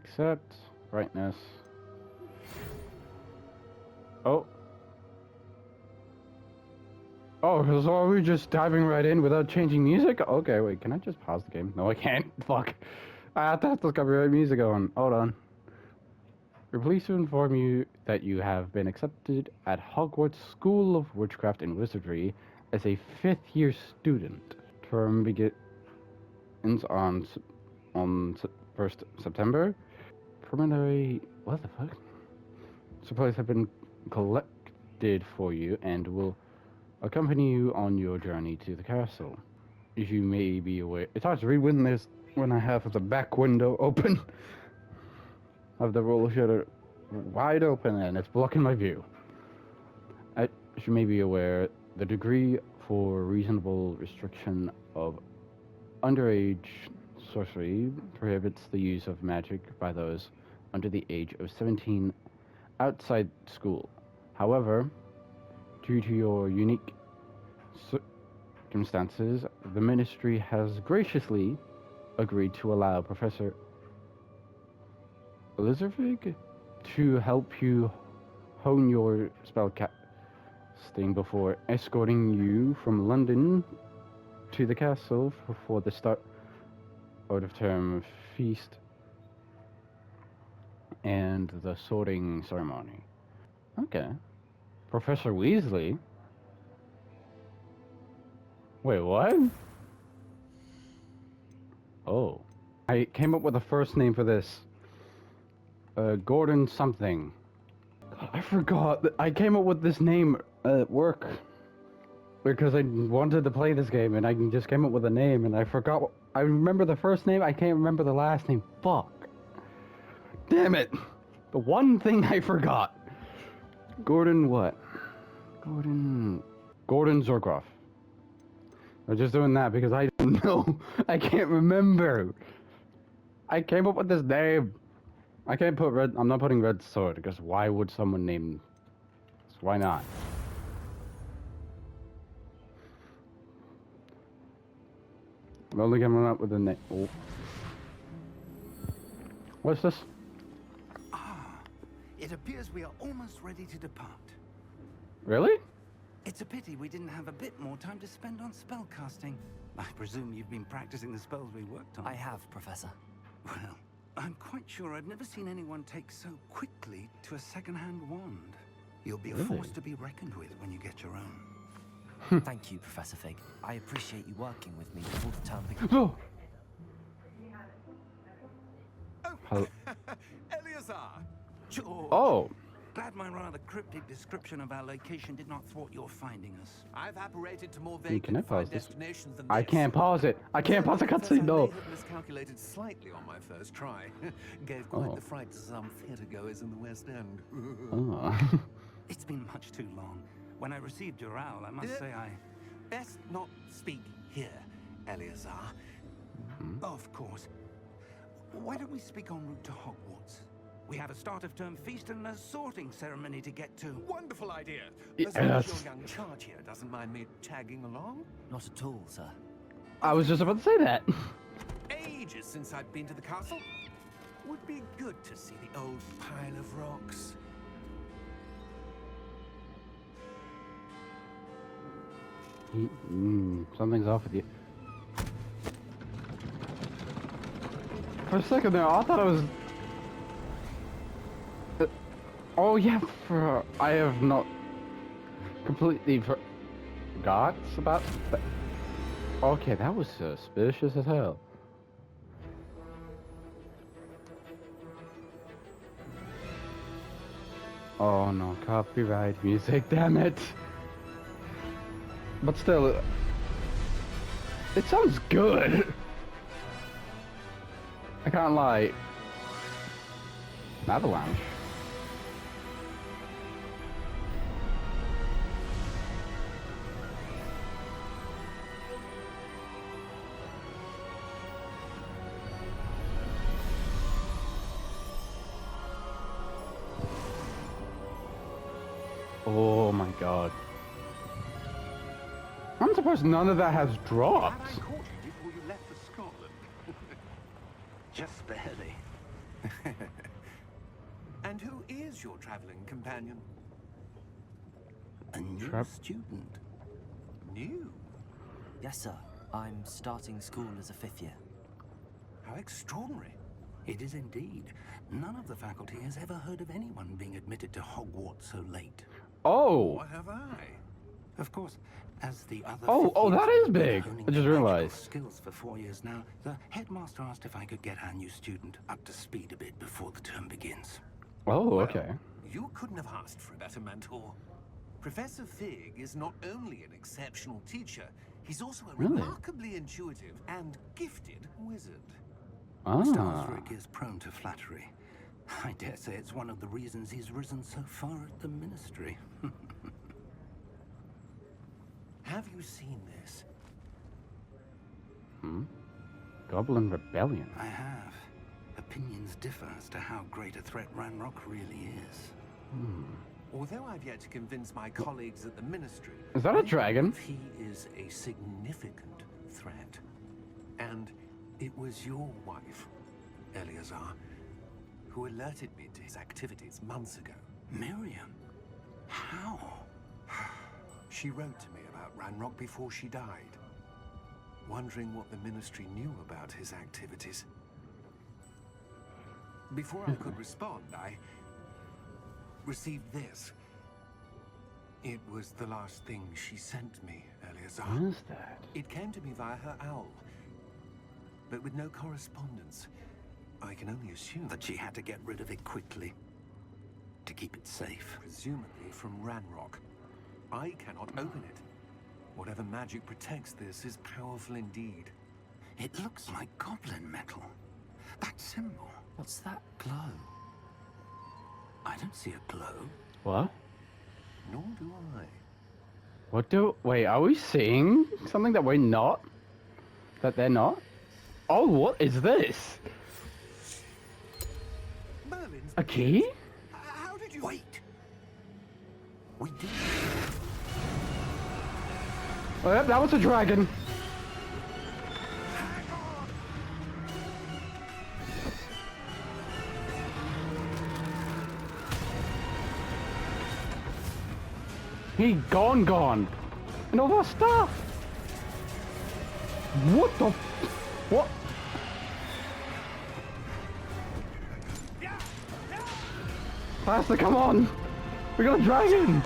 Accept. Brightness. Oh. Oh, so are we just diving right in without changing music? Okay, wait, can I just pause the game? No, I can't. Fuck. I have to have the copyright music on. Hold on. We're pleased to inform you that you have been accepted at Hogwarts School of Witchcraft and Wizardry as a 5th year student. Term begins on 1st September. Preliminary... What the fuck? Supplies have been collected for you and will accompany you on your journey to the castle. As you may be aware... It's hard to read when I have the back window open. Of the roller shutter wide open and it's blocking my view. As you may be aware, the degree for reasonable restriction of underage sorcery prohibits the use of magic by those under the age of 17 outside school. However, due to your unique circumstances, the ministry has graciously agreed to allow Professor Elizabeth to help you hone your spellcasting before escorting you from London to the castle for the start of term feast and the sorting ceremony. Okay. Professor Weasley? Wait, what? Oh. I came up with a first name for this. Gordon something. I forgot. I came up with this name at work because I wanted to play this game and I just came up with a name and I forgot. I remember the first name, I can't remember the last name. Fuck. Damn it. The one thing I forgot. Gordon what? Gordon Zorgroff. I'm just doing that because I don't know. I can't remember. I came up with this name. I can't put red. I'm not putting red sword because why would someone name? Why not? I'm only coming up with a name. Oh. What's this? Ah, it appears we are almost ready to depart. Really? It's a pity we didn't have a bit more time to spend on spellcasting. I presume you've been practicing the spells we worked on. I have, Professor. Well, I'm quite sure I've never seen anyone take so quickly to a second-hand wand. You'll be a force to be reckoned with when you get your own. Thank you, Professor Fig. I appreciate you working with me before the term begins. Oh. Oh, Eleazar! George! Oh. Glad my rather cryptic description of our location did not thwart your finding us. I've apparated to more Can I vague pause this? destinations than I this. can't pause it. I can't pause the cutscene. I No. may have miscalculated slightly on my first try. Gave quite the fright to some theatre goers in the West End. Oh. It's been much too long. When I received your owl, I must say I... Best not speak here, Eleazar. Of course. Why don't we speak en route to Hogwarts? We have a start-of-term feast and a sorting ceremony to get to. Wonderful idea. Yes. As long as your young charge here doesn't mind me tagging along. Not at all, sir. I was just about to say that. Ages since I've been to the castle. Would be good to see the old pile of rocks. Something's off with you. For a second there, I thought it was... oh yeah, I have not completely forgot about that. Okay, that was suspicious as hell. Oh no, copyright music, damn it. But still, it sounds good. I can't lie. Avalanche. Oh my god. I'm surprised none of that has dropped. Had I caught you before you left for Scotland? Just barely. And who is your traveling companion? A new Trap. student. New? Yes, sir. I'm starting school as a 5th year. How extraordinary. It is indeed. None of the faculty has ever heard of anyone being admitted to Hogwarts so late. Oh. What have I? Of course, as the other. Oh, that is have been big. honing I just their magical realized. skills for 4 years now. The headmaster asked if I could get our new student up to speed a bit before the term begins. Oh, Well, okay. You couldn't have asked for a better mentor. Professor Fig is not only an exceptional teacher, he's also a Really? remarkably intuitive and gifted wizard. Mr. Ah. Osric is prone to flattery. I dare say it's one of the reasons he's risen so far at the ministry. Have you seen this? Goblin Rebellion. I have. Opinions differ as to how great a threat Ranrock really is. Although I've yet to convince my colleagues at the ministry, Is that a I dragon? believe he is a significant threat. And it was your wife, Eleazar, who alerted me to his activities months ago. Miriam? How? She wrote to me about Ranrock before she died, wondering what the ministry knew about his activities. Before I could respond, I received this. It was the last thing she sent me, Eleazar. What is that? It came to me via her owl, but with no correspondence. I can only assume That she had to get rid of it quickly. To keep it safe. presumably from Ranrock. I cannot open it. Whatever magic protects this is powerful indeed. It looks like goblin metal. That symbol. What's that glow? I don't see a glow. What? Nor do I. What do... Wait, are we seeing something that we're not? That they're not? Oh, what is this? Merlin's... A key? How did you... Wait. We did. Oh, yep, that was a dragon. He gone. And all that stuff. What the... What? Faster, come on. We got a dragon.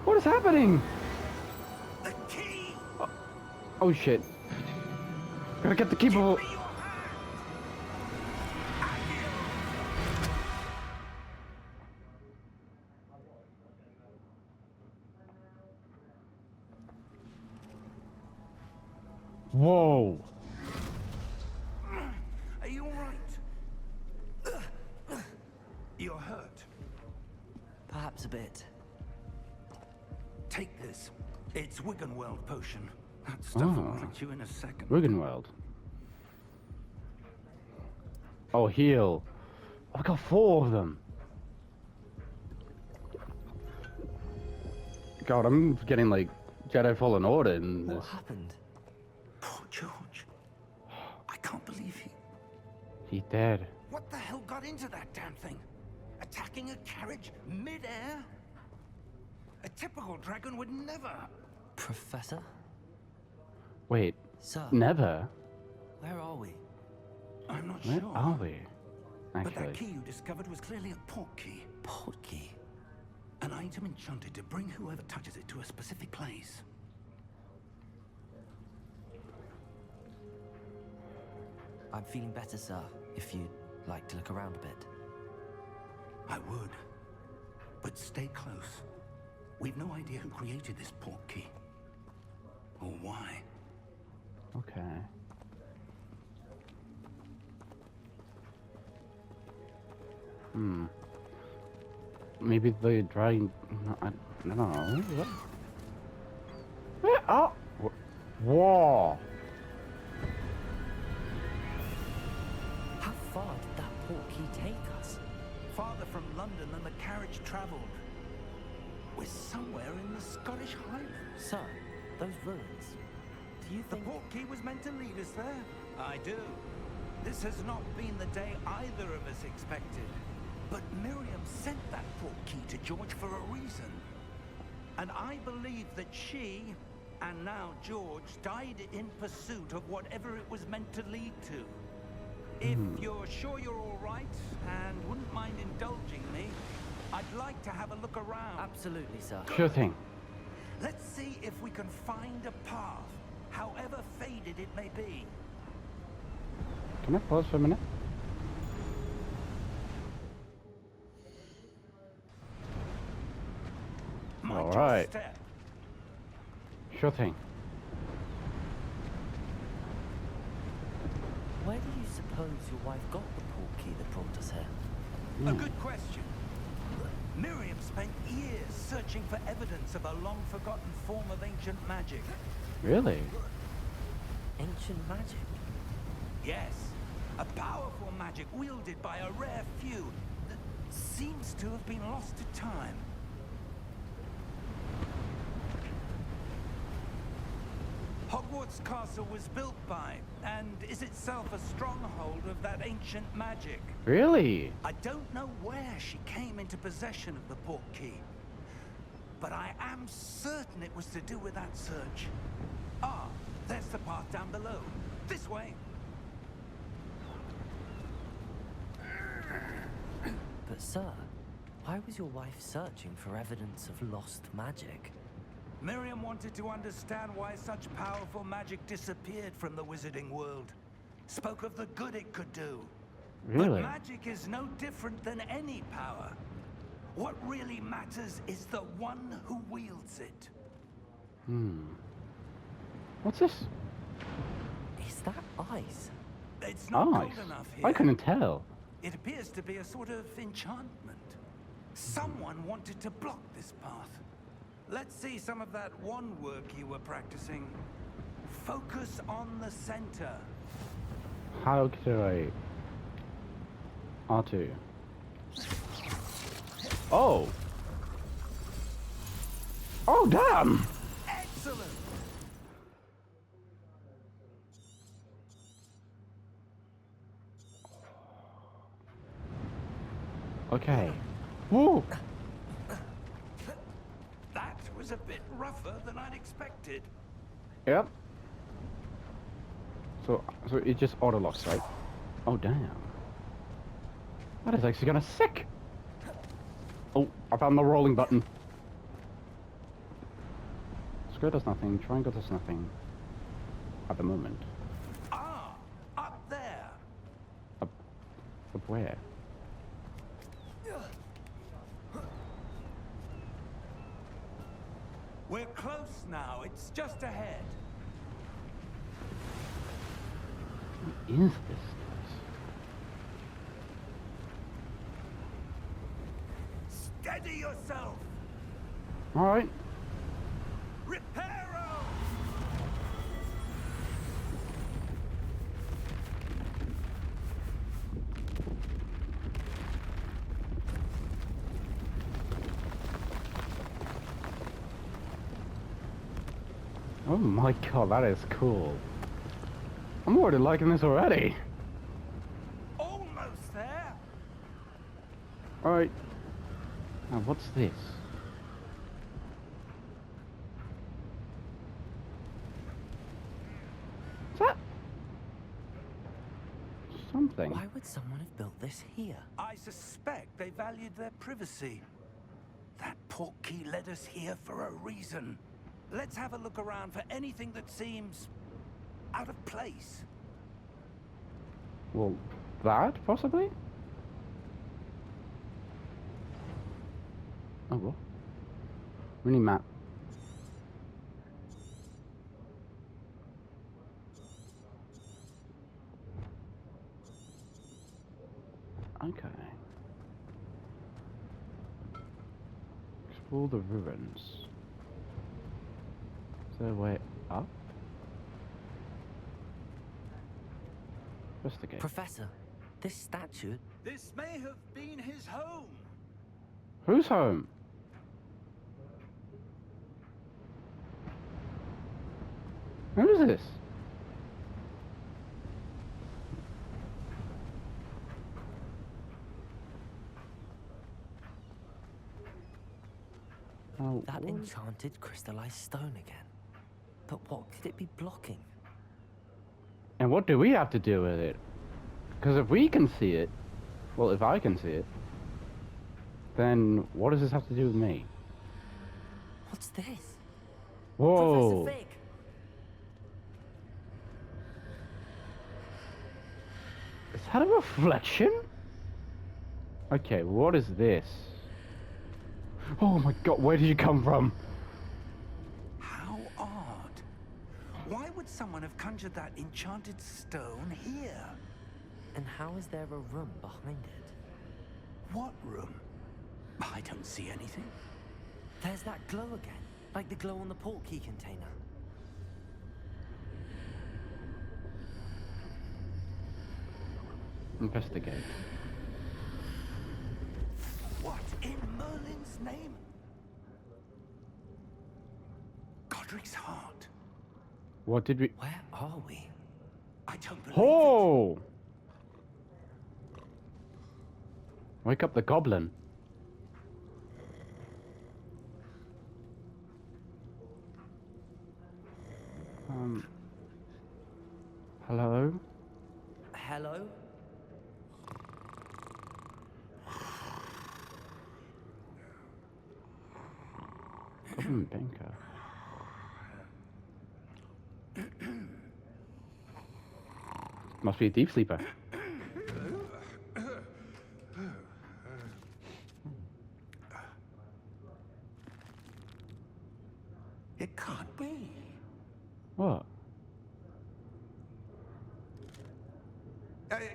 What is happening? The key! Oh shit. Gotta get the key before... Whoa. Are you alright? You're hurt. Perhaps a bit. Take this. It's Wiggenweld potion. That stuff will put you in a second. Wiggenweld. Oh, heal. I got 4 of them. God, I'm getting like Jedi Fallen Order in this. What happened? Poor George. I can't believe he... He's dead. What the hell got into that damn thing? Attacking a carriage mid-air? A typical dragon would never... Professor? Wait, Sir, never? where are we? I'm not Where sure. are we? But that Actually. key you discovered was clearly a portkey. Portkey? An item enchanted to bring whoever touches it to a specific place. I'm feeling better, sir, if you'd like to look around a bit. I would. But stay close. We've no idea who created this portkey. Or why. Okay. Maybe the dragon... No, I don't know. What? Where? Oh! Whoa! How far did that portkey take us? Farther from London than the carriage traveled. We're somewhere in the Scottish Highlands. Sir, those ruins. Do you The think... portkey was meant to lead us there? I do. This has not been the day either of us expected. But Miriam sent that portkey to George for a reason. And I believe that she, and now George, died in pursuit of whatever it was meant to lead to. If you're sure you're all right, and wouldn't mind indulging me, I'd like to have a look around. Absolutely, sir. Sure thing. Let's see if we can find a path, however faded it may be. Can I pause for a minute? Might just Alright. step. Sure thing. Where do you suppose your wife got the portkey that brought us here? A good question. Miriam spent years searching for evidence of a long-forgotten form of ancient magic. Really? Ancient magic? Yes, a powerful magic wielded by a rare few that seems to have been lost to time. Hogwarts Castle was built by, and is itself a stronghold of that ancient magic. Really? I don't know where she came into possession of the portkey, but I am certain it was to do with that search. Ah, there's the path down below. This way. But sir, why was your wife searching for evidence of lost magic? Miriam wanted to understand why such powerful magic disappeared from the wizarding world. Spoke of the good it could do. Really? But magic is no different than any power. What really matters is the one who wields it. What's this? Is that ice? It's not Ice. cold enough here. I couldn't tell. It appears to be a sort of enchantment. Someone wanted to block this path. Let's see some of that wand work you were practicing. Focus on the center. How could I? R2. Oh. Oh, damn! Excellent! Okay. Woo! That was a bit rougher than I'd expected. Yep. So it just auto locks, right? Oh, damn. That is actually kind of sick. Oh, I found the rolling button. Square does nothing. Triangle does nothing. At the moment. Ah, up there. Up where? We're close now. It's just ahead. What is this? Steady yourself. All right. Reparo! Oh my god, that is cool. I'm already liking this already. Almost there. Alright. Now what's this? Is that something? Why would someone have built this here? I suspect they valued their privacy. That portkey led us here for a reason. Let's have a look around for anything that seems out of place. Well, that possibly? Oh well. Mini map. Okay. Explore the ruins. Is there a way up? Investigate. Professor, this statue... This may have been his home. Whose home? What is this? Oh, That what? enchanted crystallized stone again. But what could it be blocking? And what do we have to do with it? Because if we can see it, well, if I can see it, then what does this have to do with me? What's this? Whoa! Professor Fig! Is that a reflection? Okay, what is this? Oh my god, where did you come from? How odd. Why would someone have conjured that enchanted stone here? And how is there a room behind it? What room? I don't see anything. There's that glow again, like the glow on the portkey container. Investigate. What in Merlin's name? Godric's heart. What did we... Where are we? I don't believe it. Oh! Wake up the goblin. Hello? Hello? Goblin banker. Must be a deep sleeper. It can't be. What?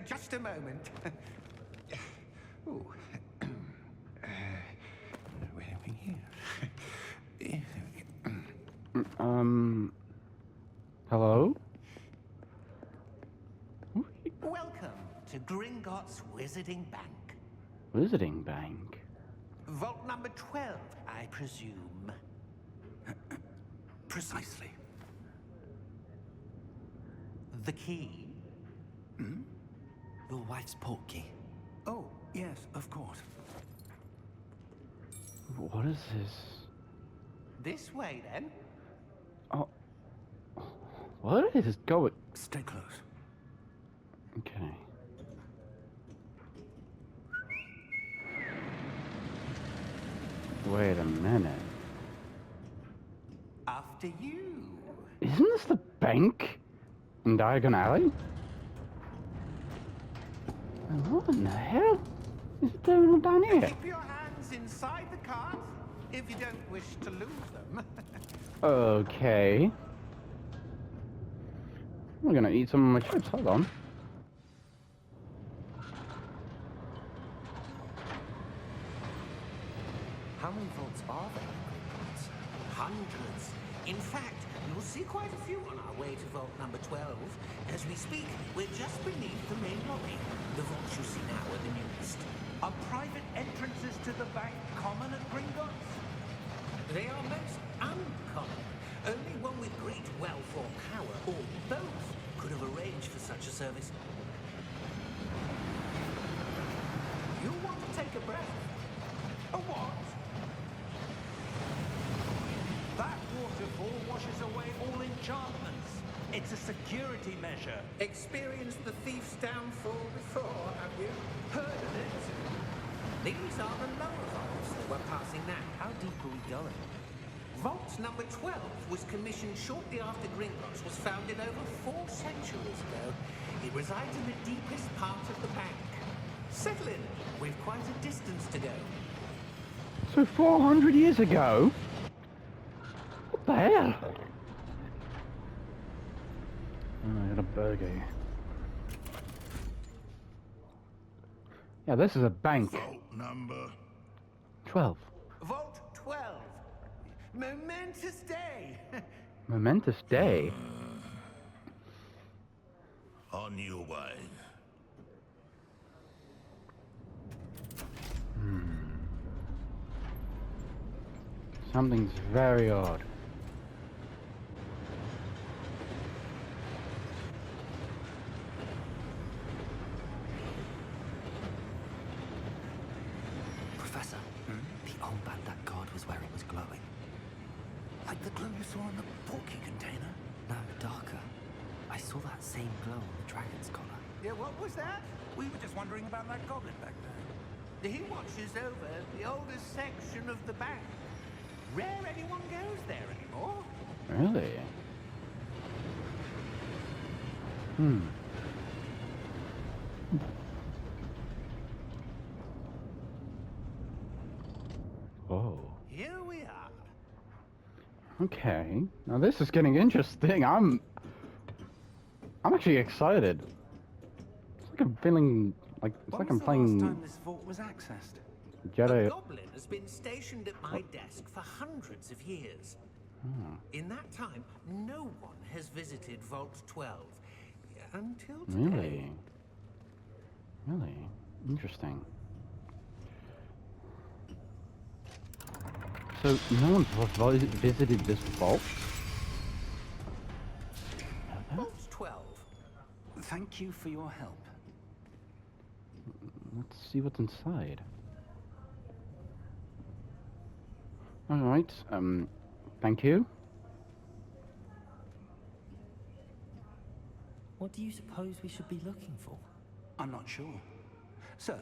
Just a moment. Ooh. Where are we here? Hello? Welcome to Gringotts Wizarding Bank. Visiting bank. Vault number 12, I presume. Precisely. The key? Your wife's portkey. Oh, yes, of course. What is this? This way, then. Oh. What is this going? Stay close. Okay. Wait a minute. After you. Isn't this the bank in Diagon Alley? What in the hell is it doing down here? Keep your hands inside the cart if you don't wish to lose them. Okay. I'm gonna eat some of my chips, hold on. How many vaults are there in Gringotts? Hundreds. In fact, you'll see quite a few on our way to vault number 12. As we speak, we're just beneath the main lobby. The vaults you see now are the newest. Are private entrances to the bank common at Gringotts? They are most uncommon. Only one with great wealth or power, or both, could have arranged for such a service. You want to take a breath? A what? That waterfall washes away all enchantments. It's a security measure. Experienced the thief's downfall before, have you? Heard of it? These are the lower vaults that we're passing now. How deep are we going? Vault number 12 was commissioned shortly after Gringotts was founded over 4 centuries ago. It resides in the deepest part of the bank. Settle in. We've quite a distance to go. So 400 years ago? What the hell? Oh, I got a burger. Yeah, this is a bank. Vault number 12. Vault 12. Momentous day. Momentous day. on your way. Something's very odd. Professor, the armband that guard was wearing was glowing. Like the glow you saw in the porky container? No, darker. I saw that same glow on the dragon's collar. Yeah, what was that? We were just wondering about that goblin back there. He watches over the oldest section of the bank. Rare anyone goes there anymore. Really? Hmm. Oh. Here we are. Okay. Now this is getting interesting. I'm actually excited. It's like I'm feeling like it's When like was I'm the last playing time this vault was accessed? A Jedi. goblin has been stationed at my desk for hundreds of years. In that time, no one has visited Vault 12 until today. Really? Really? Interesting. So no one's visited this vault? Vault 12. Thank you for your help. Let's see what's inside. Alright, thank you. What do you suppose we should be looking for? I'm not sure. Sir,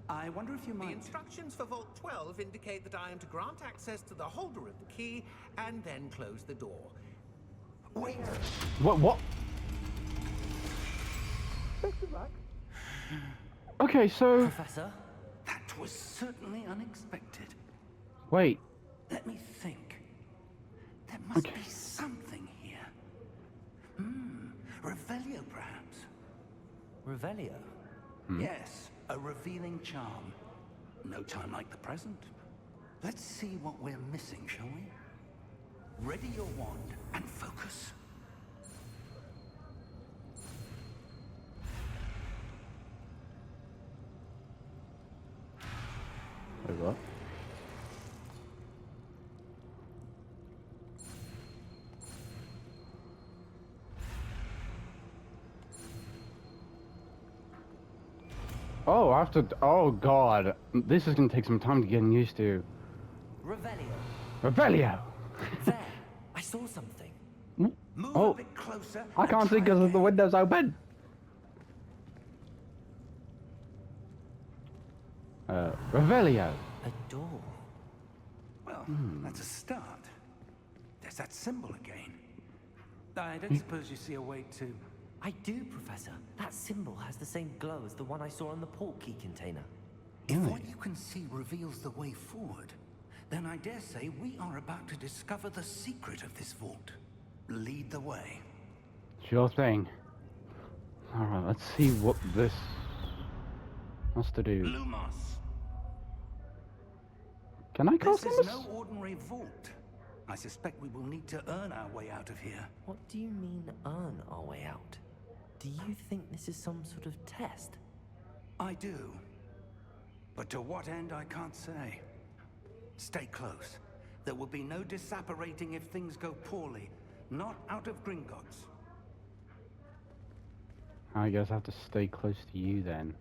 I wonder if you The might... instructions for Vault 12 indicate that I am to grant access to the holder of the key and then close the door. Wait! What? Okay, so... Professor? That was certainly unexpected. Wait. Let me think. There must Okay. be something here. Revelio, perhaps? Revelio? Yes, a revealing charm. No time like the present. Let's see what we're missing, shall we? Ready your wand and focus. Wait, what? Oh, I have to... Oh, God. This is going to take some time to get used to. Revelio. Revelio! There. I saw something. Move Oh. a bit closer. I and can't see try because the again. window's open. Revelio. A door. Well, that's a start. There's that symbol again. I don't suppose you see a way to... I do, Professor. That symbol has the same glow as the one I saw on the port key container. If what you can see reveals the way forward, then I dare say we are about to discover the secret of this vault. Lead the way. Sure thing. Alright, let's see what this has to do. Lumos! Can I cast This on is this? no ordinary vault. I suspect we will need to earn our way out of here. What do you mean, earn our way out? Do you think this is some sort of test? I do. But to what end, I can't say. Stay close. There will be no disapparating if things go poorly. Not out of Gringotts. I guess I have to stay close to you then.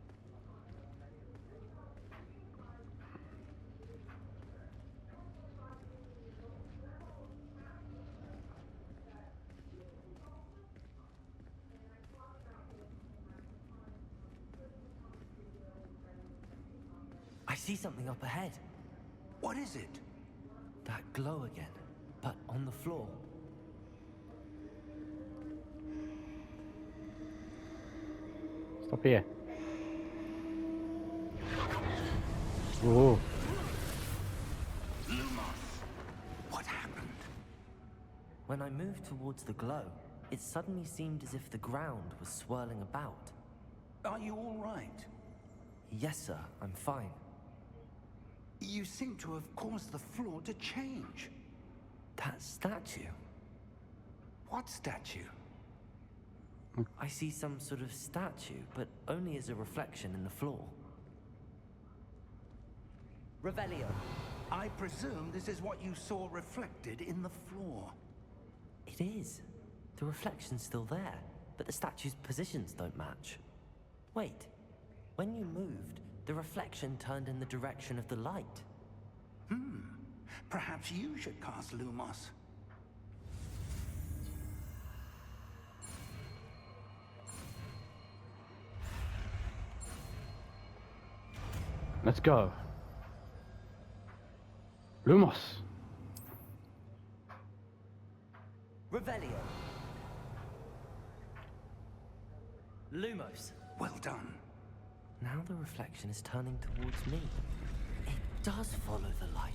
I see something up ahead. What is it? That glow again, but on the floor. Stop here. Oh. Lumos! What happened? When I moved towards the glow, it suddenly seemed as if the ground was swirling about. Are you all right? Yes, sir, I'm fine. You seem to have caused the floor to change. That statue. What statue? I see some sort of statue, but only as a reflection in the floor. Revelio. I presume this is what you saw reflected in the floor. It is. The reflection's still there, but the statue's positions don't match. Wait. When you moved, the reflection turned in the direction of the light. Perhaps you should cast Lumos. Let's go. Lumos. Revelio. Lumos. Well done. Now the reflection is turning towards me. It does follow the light.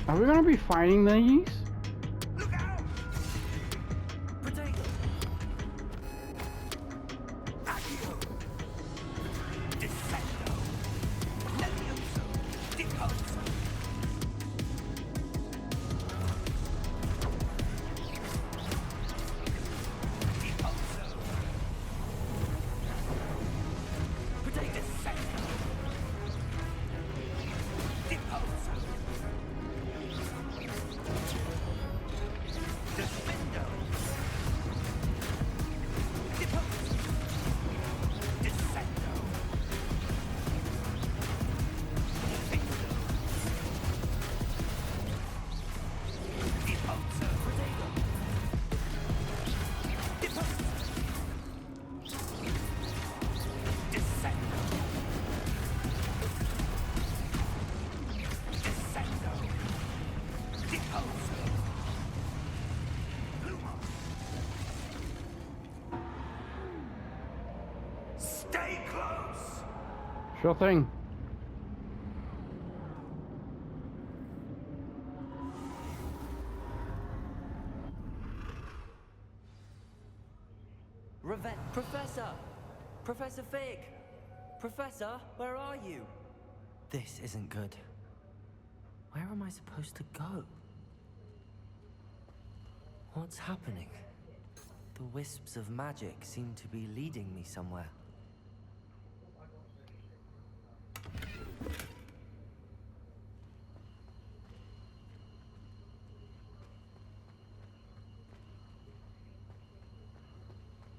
Are we gonna be fighting these? Look out! Potato. Accio! Descendo! Levioso! Deposo! Deposo! Potato. Descendo! Deposo! Descendo! Deposo! Descendo! Deposo! Deposo! Descendo! Descendo! Deposo! Lumos! Stay close! Sure thing. Professor! Professor Fig! Professor, where are you? This isn't good. Where am I supposed to go? What's happening? The wisps of magic seem to be leading me somewhere.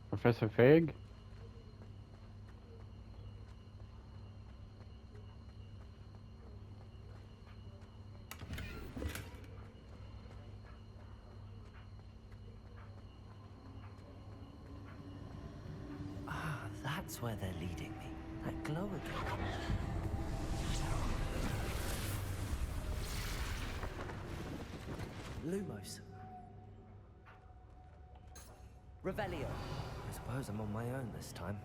Professor Fig? Ah, that's where they're leading me. That glow again. Lumos. Revelio. I suppose I'm on my own this time.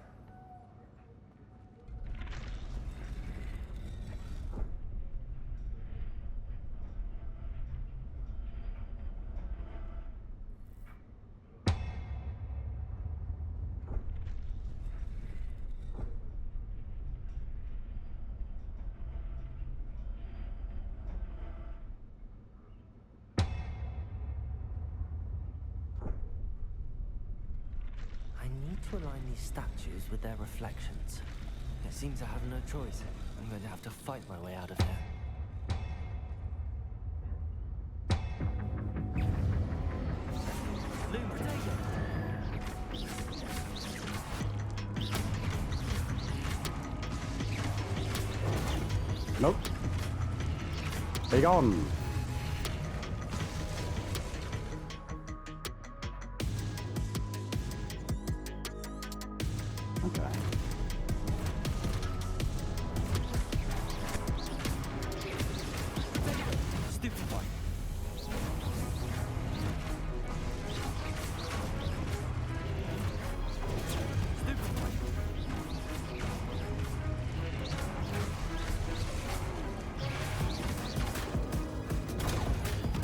I need to align these statues with their reflections. It seems I have no choice. I'm going to have to fight my way out of here. Nope. Be gone. Okay. Stupid one. Stupid one.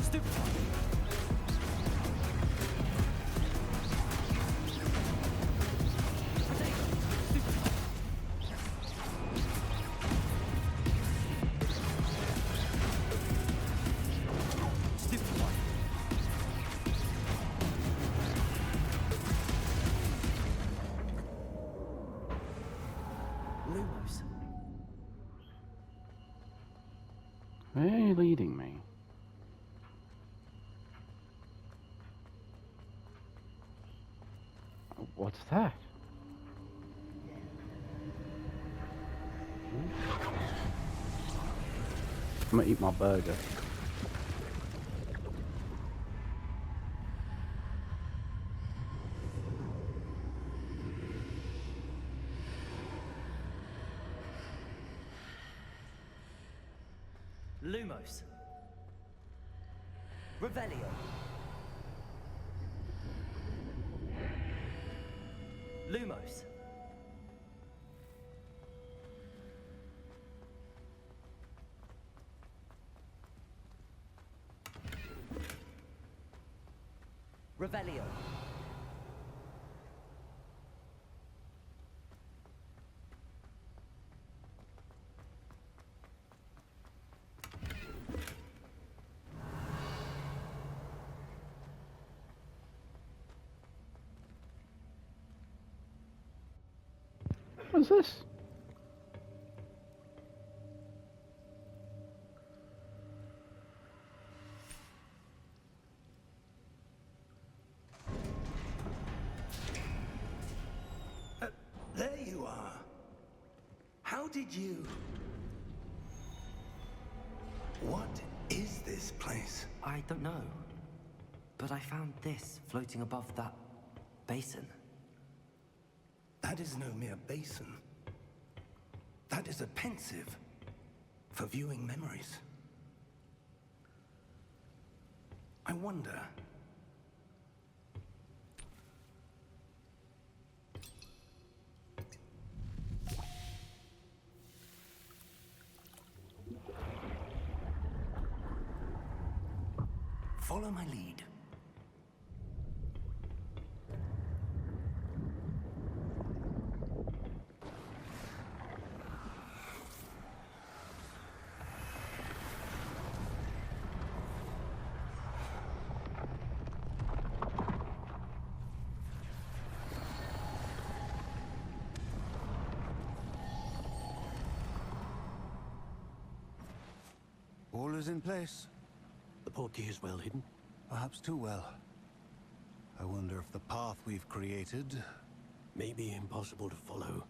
Stupid one. Potato. Stupid one. Stupid one. Lumos. Where are you leading me? What's that? I'm gonna eat my burger. Lumos. Revelio. Lumos. Revelio. What's this? There you are. How did you... What is this place? I don't know. But I found this floating above that basin. That is no mere basin. That is a pensive for viewing memories. I wonder... Follow my lead. All is in place. The portkey is well hidden. Perhaps too well. I wonder if the path we've created... May be impossible to follow.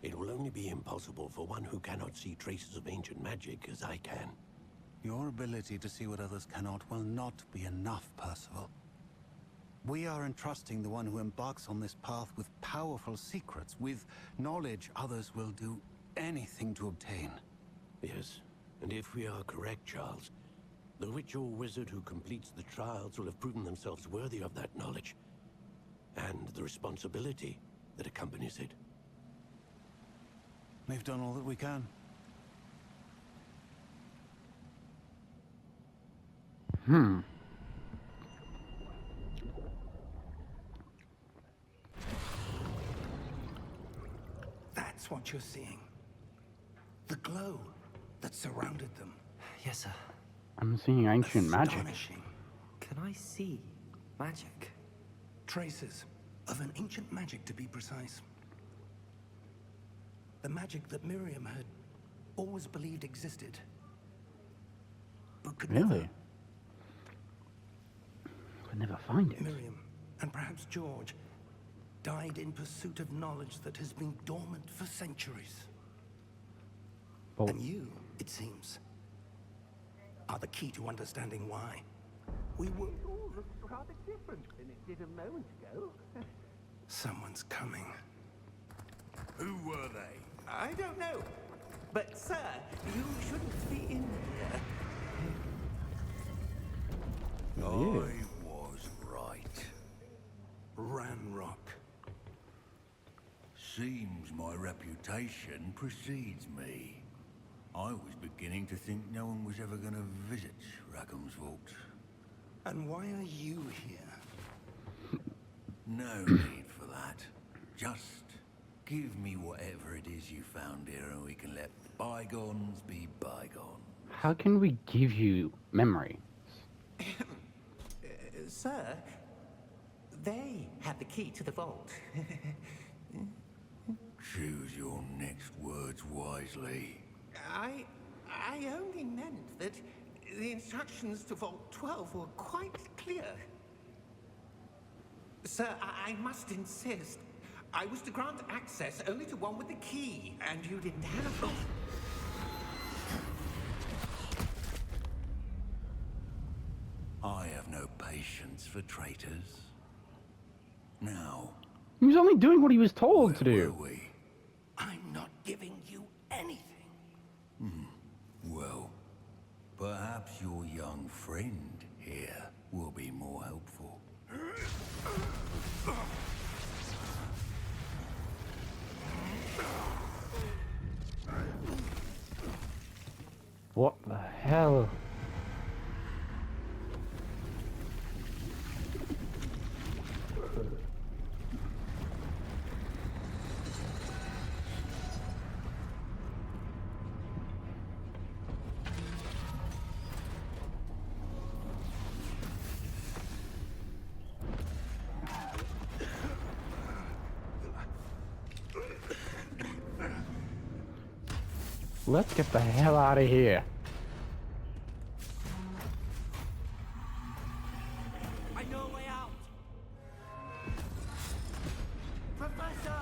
It will only be impossible for one who cannot see traces of ancient magic as I can. Your ability to see what others cannot will not be enough, Percival. We are entrusting the one who embarks on this path with powerful secrets, with knowledge others will do anything to obtain. Yes, and if we are correct, Charles, the witch or wizard who completes the trials will have proven themselves worthy of that knowledge, and the responsibility that accompanies it. We've done all that we can. That's what you're seeing. The glow that surrounded them. Yes, sir. I'm seeing ancient magic. Astonishing. Can I see magic? Traces of an ancient magic, to be precise. The magic that Miriam had always believed existed, but could Really? Could never find it. Miriam, and perhaps George, died in pursuit of knowledge that has been dormant for centuries. Oh. And you, it seems, are the key to understanding why. We were... It all looks rather different than it did a moment ago. Someone's coming. Who were they? I don't know. But, sir, you shouldn't be in here. I was right. Ranrock. Seems my reputation precedes me. I was beginning to think no one was ever going to visit Rackham's vault. And why are you here? No need for that. Just give me whatever it is you found here and we can let bygones be bygones. How can we give you memory? Sir, they have the key to the vault. Choose your next words wisely. I only meant that the instructions to Vault 12 were quite clear. Sir, I must insist. I was to grant access only to one with the key, and you didn't have it. I have no patience for traitors. Now, He was only doing what he was told to where do. were we? I'm not giving you anything. Well, perhaps your young friend here will be more helpful. What the hell? Let's get the hell out of here. I know a way out. Professor!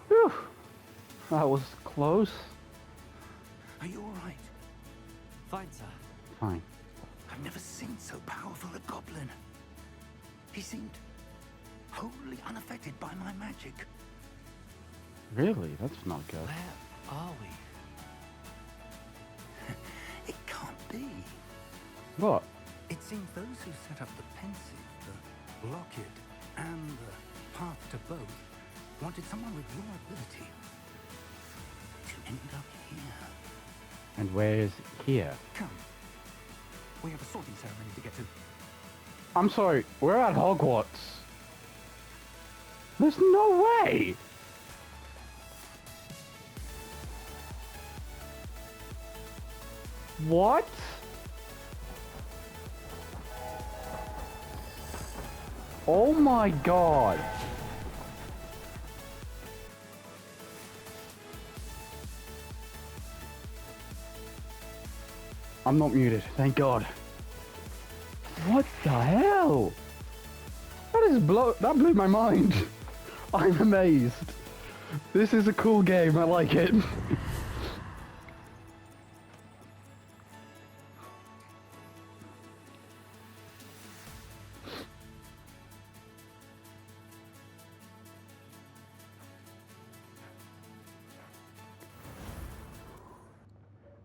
Whew. That was close. Are you all right? Fine, sir. Fine. I've never seen so powerful a goblin. He seemed wholly unaffected by my magic. Really? That's not good. Where are we? It can't be. What? It seems those who set up the pensive, the locket, and the path to both wanted someone with your ability to end up here. And where is here? Come. We have a sorting ceremony to get to. I'm sorry, we're at Hogwarts. There's no way! What? Oh my god. I'm not muted, thank god. What the hell? That blew my mind. I'm amazed. This is a cool game, I like it.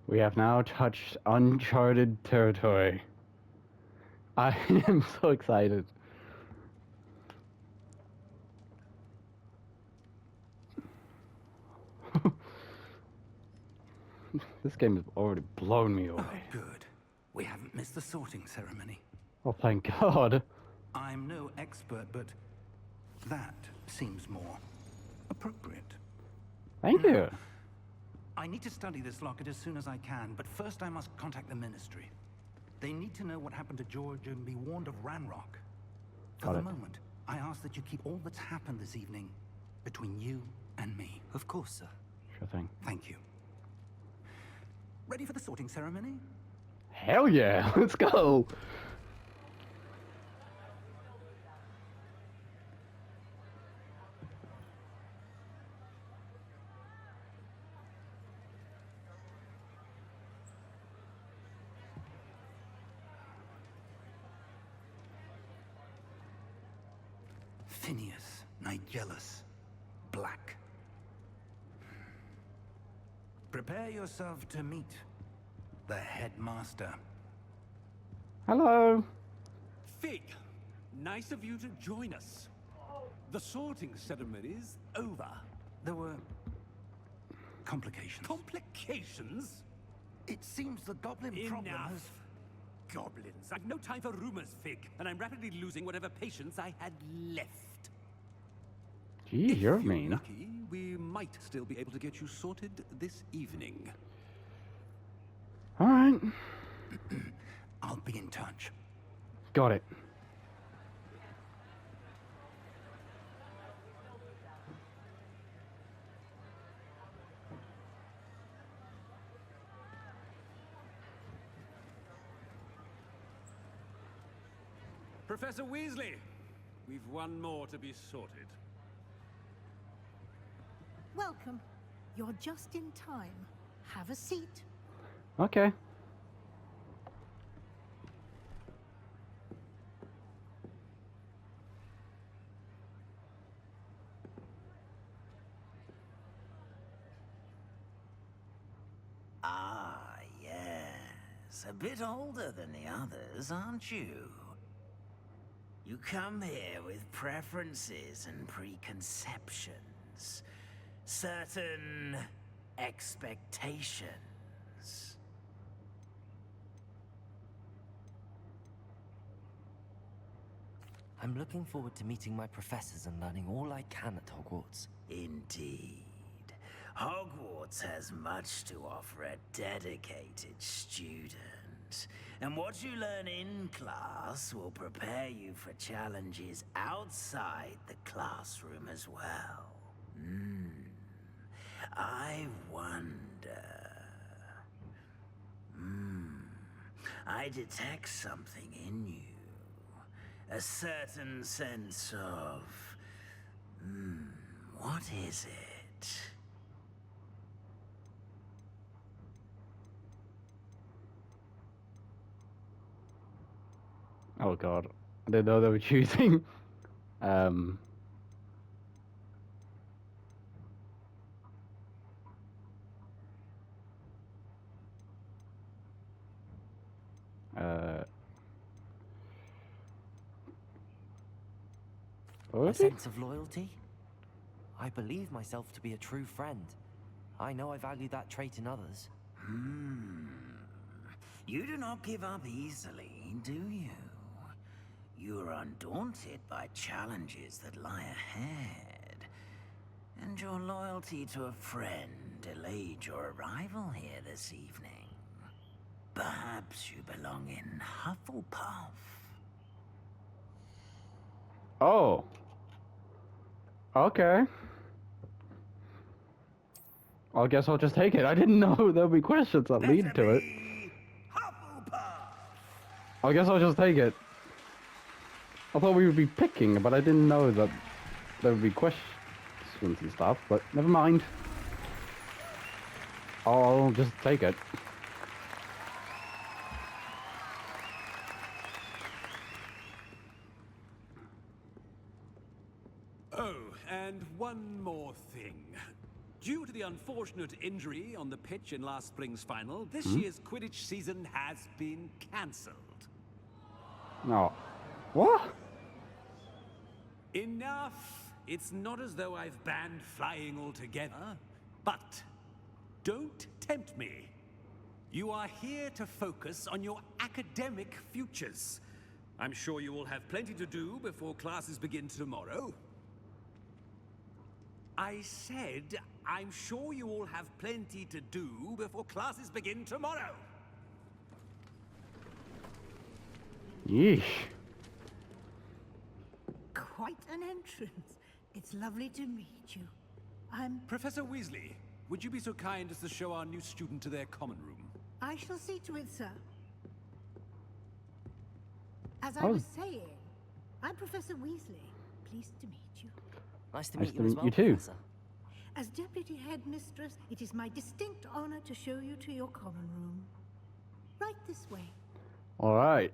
We have now touched uncharted territory. I am so excited. This game has already blown me away. Oh, good. We haven't missed the sorting ceremony. Oh, thank God. I'm no expert, but that seems more appropriate. Thank you. I need to study this locket as soon as I can, but first I must contact the Ministry. They need to know what happened to George and be warned of Ranrock. For Got the it. moment, I ask that you keep all that's happened this evening between you and me. Of course, sir. Sure thing. Thank you. Ready for the sorting ceremony? Hell yeah, let's go. Phineas, Nigellus, Black. Prepare yourself to meet the headmaster. Hello. Fig, nice of you to join us. The sorting ceremony's over. There were complications. Complications? It seems the goblin problem Enough. has... Goblins. I've no time for rumors, Fig, and I'm rapidly losing whatever patience I had left. Gee, If you're mean. lucky, we might still be able to get you sorted this evening. All right. I'll be in touch. Got it. Professor Weasley, we've one more to be sorted. Welcome. You're just in time. Have a seat. Okay. Ah, yes. A bit older than the others, aren't you? You come here with preferences and preconceptions. Certain expectations. I'm looking forward to meeting my professors and learning all I can at Hogwarts. Indeed. Hogwarts has much to offer a dedicated student. And what you learn in class will prepare you for challenges outside the classroom as well. I wonder... I detect something in you. A certain sense of... what is it? Oh god. I didn't know they were choosing. A What? sense of loyalty? I believe myself to be a true friend. I know I value that trait in others. You do not give up easily, do you? You are undaunted by challenges that lie ahead. And your loyalty to a friend delayed your arrival here this evening. Perhaps you belong in Hufflepuff. Oh. Okay. I guess I'll just take it. I didn't know there'd be questions that lead to it. Hufflepuff! I guess I'll just take it. I thought we would be picking, but I didn't know that there would be questions and stuff, but never mind. I'll just take it. Oh, and one more thing. Due to the unfortunate injury on the pitch in last spring's final, this year's Quidditch season has been cancelled. No. What? Enough! It's not as though I've banned flying altogether. But don't tempt me. You are here to focus on your academic futures. I'm sure you will have plenty to do before classes begin tomorrow. I said, I'm sure you all have plenty to do before classes begin tomorrow. Yeesh. Quite an entrance. It's lovely to meet you. I'm... Professor Weasley, would you be so kind as to show our new student to their common room? I shall see to it, sir. As I Oh. was saying, I'm Professor Weasley. Pleased to meet you. Nice to Nice meet to you as meet well, you too. Professor. As Deputy Headmistress, it is my distinct honor to show you to your common room. Right this way. Alright.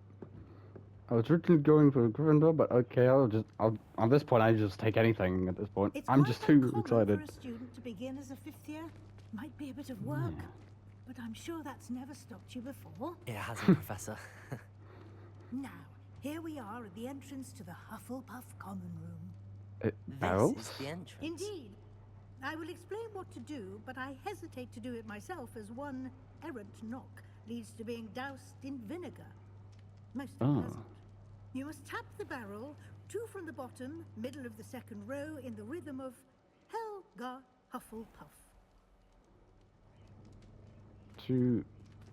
I was originally going for Gryffindor, but okay, on this point, I just take anything at this point. It's I'm quite just too uncommon excited. for a student to begin as a fifth year. Might be a bit of work, but I'm sure that's never stopped you before. It hasn't, Professor. Now, here we are at the entrance to the Hufflepuff common room. This Barrels? is the entrance. Indeed. I will explain what to do, but I hesitate to do it myself as one errant knock leads to being doused in vinegar. Most unpleasant. You must tap the barrel, 2 from the bottom, middle of the second row, in the rhythm of Helga Hufflepuff.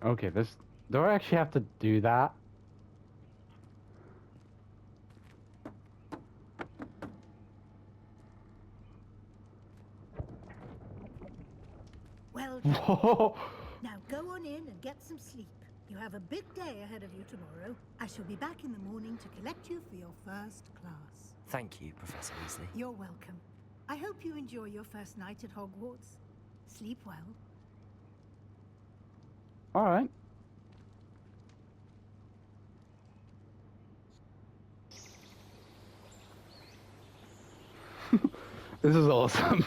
Okay, this... Do I actually have to do that? Well done. Whoa! Now go on in and get some sleep. You have a big day ahead of you tomorrow. I shall be back in the morning to collect you for your first class. Thank you, Professor Weasley. You're welcome. I hope you enjoy your first night at Hogwarts. Sleep well. All right. This is awesome.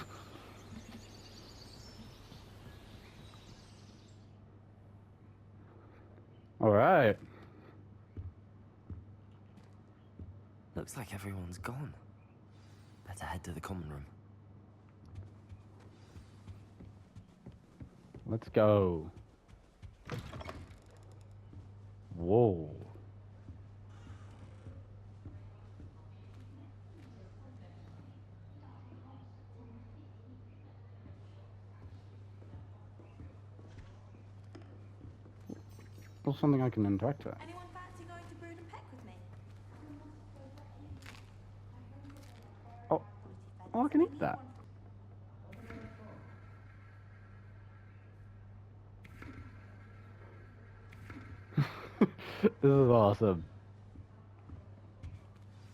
All right. Looks like everyone's gone. Better head to the common room. Let's go. Whoa. What's something I can interact with? Anyone fancy going to Brood and Peck with me? Oh, I can eat that. This is awesome.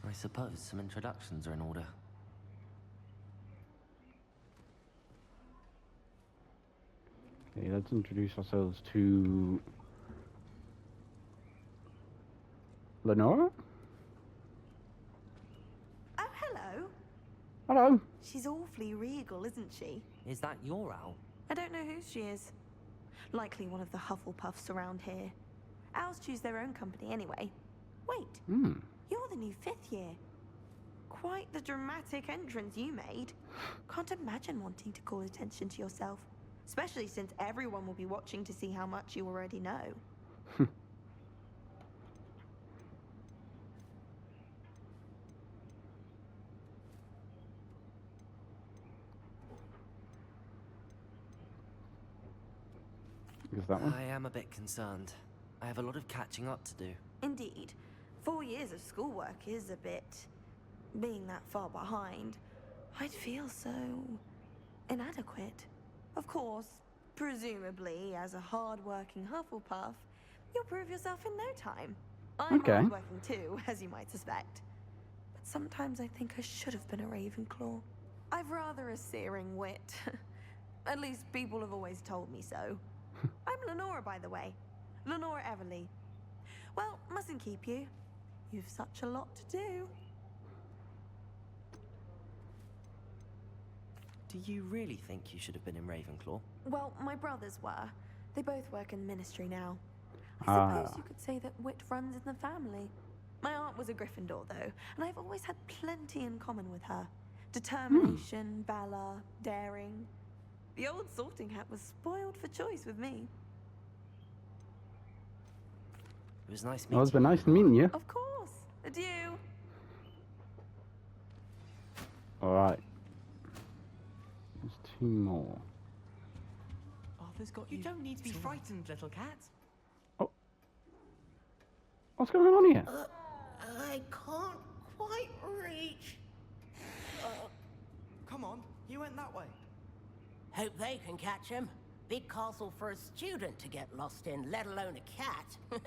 I suppose some introductions are in order. Okay, let's introduce ourselves to Lenora? Oh, hello. Hello. She's awfully regal, isn't she? Is that your owl? I don't know who she is. Likely one of the Hufflepuffs around here. Owls choose their own company anyway. Wait, you're the new 5th year. Quite the dramatic entrance you made. Can't imagine wanting to call attention to yourself. Especially since everyone will be watching to see how much you already know. Is that one? I am a bit concerned. I have a lot of catching up to do. Indeed. 4 years of schoolwork is a bit... being that far behind. I'd feel so... inadequate. Of course, presumably, as a hard-working Hufflepuff, you'll prove yourself in no time. I'm Okay. hard-working too, as you might suspect. But sometimes I think I should have been a Ravenclaw. I've rather a searing wit. At least people have always told me so. I'm Lenora, by the way. Lenora Everly. Well, mustn't keep you. You've such a lot to do. Do you really think you should have been in Ravenclaw? Well, my brothers were. They both work in the ministry now. I suppose you could say that wit runs in the family. My aunt was a Gryffindor, though, and I've always had plenty in common with her. Determination, valor, daring. The old sorting hat was spoiled for choice with me. It was nice meeting Well, it's been nice meeting you. Of course. Adieu. Alright. There's 2 more. Arthur's got you. You don't need to be frightened, little cat. Oh. What's going on here? I can't quite reach. Come on, you went that way. Hope they can catch him. Big castle for a student to get lost in, let alone a cat.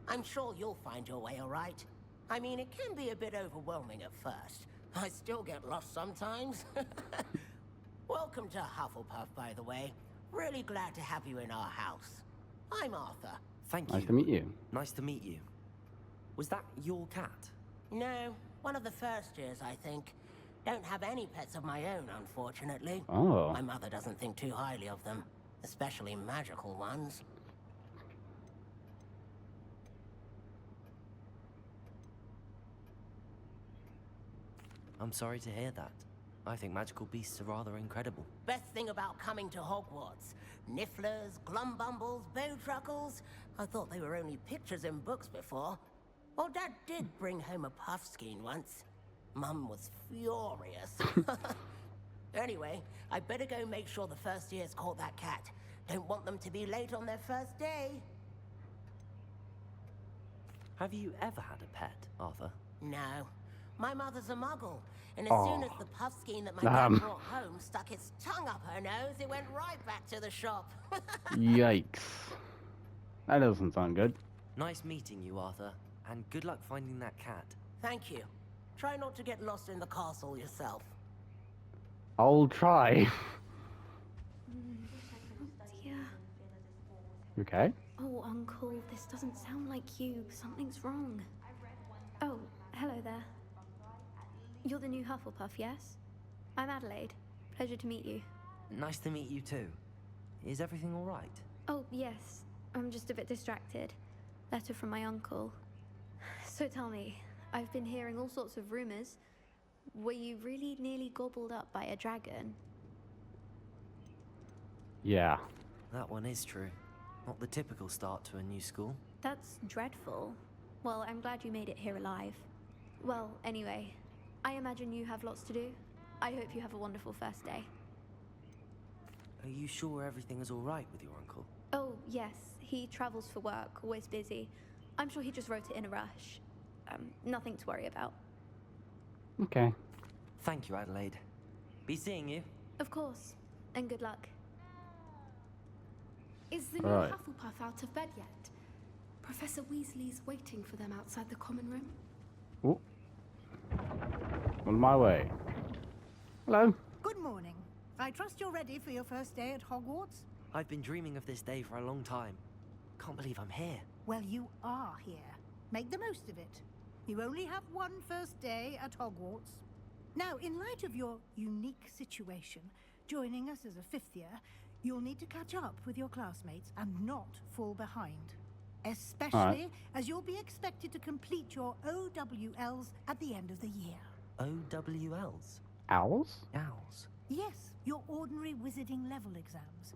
I'm sure you'll find your way all right. I mean, it can be a bit overwhelming at first. I still get lost sometimes. Welcome to Hufflepuff, by the way. Really glad to have you in our house. I'm Arthur. Thank you. Nice to meet you. Nice to meet you. Was that your cat? No, one of the first years, I think. Don't have any pets of my own, unfortunately. Oh. My mother doesn't think too highly of them, especially magical ones. I'm sorry to hear that. I think magical beasts are rather incredible. Best thing about coming to Hogwarts. Nifflers, glumbumbles, bowtruckles. I thought they were only pictures in books before. Well, Dad did bring home a puffskein once. Mum was furious. Anyway, I better go make sure the first years caught that cat. Don't want them to be late on their first day. Have you ever had a pet, Arthur? No. My mother's a muggle, and as soon as the puffskein that my dad brought home stuck its tongue up her nose, it went right back to the shop. Yikes. That doesn't sound good. Nice meeting you, Arthur, and good luck finding that cat. Thank you. Try not to get lost in the castle yourself. I'll try. Yeah. You okay? Oh, Uncle, this doesn't sound like you. Something's wrong. Oh, hello there. You're the new Hufflepuff, yes? I'm Adelaide. Pleasure to meet you. Nice to meet you too. Is everything all right? Oh, yes. I'm just a bit distracted. Letter from my uncle. So tell me, I've been hearing all sorts of rumors. Were you really nearly gobbled up by a dragon? Yeah. That one is true. Not the typical start to a new school. That's dreadful. Well, I'm glad you made it here alive. Well, anyway, I imagine you have lots to do. I hope you have a wonderful first day. Are you sure everything is all right with your uncle? Oh, yes. He travels for work, always busy. I'm sure he just wrote it in a rush. Nothing to worry about. Okay. Thank you, Adelaide. Be seeing you. Of course. And good luck. Is the new Right. Hufflepuff out of bed yet? Professor Weasley's waiting for them outside the common room. Oh. On my way. Hello. Good morning. I trust you're ready for your first day at Hogwarts? I've been dreaming of this day for a long time. Can't believe I'm here. Well, you are here. Make the most of it. You only have one first day at Hogwarts. Now, in light of your unique situation, joining us as a fifth year, you'll need to catch up with your classmates and not fall behind. Especially as you'll be expected to complete your OWLs at the end of the year. OWLs? Owls? Owls. Yes, your ordinary wizarding level exams.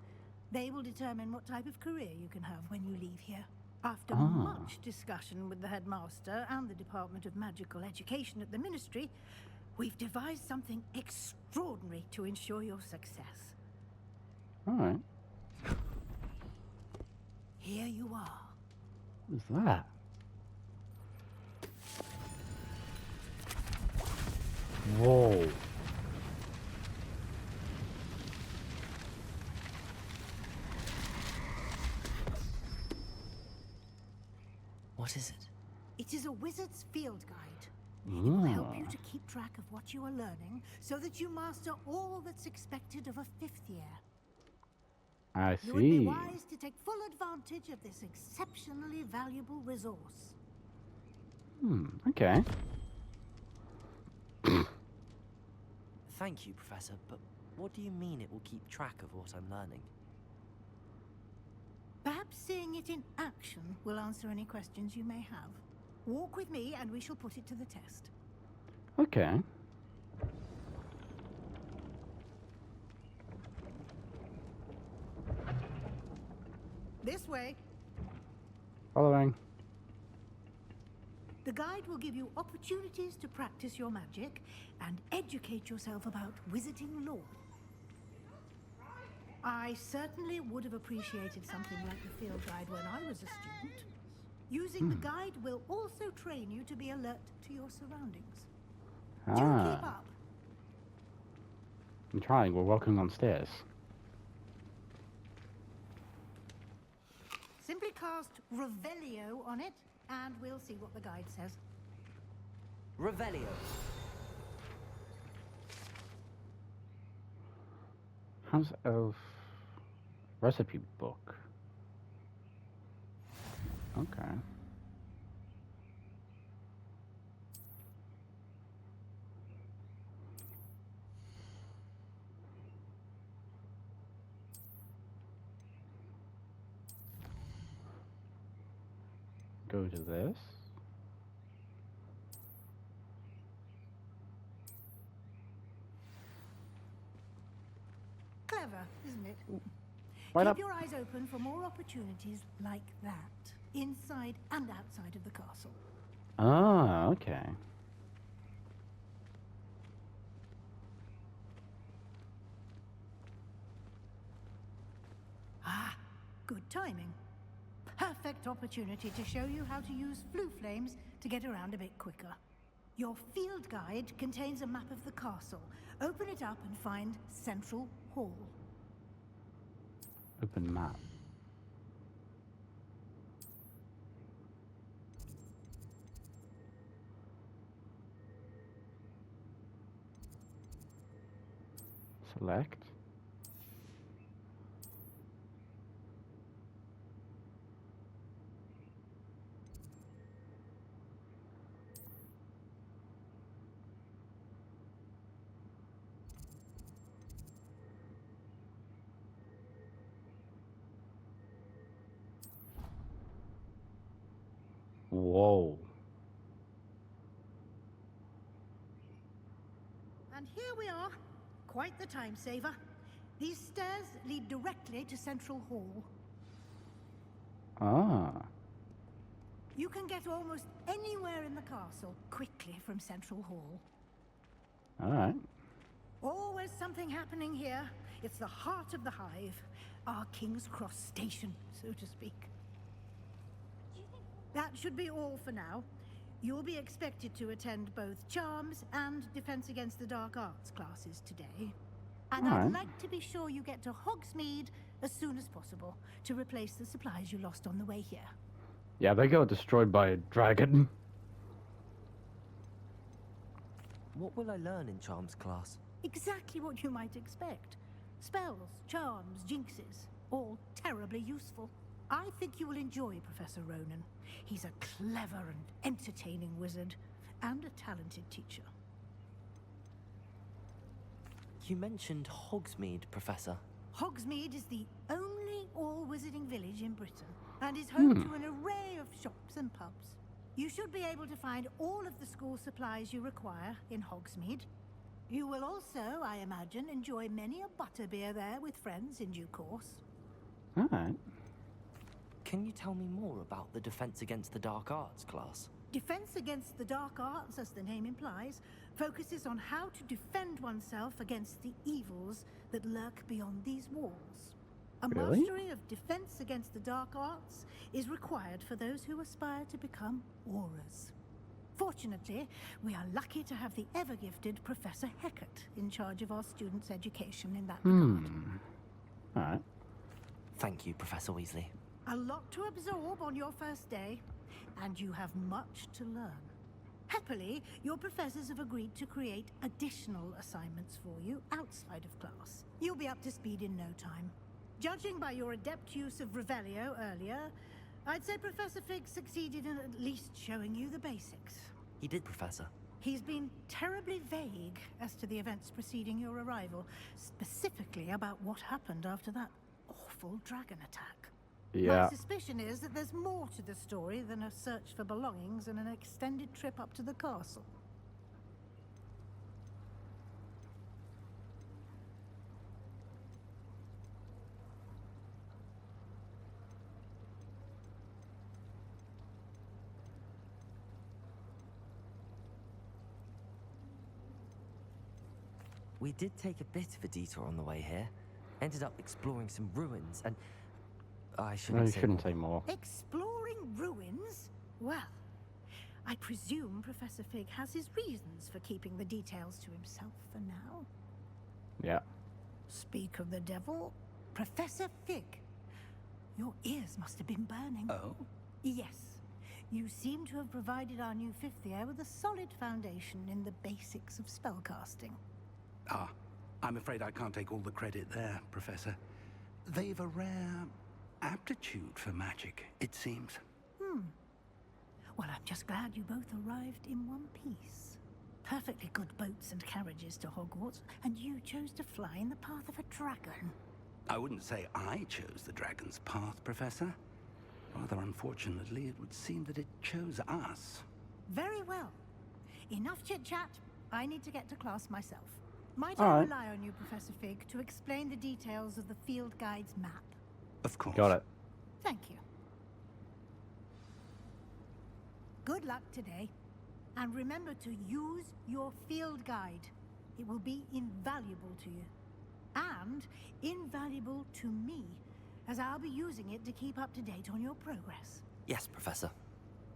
They will determine what type of career you can have when you leave here. After much discussion with the headmaster and the Department of Magical Education at the Ministry, we've devised something extraordinary to ensure your success. Alright. Here you are. What's that? Whoa. What is it? It is a wizard's field guide. It will help you to keep track of what you are learning so that you master all that's expected of a fifth year. I see. You would be wise to take full advantage of this exceptionally valuable resource. Okay. Thank you, Professor, but what do you mean it will keep track of what I'm learning? Perhaps seeing it in action will answer any questions you may have. Walk with me and we shall put it to the test. Okay. This way. Following. The guide will give you opportunities to practice your magic and educate yourself about wizarding lore. I certainly would have appreciated something like the field guide when I was a student. Using the guide will also train you to be alert to your surroundings. Do keep up. I'm trying. We're walking on stairs. Simply cast Revelio on it, and we'll see what the guide says. Revelio. House of recipe book. Okay. Go to this. Clever, isn't it? Right Keep up. your eyes open for more opportunities like that, inside and outside of the castle. Ah, okay. Ah, good timing. Perfect opportunity to show you how to use flue flames to get around a bit quicker. Your field guide contains a map of the castle. Open it up and find Central Hall. Open map. Select. Whoa. And here we are. Quite the time saver. These stairs lead directly to Central Hall. Ah. You can get almost anywhere in the castle quickly from Central Hall. Alright. Always something happening here. It's the heart of the hive. Our King's Cross station, so to speak. That should be all for now. You'll be expected to attend both Charms and Defense Against the Dark Arts classes today. And I'd like to be sure you get to Hogsmeade as soon as possible to replace the supplies you lost on the way here. Yeah, they got destroyed by a dragon. What will I learn in Charms class? Exactly what you might expect. Spells, charms, jinxes, all terribly useful. I think you will enjoy Professor Ronan. He's a clever and entertaining wizard, and a talented teacher. You mentioned Hogsmeade, Professor. Hogsmeade is the only all-wizarding village in Britain, and is home to an array of shops and pubs. You should be able to find all of the school supplies you require in Hogsmeade. You will also, I imagine, enjoy many a butterbeer there with friends in due course. Alright. Can you tell me more about the Defense Against the Dark Arts class? Defense Against the Dark Arts, as the name implies, focuses on how to defend oneself against the evils that lurk beyond these walls. A mastery of Defense Against the Dark Arts is required for those who aspire to become Aurors. Fortunately, we are lucky to have the ever-gifted Professor Hecat in charge of our students' education in that regard. Alright. Thank you, Professor Weasley. A lot to absorb on your first day, and you have much to learn. Happily, your professors have agreed to create additional assignments for you outside of class. You'll be up to speed in no time. Judging by your adept use of Revelio earlier, I'd say Professor Fig succeeded in at least showing you the basics. He did, Professor. He's been terribly vague as to the events preceding your arrival, specifically about what happened after that awful dragon attack. Yeah. My suspicion is that there's more to the story than a search for belongings and an extended trip up to the castle. We did take a bit of a detour on the way here. Ended up exploring some ruins and... I shouldn't say more. Exploring ruins? Well, I presume Professor Fig has his reasons for keeping the details to himself for now. Yeah. Speak of the devil, Professor Fig. Your ears must have been burning. Oh? Yes. You seem to have provided our new fifth year with a solid foundation in the basics of spellcasting. Ah, I'm afraid I can't take all the credit there, Professor. They've a rare aptitude for magic, it seems. Well, I'm just glad you both arrived in one piece. Perfectly good boats and carriages to Hogwarts, and you chose to fly in the path of a dragon. I wouldn't say I chose the dragon's path, Professor. Rather unfortunately, it would seem that it chose us. Very well. Enough chit-chat. I need to get to class myself. Might I rely on you, Professor Fig, to explain the details of the field guide's map? Of course. Got it. Thank you. Good luck today. And remember to use your field guide. It will be invaluable to you. And invaluable to me, as I'll be using it to keep up to date on your progress. Yes, Professor.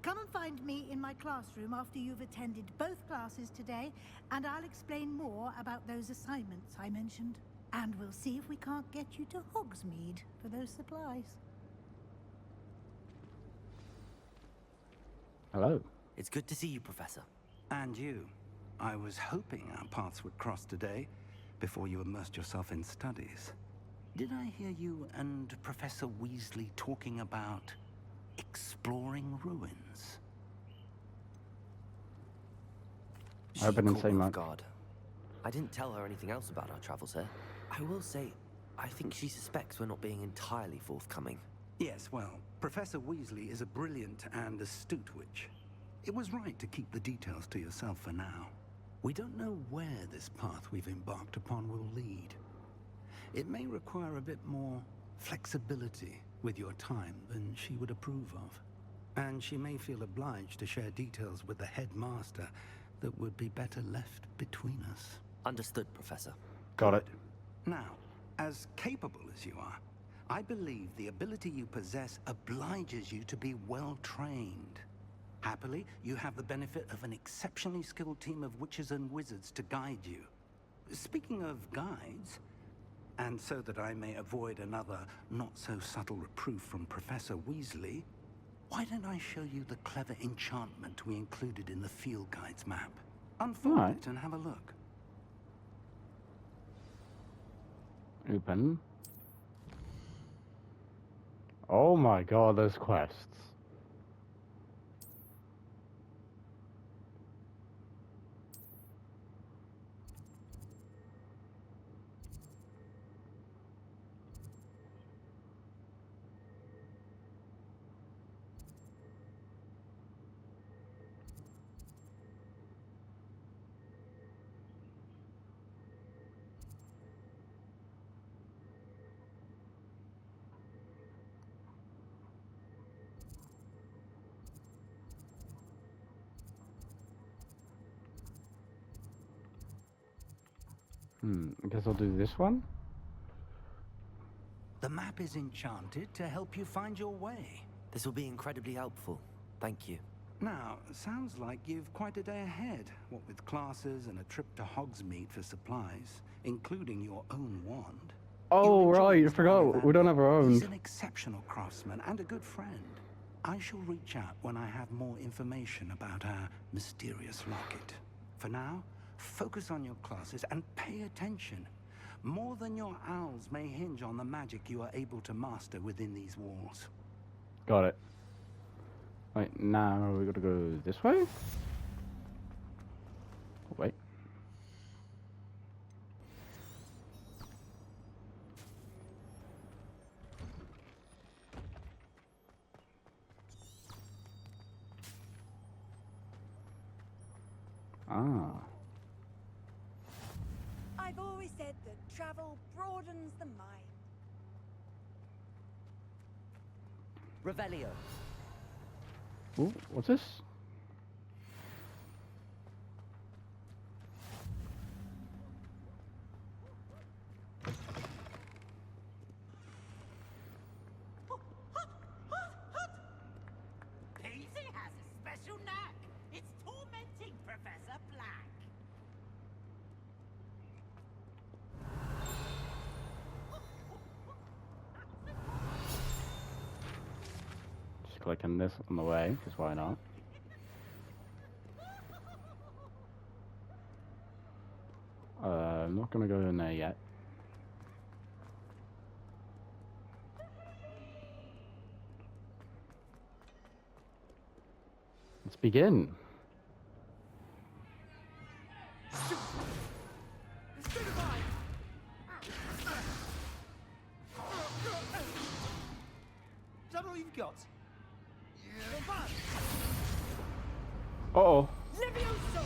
Come and find me in my classroom after you've attended both classes today, and I'll explain more about those assignments I mentioned. And we'll see if we can't get you to Hogsmeade for those supplies. Hello. It's good to see you, Professor. And you. I was hoping our paths would cross today. before you immersed yourself in studies. Did I hear you and Professor Weasley talking about exploring ruins? I hope I didn't say much. God. I didn't tell her anything else about our travels here. I will say, I think she suspects we're not being entirely forthcoming. Yes, well, Professor Weasley is a brilliant and astute witch. It was right to keep the details to yourself for now. We don't know where this path we've embarked upon will lead. It may require a bit more flexibility with your time than she would approve of. And she may feel obliged to share details with the headmaster that would be better left between us. Understood, Professor. Got it. Now, as capable as you are, I believe the ability you possess obliges you to be well trained. Happily, you have the benefit of an exceptionally skilled team of witches and wizards to guide you. Speaking of guides, and so that I may avoid another not-so-subtle reproof from Professor Weasley, why don't I show you the clever enchantment we included in the field guide's map? Unfold it and have a look. Open. Oh my god, those quests. I guess I'll do this one. The map is enchanted to help you find your way. This will be incredibly helpful. Thank you. Now, sounds like you've quite a day ahead, what with classes and a trip to Hogsmeade for supplies, including your own wand. Oh, right, I forgot. We don't have our own. He's an exceptional craftsman and a good friend. I shall reach out when I have more information about our mysterious locket. For now, focus on your classes and pay attention. More than your owls may hinge on the magic you are able to master within these walls. Got it. Right, now we gotta go this way? Oh, wait. Ah. I've always said that travel broadens the mind. Revelio. Ooh, what's this? Daisy has a special knack. It's tormenting Professor Black. Just clicking this on the way, because why not? I'm not gonna go in there yet. Let's begin. Is that all you've got? Uh-oh. Levioso!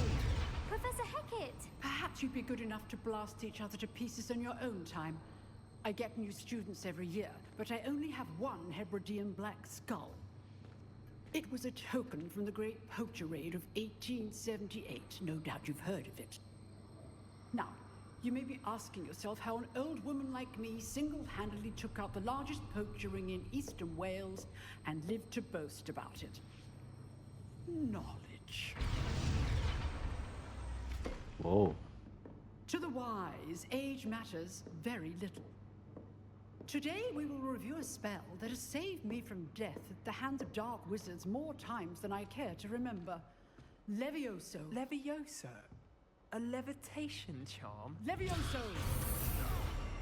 Professor Hecat! Perhaps you'd be good enough to blast each other to pieces in your own time. I get new students every year, but I only have one Hebridean black skull. It was a token from the Great Poacher Raid of 1878. No doubt you've heard of it. Now, you may be asking yourself how an old woman like me single-handedly took out the largest poacher ring in eastern Wales and lived to boast about it. Knowledge. Whoa. To the wise, age matters very little. Today we will review a spell that has saved me from death at the hands of dark wizards more times than I care to remember. Levioso. Levioso? A levitation charm? Levioso!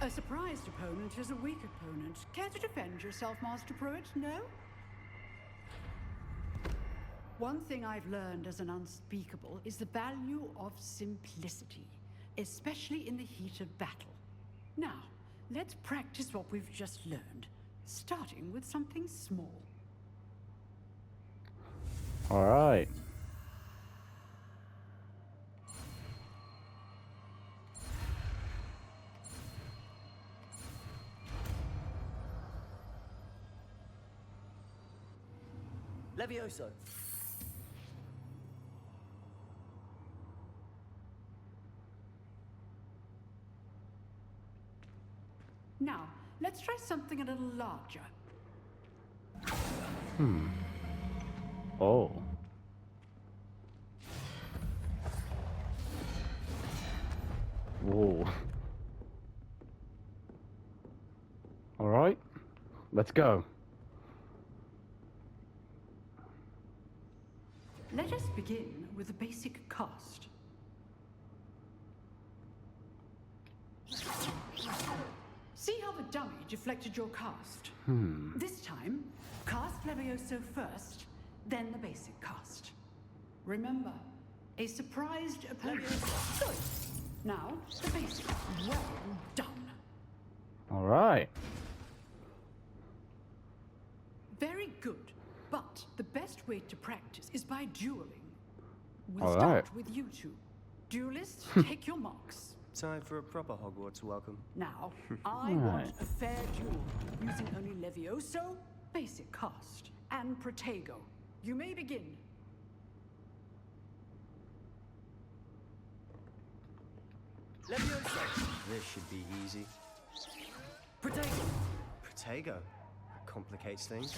A surprised opponent is a weak opponent. Care to defend yourself, Master Pruitt? No? One thing I've learned as an unspeakable is the value of simplicity, especially in the heat of battle. Now, let's practice what we've just learned, starting with something small. All right. Levioso. Now, let's try something a little larger. Oh. Whoa. All right. Let's go. Let us begin with the basic cast. See how the dummy deflected your cast? This time, cast Levioso first, then the basic cast. Remember, a surprised opponent. Good. Now, the basic. Well done. All right. Very good. But the best way to practice is by dueling. We'll All start right. with you two. Duelists, take your marks. Time for a proper Hogwarts welcome. Now, I want a fair duel, using only Levioso, basic cast, and Protego. You may begin. Levioso. This should be easy. Protego. Protego. Complicates things.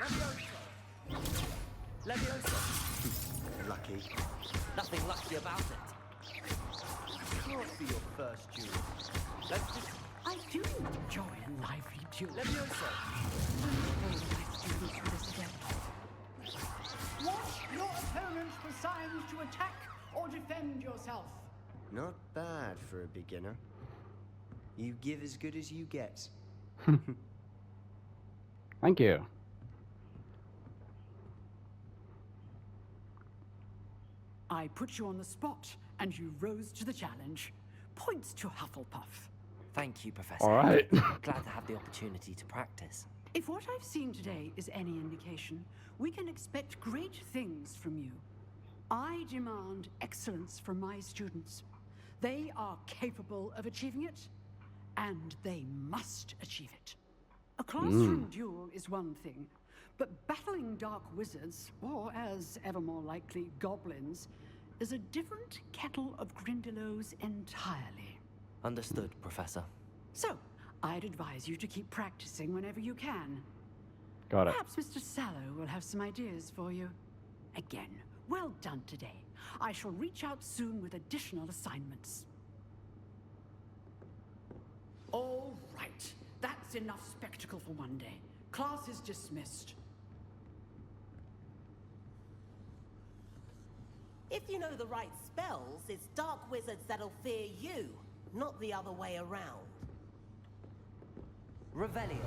Levioso. Levioso. Lucky. Nothing lucky about it. Can't be your first duel. Let's just... I do enjoy a lively duel. Levioso. Watch your opponent for signs to attack or defend yourself. Not bad for a beginner. You give as good as you get. Thank you. I put you on the spot, and you rose to the challenge. Points to Hufflepuff. Thank you, Professor. All right. Glad to have the opportunity to practice. If what I've seen today is any indication, we can expect great things from you. I demand excellence from my students. They are capable of achieving it, and they must achieve it. A classroom duel is one thing, but battling dark wizards, or as ever more likely, goblins, is a different kettle of Grindylows entirely. Understood, Professor. So, I'd advise you to keep practicing whenever you can. Got it. Perhaps Mr. Sallow will have some ideas for you. Again, well done today. I shall reach out soon with additional assignments. All right. That's enough spectacle for one day. Class is dismissed. If you know the right spells, it's dark wizards that'll fear you, not the other way around. Revelio.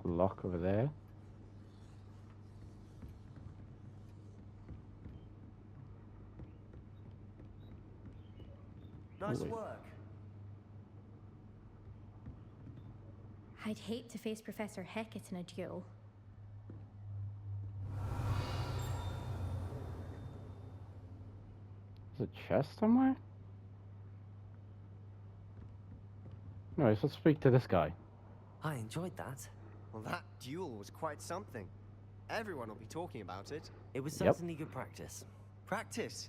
Lock over there. Nice Holy. work. I'd hate to face Professor Hecat in a duel. Is a chest somewhere? Anyways, let's speak to this guy. I enjoyed that. Well, that duel was quite something. Everyone will be talking about it. It was Yep. certainly good practice. Practice.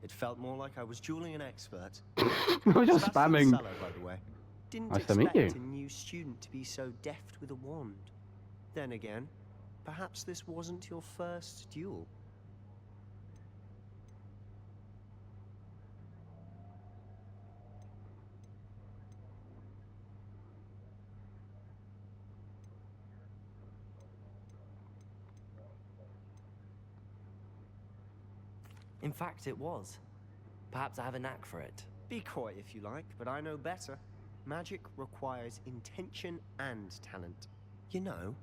It felt more like I was dueling an expert. We're just Sebastian spamming. Sallow, by the way. Didn't Nice to meet expect you. a new student to be so deft with a wand. Then again, perhaps this wasn't your first duel. In fact, it was. Perhaps I have a knack for it. Be coy if you like, but I know better. Magic requires intention and talent. You know,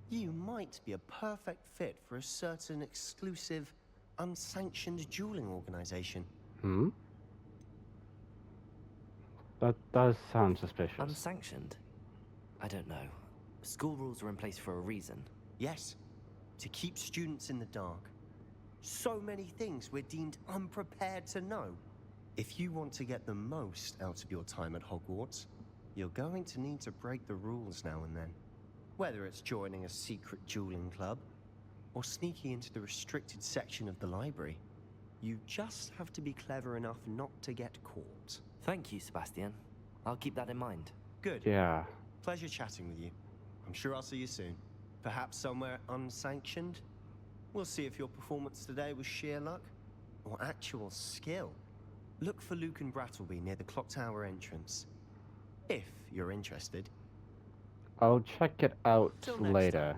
you might be a perfect fit for a certain exclusive, unsanctioned dueling organization. Hmm? That does sound suspicious. Unsanctioned? I don't know. School rules are in place for a reason. Yes, to keep students in the dark. So many things we're deemed unprepared to know. If you want to get the most out of your time at Hogwarts, you're going to need to break the rules now and then. Whether it's joining a secret dueling club, or sneaking into the restricted section of the library, you just have to be clever enough not to get caught. Thank you, Sebastian. I'll keep that in mind. Good. Yeah. Pleasure chatting with you. I'm sure I'll see you soon. Perhaps somewhere unsanctioned? We'll see if your performance today was sheer luck or actual skill. Look for Luke and Brattleby near the clock tower entrance. If you're interested. I'll check it out Till next later.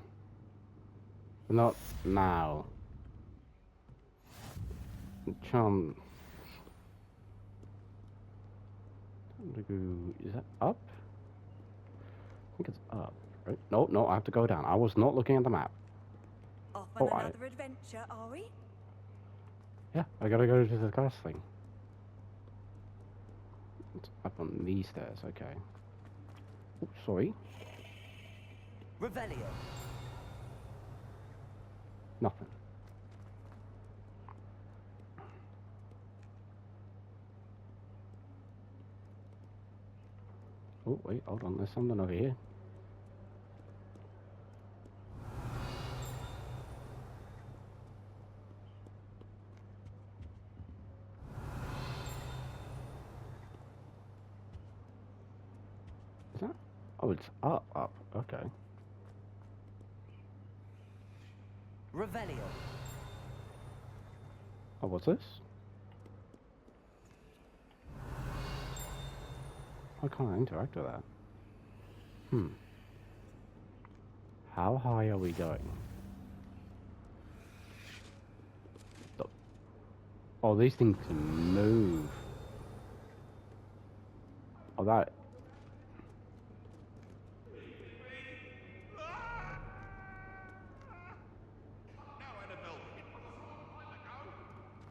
Not now. Charm. Is that up? I think it's up, right? No, no, I have to go down. I was not looking at the map. Off on another adventure, are we? Yeah, I gotta go to the glass thing. It's up on these stairs, okay. Oh, sorry. Revelio. Nothing. Oh, wait, hold on, there's something over here. Is that? Oh, it's up, okay. Revelio. Oh, what's this? Why can't I interact with that? How high are we going? Oh, these things can move. Oh, that...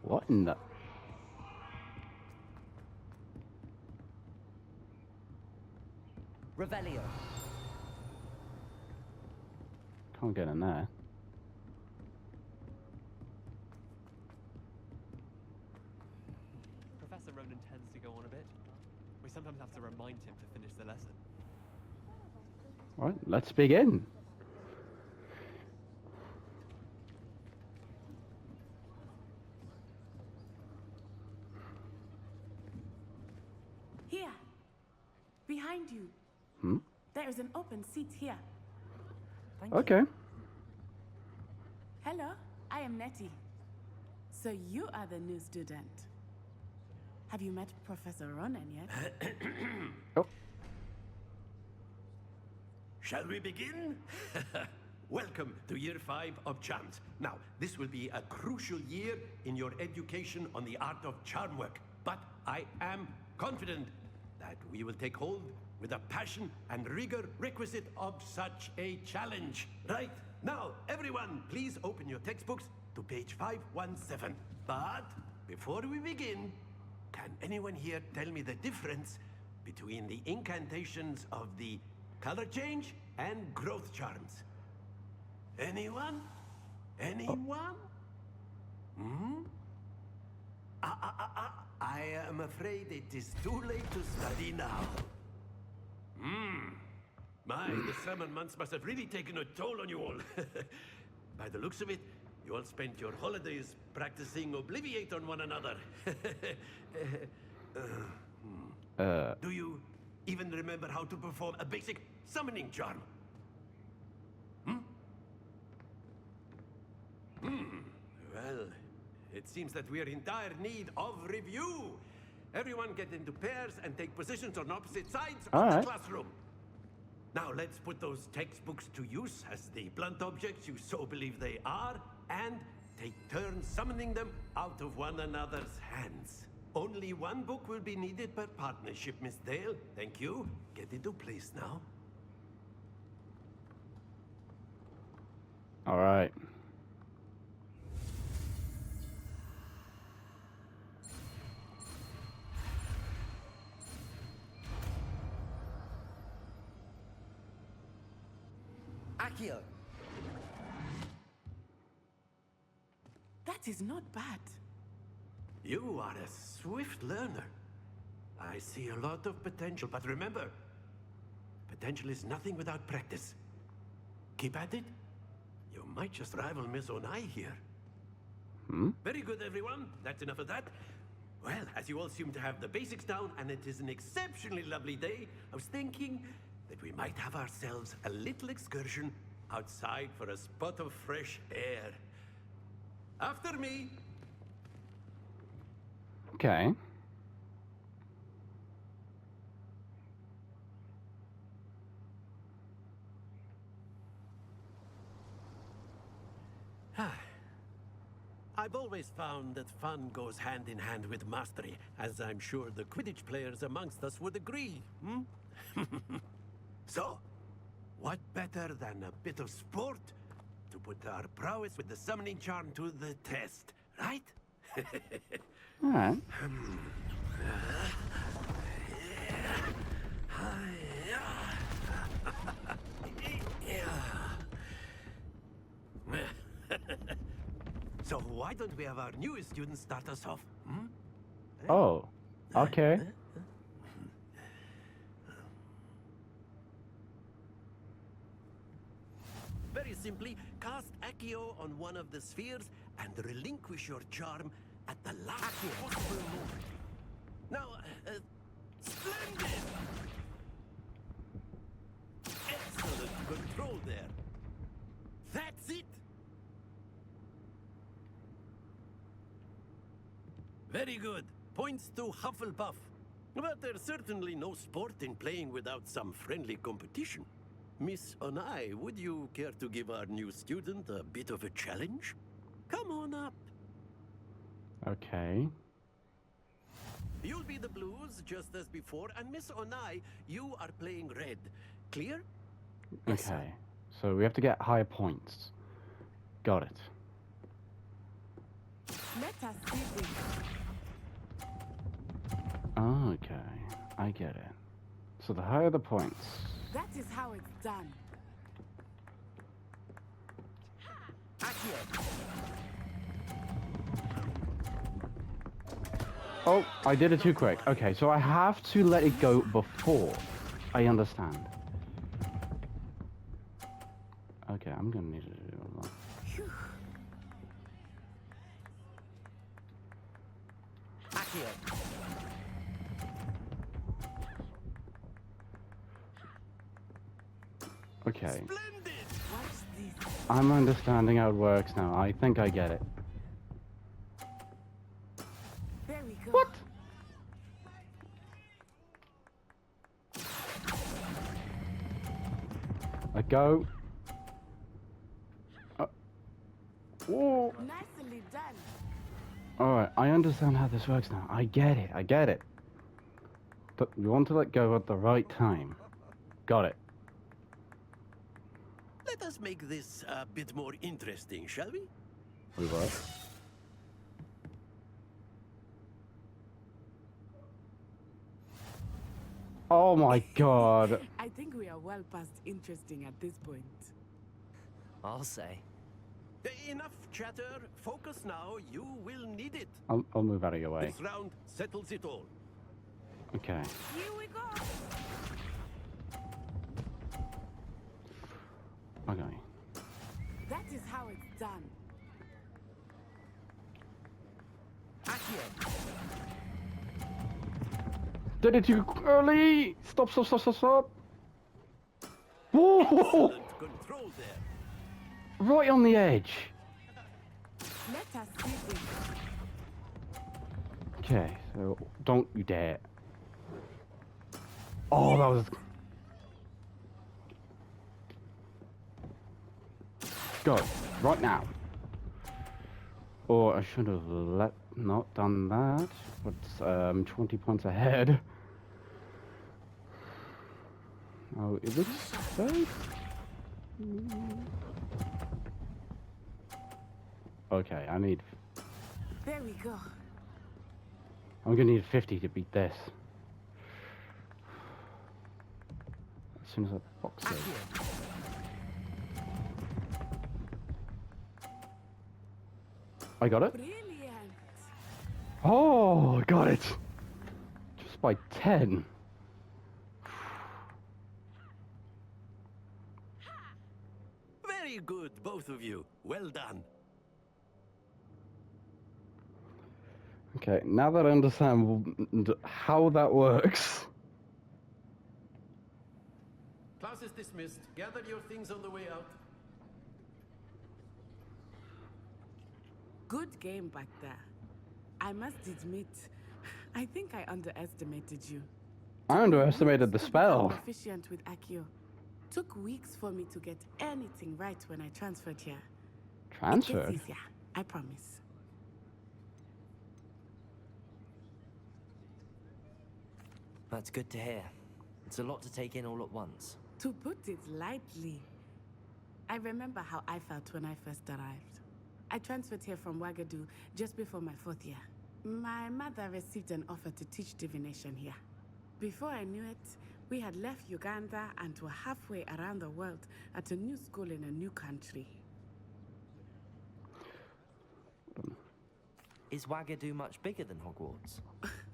What in the... Revelio. Can't get in there. Professor Ronan tends to go on a bit. We sometimes have to remind him to finish the lesson. Alright, let's begin. Here, behind you. There is an open seat here. Okay. Hello, I am Nettie. So you are the new student. Have you met Professor Ronan yet? Oh. Shall we begin? Welcome to year 5 of charms. Now, this will be a crucial year in your education on the art of charm work. But I am confident that we will take hold with the passion and rigor requisite of such a challenge. Right, now, everyone, please open your textbooks to page 517. But before we begin, can anyone here tell me the difference between the incantations of the color change and growth charms? Anyone? Anyone? I am afraid it is too late to study now. My, the summer months must have really taken a toll on you all. By the looks of it, you all spent your holidays practicing Obliviate on one another. Do you even remember how to perform a basic summoning charm? Well, it seems that we are in dire need of review. Everyone get into pairs and take positions on opposite sides of the classroom. Now let's put those textbooks to use as the blunt objects you so believe they are, and take turns summoning them out of one another's hands. Only one book will be needed per partnership, Miss Dale. Thank you. Get into place now. All right. Accio. That is not bad. You are a swift learner. I see a lot of potential, but remember, potential is nothing without practice. Keep at it. You might just rival Miss Onai here. Very good, everyone. That's enough of that. Well, as you all seem to have the basics down, and it is an exceptionally lovely day, I was thinking that we might have ourselves a little excursion outside for a spot of fresh air. After me. Okay. I've always found that fun goes hand in hand with mastery, as I'm sure the Quidditch players amongst us would agree, So, what better than a bit of sport to put our prowess with the summoning charm to the test, right? All right. So why don't we have our newest student start us off? Oh, okay. Very simply, cast Accio on one of the spheres and relinquish your charm at the last possible moment. Now, splendid! Excellent control there. That's it! Very good. Points to Hufflepuff. But there's certainly no sport in playing without some friendly competition. Miss Onai, would you care to give our new student a bit of a challenge? Come on up. Okay. You'll be the blues, just as before, and Miss Onai, you are playing red. Clear? Okay. So we have to get higher points. Got it. Let us see this. Okay. I get it. So the higher the points. That is how it's done. Oh, I did it too quick. Okay, so I have to let it go before. I understand. Okay, I'm gonna need to do a lot. Okay. I'm understanding how it works now. I think I get it. There we go. What? Let go. Whoa. Nicely done. Alright, I understand how this works now. I get it. I get it. But we want to let go at the right time. Got it. Let us make this a bit more interesting, shall we? We will. Oh my god. I think we are well past interesting at this point. I'll say. Enough chatter. Focus now. You will need it. I'll move out of your way. This round settles it all. Okay. Here we go. Okay. That is how it's done. Did it too early! Stop, stop, stop, stop, stop! Whoa! Control there. Right on the edge. Let us see this. Okay, so don't you dare. Oh, that was... Go, right now. Or I should have not done that. But 20 points ahead. Oh, it looks safe. Okay, I need. There we go. I'm gonna need 50 to beat this. As soon as that box goes. I got it. Brilliant. Oh, I got it. Just by 10. Very good, both of you. Well done. Okay, now that I understand how that works. Class is dismissed. Gather your things on the way out. Good game back there. I must admit, I think I underestimated you. I underestimated the spell. Proficient with Accio. Took weeks for me to get anything right when I transferred here. Transferred? It gets easier, I promise. That's good to hear. It's a lot to take in all at once. To put it lightly, I remember how I felt when I first arrived. I transferred here from Wagadu just before my 4th year. My mother received an offer to teach divination here. Before I knew it, we had left Uganda and were halfway around the world at a new school in a new country. Is Wagadu much bigger than Hogwarts?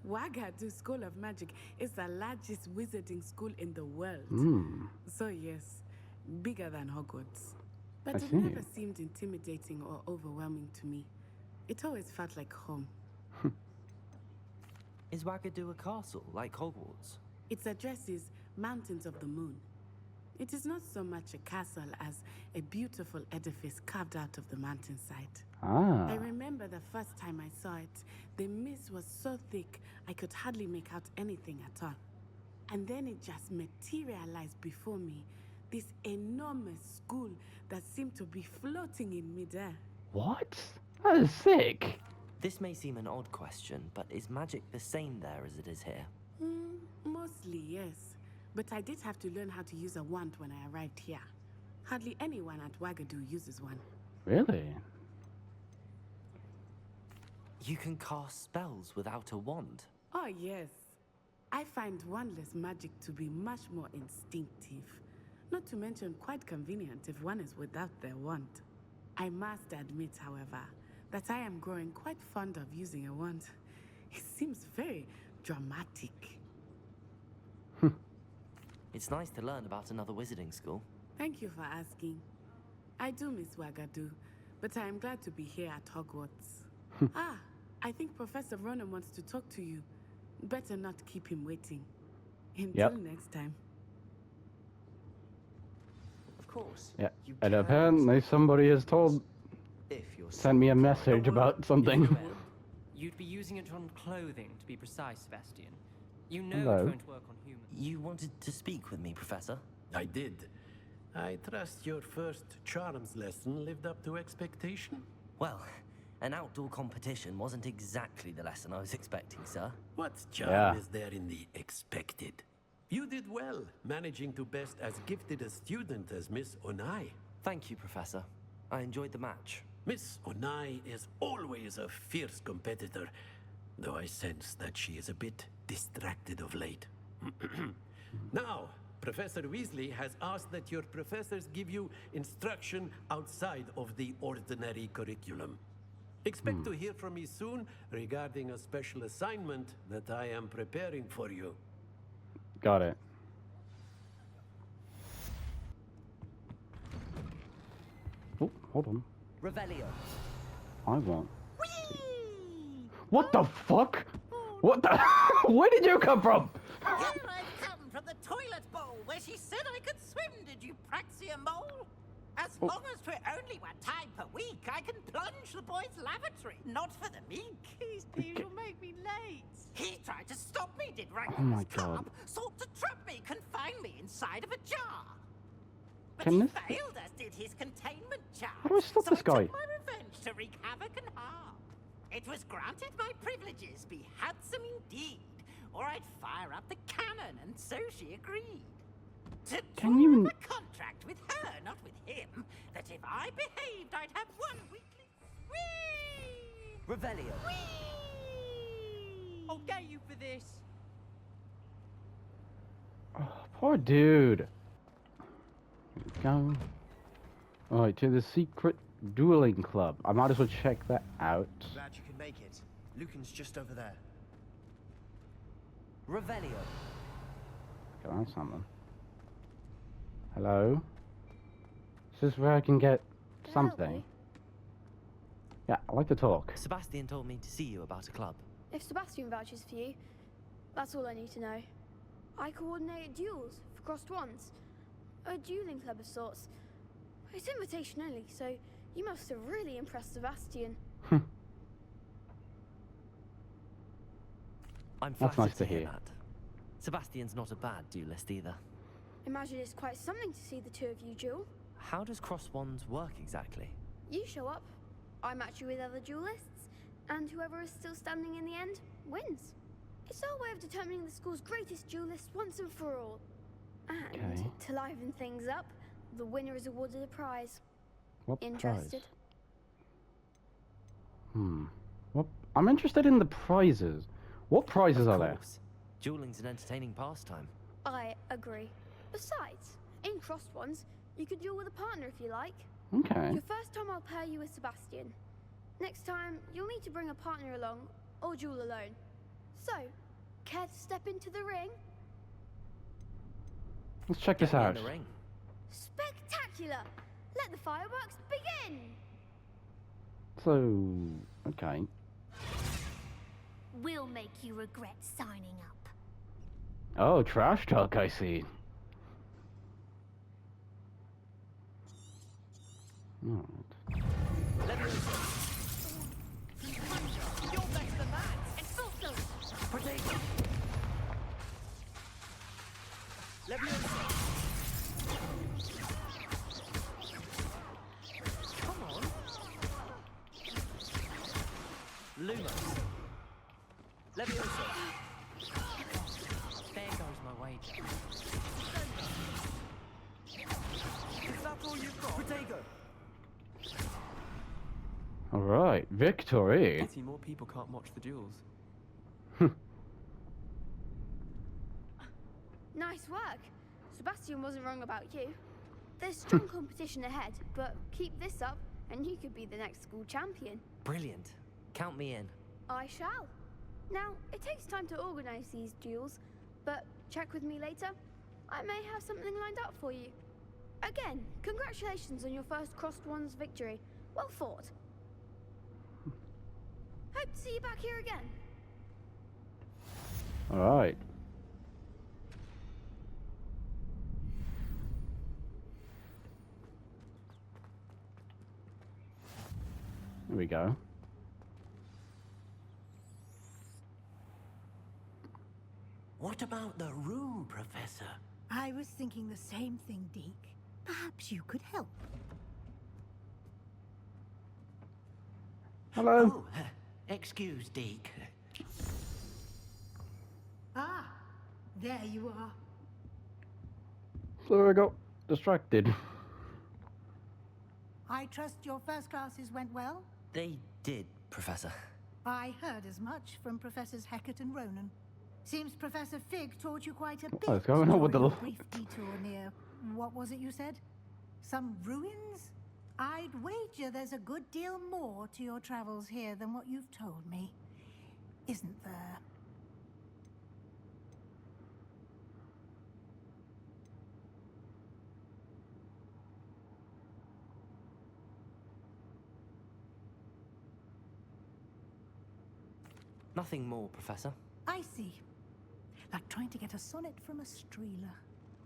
Wagadu School of Magic is the largest wizarding school in the world. So yes, bigger than Hogwarts. But it never seemed intimidating or overwhelming to me. It always felt like home. Is Wagadu a castle, like Hogwarts? Its address is Mountains of the Moon. It is not so much a castle as a beautiful edifice carved out of the mountainside. I remember the first time I saw it, the mist was so thick I could hardly make out anything at all. And then it just materialized before me, this enormous school that seemed to be floating in midair. What? That is sick. This may seem an odd question, but is magic the same there as it is here? Mostly, yes. But I did have to learn how to use a wand when I arrived here. Hardly anyone at Wagadu uses one. Really? You can cast spells without a wand? Oh, yes. I find wandless magic to be much more instinctive. Not to mention quite convenient if one is without their wand. I must admit, however, that I am growing quite fond of using a wand. It seems very dramatic. It's nice to learn about another wizarding school. Thank you for asking. I do miss Wagadu, but I am glad to be here at Hogwarts. I think Professor Ronan wants to talk to you. Better not keep him waiting. Until next time. Of course. Yeah. And apparently somebody has sent me a message about something. You'd be using it on clothing, to be precise, Sebastian. You know Hello. it won't work on humans. You wanted to speak with me, Professor? I did. I trust your first charms lesson lived up to expectation? Well, an outdoor competition wasn't exactly the lesson I was expecting, sir. What charm is there in the expected? You did well, managing to best as gifted a student as Miss Onai. Thank you, Professor. I enjoyed the match. Miss Onai is always a fierce competitor, though I sense that she is a bit distracted of late. Now, Professor Weasley has asked that your professors give you instruction outside of the ordinary curriculum. Expect to hear from me soon regarding a special assignment that I am preparing for you. Got it. Oh, hold on. Revelio. I won't. What the fuck? What the? Where did you come from? Here I've come from the toilet bowl where she said I could swim, did you Praxia mole? As long as we're only one time per week, I can plunge the boys' lavatory. Not for the meek. Please, Pete, you'll make me late. He tried to stop me, did Rankin. Oh my god. Sought to trap me, confine me inside of a jar. But Can he this- failed, as did his containment jar. How do I stop so this I guy? took my revenge to wreak havoc and harm. It was granted my privileges be handsome indeed, or I'd fire up the cannon, and so she agreed. To draw up a contract with her, not with him, that if I behaved, I'd have one weekly... Whee! Revelio. Whee! I'll get you for this. Oh, poor dude. Here we go. Alright, to the secret dueling club. I might as well check that out. Glad you could make it. Lucan's just over there. Revelio. Okay, that's something. Hello? Is this where I can get something? Yeah, I like to talk. Sebastian told me to see you about a club. If Sebastian vouches for you, that's all I need to know. I coordinate duels for crossed ones. A dueling club of sorts. It's invitation only, so you must have really impressed Sebastian. I'm That's flattered nice to hear. that. Sebastian's not a bad duelist either. Imagine it's quite something to see the two of you duel. How does cross wands work exactly? You show up, I match you with other duelists, and whoever is still standing in the end wins. It's our way of determining the school's greatest duelist once and for all. And to liven things up, the winner is awarded a prize. What Interested? Prize? What? I'm interested in the prizes. What prizes are there? Dueling's an entertaining pastime. I agree. Besides, in crossed ones, you could duel with a partner if you like. Okay. Your first time I'll pair you with Sebastian. Next time, you'll need to bring a partner along, or duel alone. So, care to step into the ring? Let's check this out. Spectacular! Let the fireworks begin! So, okay. We'll make you regret signing up. Oh, trash talk, I see. Alright. You're better than that! Expulso! Protego! Come on! Lumos! Levioso! There goes my wager. Is that all you've got? Protego! Alright, victory. Pity more people can't watch the duels. Nice work. Sebastian wasn't wrong about you. There's strong competition ahead, but keep this up and you could be the next school champion. Brilliant. Count me in. I shall. Now, it takes time to organize these duels, but check with me later. I may have something lined up for you. Again, congratulations on your first crossed ones victory. Well fought. Hope to see you back here again. Alright. Here we go. What about the room, Professor? I was thinking the same thing, Deke. Perhaps you could help. Hello. Oh, excuse, Deke. Ah, there you are. So I got distracted. I trust your first classes went well? They did, Professor. I heard as much from Professors Hecat and Ronan. Seems Professor Fig taught you quite a bit. What's going on with the... during your brief detour near, what was it you said? Some ruins? I'd wager there's a good deal more to your travels here than what you've told me. Isn't there? Nothing more, Professor. I see. Like trying to get a sonnet from a streeler.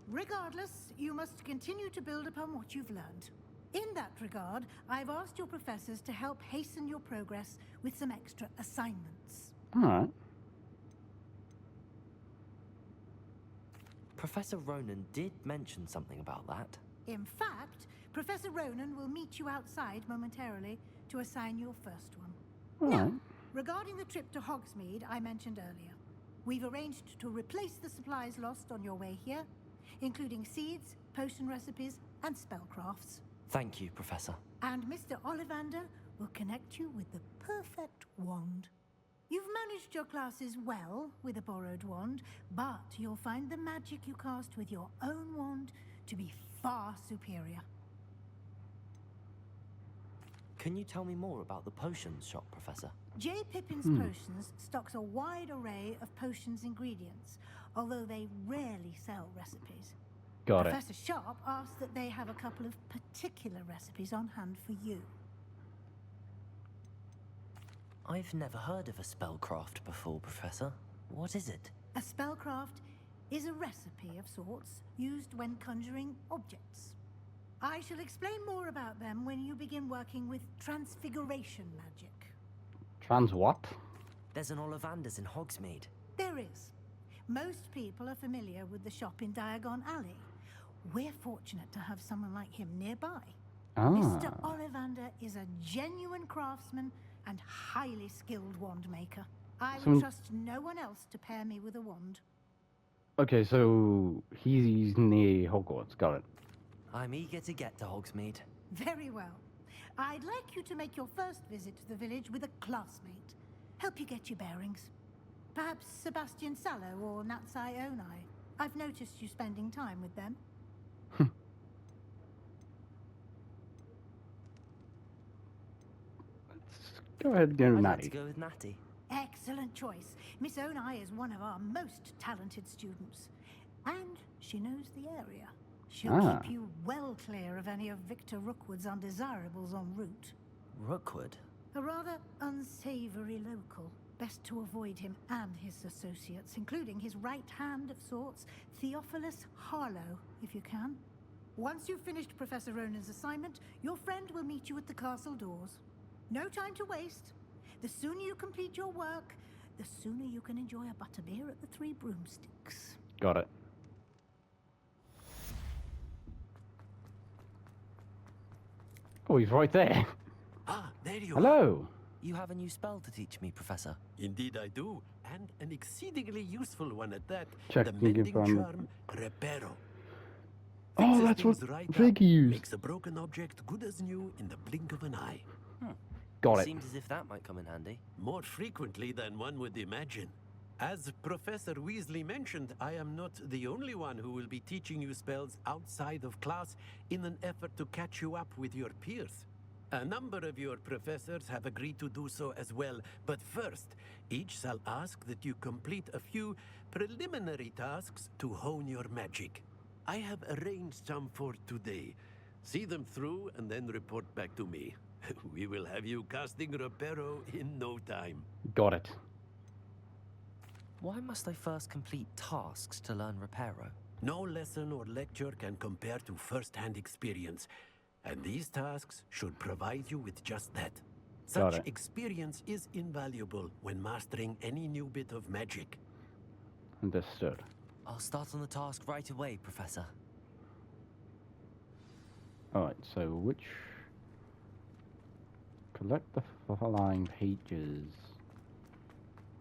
Regardless, you must continue to build upon what you've learned. In that regard, I've asked your professors to help hasten your progress with some extra assignments. Alright. Professor Ronan did mention something about that. In fact, Professor Ronan will meet you outside momentarily to assign your first one. Alright. Now, Regarding the trip to Hogsmeade I mentioned earlier, we've arranged to replace the supplies lost on your way here, including seeds, potion recipes, and spellcrafts. Thank you, Professor. And Mr. Ollivander will connect you with the perfect wand. You've managed your classes well with a borrowed wand, but you'll find the magic you cast with your own wand to be far superior. Can you tell me more about the potions shop, Professor? J. Pippin's Potions stocks a wide array of potions ingredients, although they rarely sell recipes. Got it. Professor Sharp asked that they have a couple of particular recipes on hand for you. I've never heard of a spellcraft before, Professor. What is it? A spellcraft is a recipe of sorts used when conjuring objects. I shall explain more about them when you begin working with transfiguration magic. Trans what? There's an Ollivander's in Hogsmeade. There is. Most people are familiar with the shop in Diagon Alley. We're fortunate to have someone like him nearby. Mr. Ollivander is a genuine craftsman and highly skilled wand maker. I will trust no one else to pair me with a wand. Okay, so he's near Hogwarts. Got it. I'm eager to get to Hogsmeade. Very well. I'd like you to make your first visit to the village with a classmate. Help you get your bearings. Perhaps Sebastian Sallow or Natsai Onai. I've noticed you spending time with them. Go ahead and go with I'd Natty. like to go with Natty. Excellent choice. Miss Onai is one of our most talented students. And she knows the area. She'll keep you well clear of any of Victor Rookwood's undesirables en route. Rookwood? A rather unsavory local. Best to avoid him and his associates, including his right hand of sorts, Theophilus Harlow, if you can. Once you've finished Professor Ronan's assignment, your friend will meet you at the castle doors. No time to waste. The sooner you complete your work, the sooner you can enjoy a butterbeer at the Three Broomsticks. Got it. Oh, he's right there. Ah, there you Hello. You have a new spell to teach me, Professor. Indeed I do, and an exceedingly useful one at that. Check the the mending gift on- charm, Reparo. Oh, Fixes that's what things right Vic up, used. Makes a broken object good as new in the blink of an eye. Got it. Seems as if that might come in handy. More frequently than one would imagine. As Professor Weasley mentioned, I am not the only one who will be teaching you spells outside of class in an effort to catch you up with your peers. A number of your professors have agreed to do so as well, but first, each shall ask that you complete a few preliminary tasks to hone your magic. I have arranged some for today. See them through and then report back to me. We will have you casting Reparo in no time. Got it. Why must I first complete tasks to learn Reparo? No lesson or lecture can compare to first-hand experience, and these tasks should provide you with just that. Got Such it. experience is invaluable when mastering any new bit of magic. Understood. I'll start on the task right away, Professor. Alright, so which... Collect the following pages.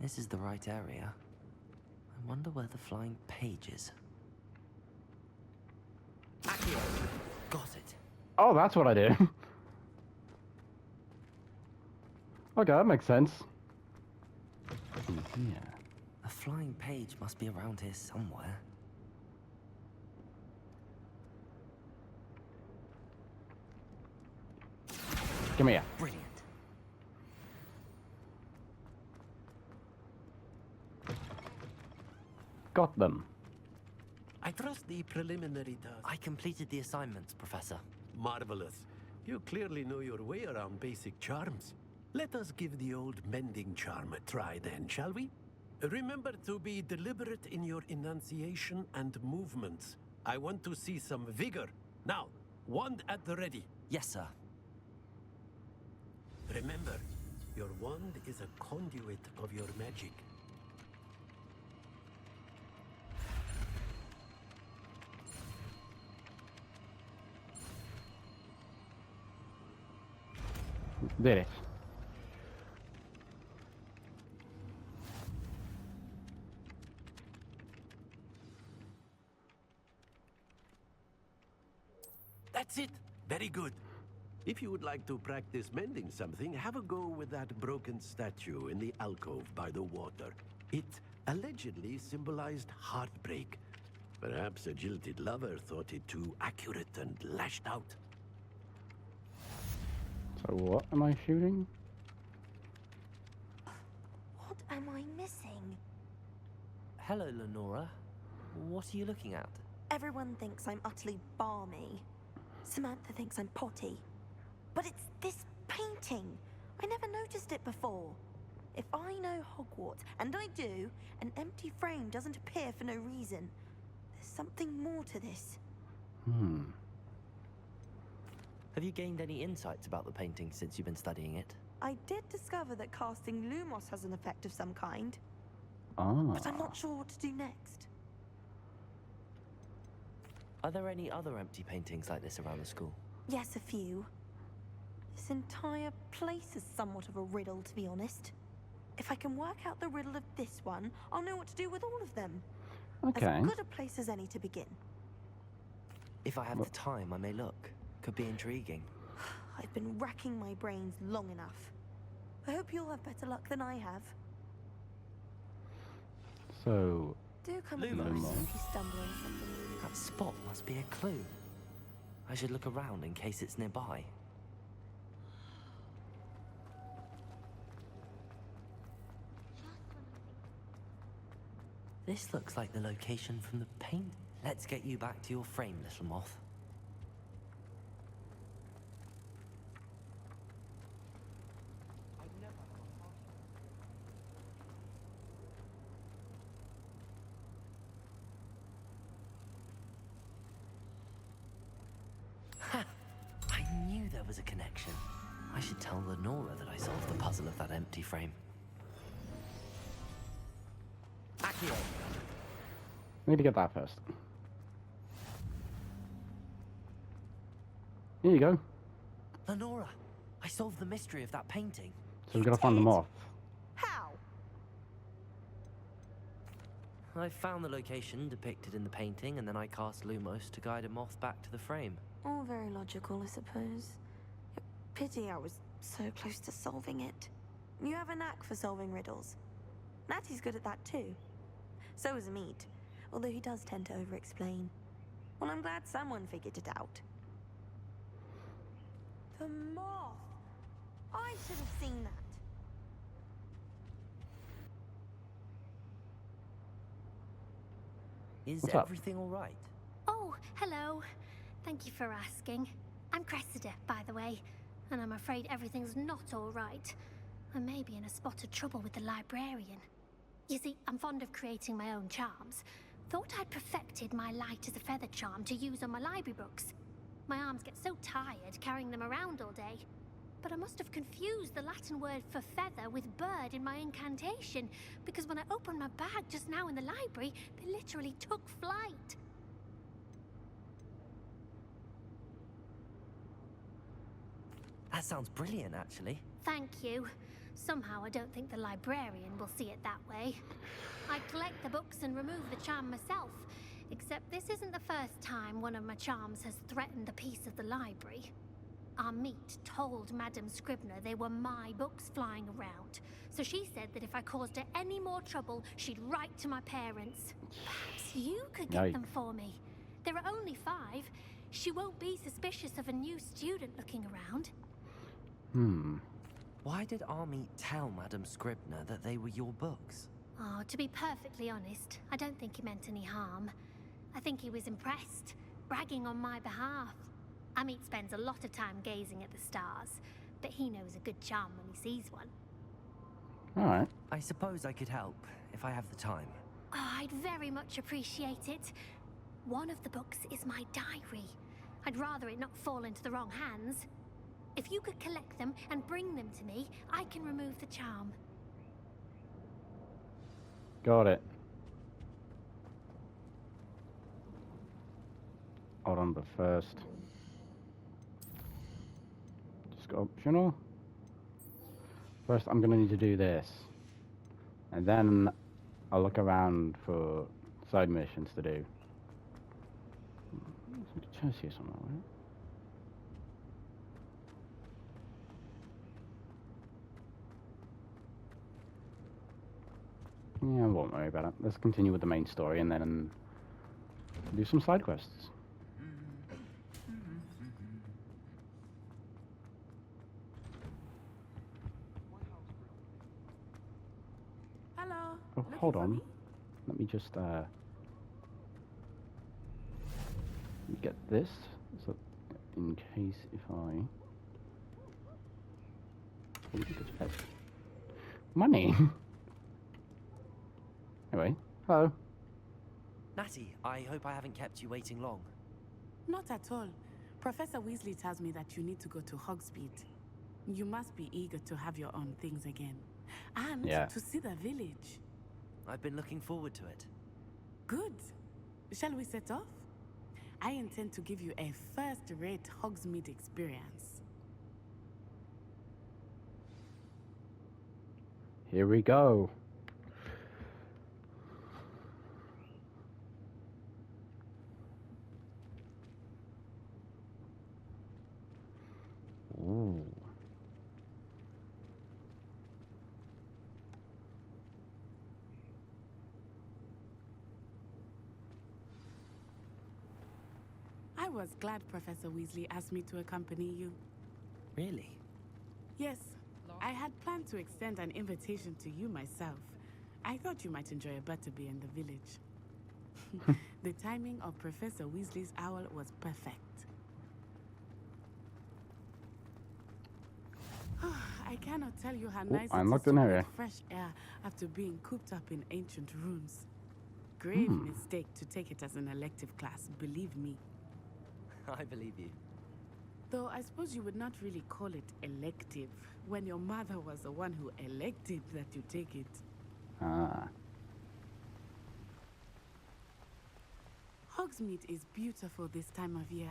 This is the right area. I wonder where the flying page is. Accio! Got it. Oh, that's what I do. Okay, that makes sense. Yeah. A flying page must be around here somewhere. Come here. Brilliant. Got them. I trust the preliminary task. I completed the assignments, Professor. Marvelous. You clearly know your way around basic charms. Let us give the old mending charm a try then, shall we? Remember to be deliberate in your enunciation and movements. I want to see some vigor. Now, wand at the ready. Yes, sir. Remember, your wand is a conduit of your magic. Did it. That's it. Very good. If you would like to practice mending something, have a go with that broken statue in the alcove by the water. It allegedly symbolized heartbreak. Perhaps a jilted lover thought it too accurate and lashed out. So what am I shooting? What am I missing? Hello, Lenora. What are you looking at? Everyone thinks I'm utterly balmy. Samantha thinks I'm potty. But it's this painting. I never noticed it before. If I know Hogwarts, and I do, an empty frame doesn't appear for no reason. There's something more to this. Have you gained any insights about the painting since you've been studying it? I did discover that casting Lumos has an effect of some kind. Ah. But I'm not sure what to do next. Are there any other empty paintings like this around the school? Yes, a few. This entire place is somewhat of a riddle, to be honest. If I can work out the riddle of this one, I'll know what to do with all of them. Okay. As good a place as any to begin. If I have the time, I may look. Could be intriguing. I've been racking my brains long enough. I hope you'll have better luck than I have. So... Do come Lumos. close if you stumble on something. That spot must be a clue. I should look around in case it's nearby. This looks like the location from the paint. Let's get you back to your frame, little moth. Ha! I knew there was a connection. I should tell Lenora that I solved the puzzle of that empty frame. Accio! Need to get that first. Here you go. Lenora, I solved the mystery of that painting. So we've got to find them off. How? I found the location depicted in the painting, and then I cast Lumos to guide a moth back to the frame. All very logical, I suppose. Pity I was so close to solving it. You have a knack for solving riddles. Natty's good at that too. So is Amit, although he does tend to over-explain. Well, I'm glad someone figured it out. The moth! I should have seen that. Is What's up? everything all right? Oh, hello. Thank you for asking. I'm Cressida, by the way, and I'm afraid everything's not all right. I may be in a spot of trouble with the librarian. You see, I'm fond of creating my own charms. Thought I'd perfected my light as a feather charm to use on my library books. My arms get so tired carrying them around all day. But I must have confused the Latin word for feather with bird in my incantation, because when I opened my bag just now in the library, they literally took flight. That sounds brilliant, actually. Thank you. Somehow I don't think the librarian will see it that way. I collect the books and remove the charm myself, except this isn't the first time one of my charms has threatened the peace of the library. Amit told Madame Scribner they were my books flying around, so she said that if I caused her any more trouble, she'd write to my parents. Perhaps you could get them for me. There are only 5. She won't be suspicious of a new student looking around. Why did Amit tell Madame Scribner that they were your books? Oh, to be perfectly honest, I don't think he meant any harm. I think he was impressed, bragging on my behalf. Amit spends a lot of time gazing at the stars, but he knows a good charm when he sees one. Alright. I suppose I could help, if I have the time. Oh, I'd very much appreciate it. One of the books is my diary. I'd rather it not fall into the wrong hands. If you could collect them and bring them to me, I can remove the charm. Got it. Hold on, but first... just go optional. First, I'm gonna need to do this. And then I'll look around for side missions to do. There's a chest here somewhere, right? Yeah, I won't worry about it. Let's continue with the main story and then do some side quests. Hello. Oh, hold on. Let me just get this, so in case if I money. Anyway, hello. Natty, I hope I haven't kept you waiting long. Not at all. Professor Weasley tells me that you need to go to Hogsmeade. You must be eager to have your own things again. And to see the village. I've been looking forward to it. Good. Shall we set off? I intend to give you a first-rate Hogsmeade experience. Here we go. Ooh. I was glad Professor Weasley asked me to accompany you. Really? Yes. I had planned to extend an invitation to you myself. I thought you might enjoy a butterbeer in the village. The timing of Professor Weasley's owl was perfect. I cannot tell you how nice it is to breathe fresh air after being cooped up in ancient rooms. Grave mistake to take it as an elective class, believe me. I believe you. Though I suppose you would not really call it elective when your mother was the one who elected that you take it. Ah. Hogsmeade is beautiful this time of year.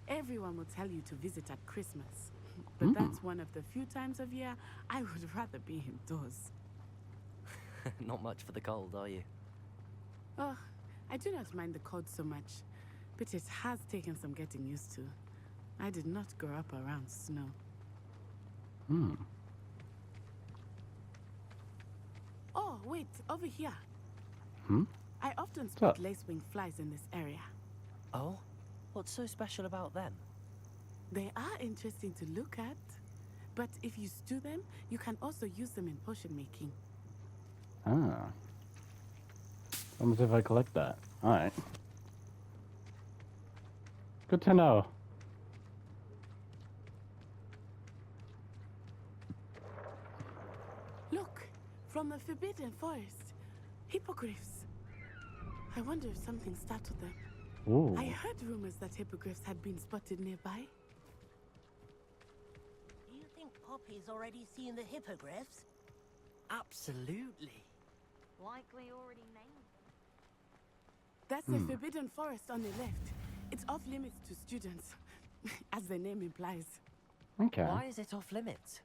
Everyone will tell you to visit at Christmas. But that's one of the few times of year I would rather be indoors. Not much for the cold, are you? Oh, I do not mind the cold so much, but it has taken some getting used to. I did not grow up around snow. Oh, wait, over here. I often spot lacewing flies in this area. Oh? What's so special about them? They are interesting to look at, but if you stew them, you can also use them in potion making. Ah. Almost if I collect that. Alright. Good to know. Look, from the Forbidden Forest. Hippogriffs. I wonder if something startled them. Ooh. I heard rumors that hippogriffs had been spotted nearby. Do you think Poppy's already seen the hippogriffs? Absolutely. Likely already named them. That's the Forbidden Forest on the left. It's off limits to students, as the name implies. Okay. Why is it off limits?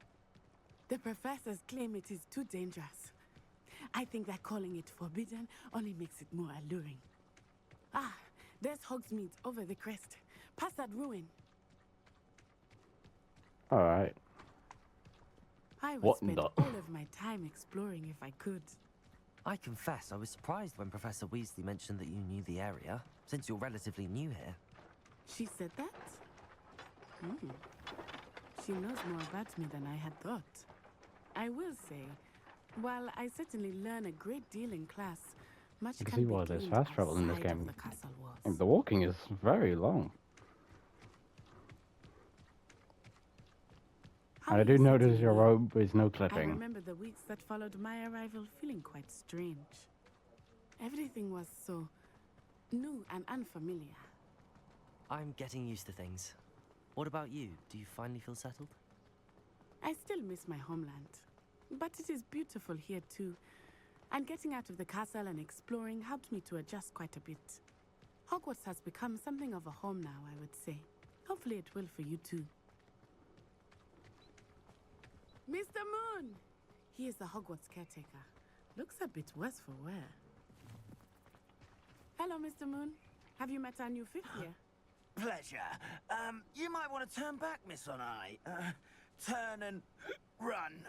The professors claim it is too dangerous. I think that calling it forbidden only makes it more alluring. Ah, there's Hogsmeade over the crest. Past that ruin. Alright. I would spend all of my time exploring if I could. I confess, I was surprised when Professor Weasley mentioned that you knew the area, since you're relatively new here. She said that? She knows more about me than I had thought. I will say, while I certainly learn a great deal in class, much can be there's gleaned fast travel in this outside of game. the castle walls. And the walking is very long. I do notice your robe is no I clipping. remember the weeks that followed my arrival feeling quite strange. Everything was so new and unfamiliar. I'm getting used to things. What about you? Do you finally feel settled? I still miss my homeland, but it is beautiful here too. And getting out of the castle and exploring helped me to adjust quite a bit. Hogwarts has become something of a home now, I would say. Hopefully it will for you too. Mr. Moon! He is the Hogwarts caretaker. Looks a bit worse for wear. Hello, Mr. Moon. Have you met our new fifth year? Pleasure. You might want to turn back, Miss Onai. Turn and run.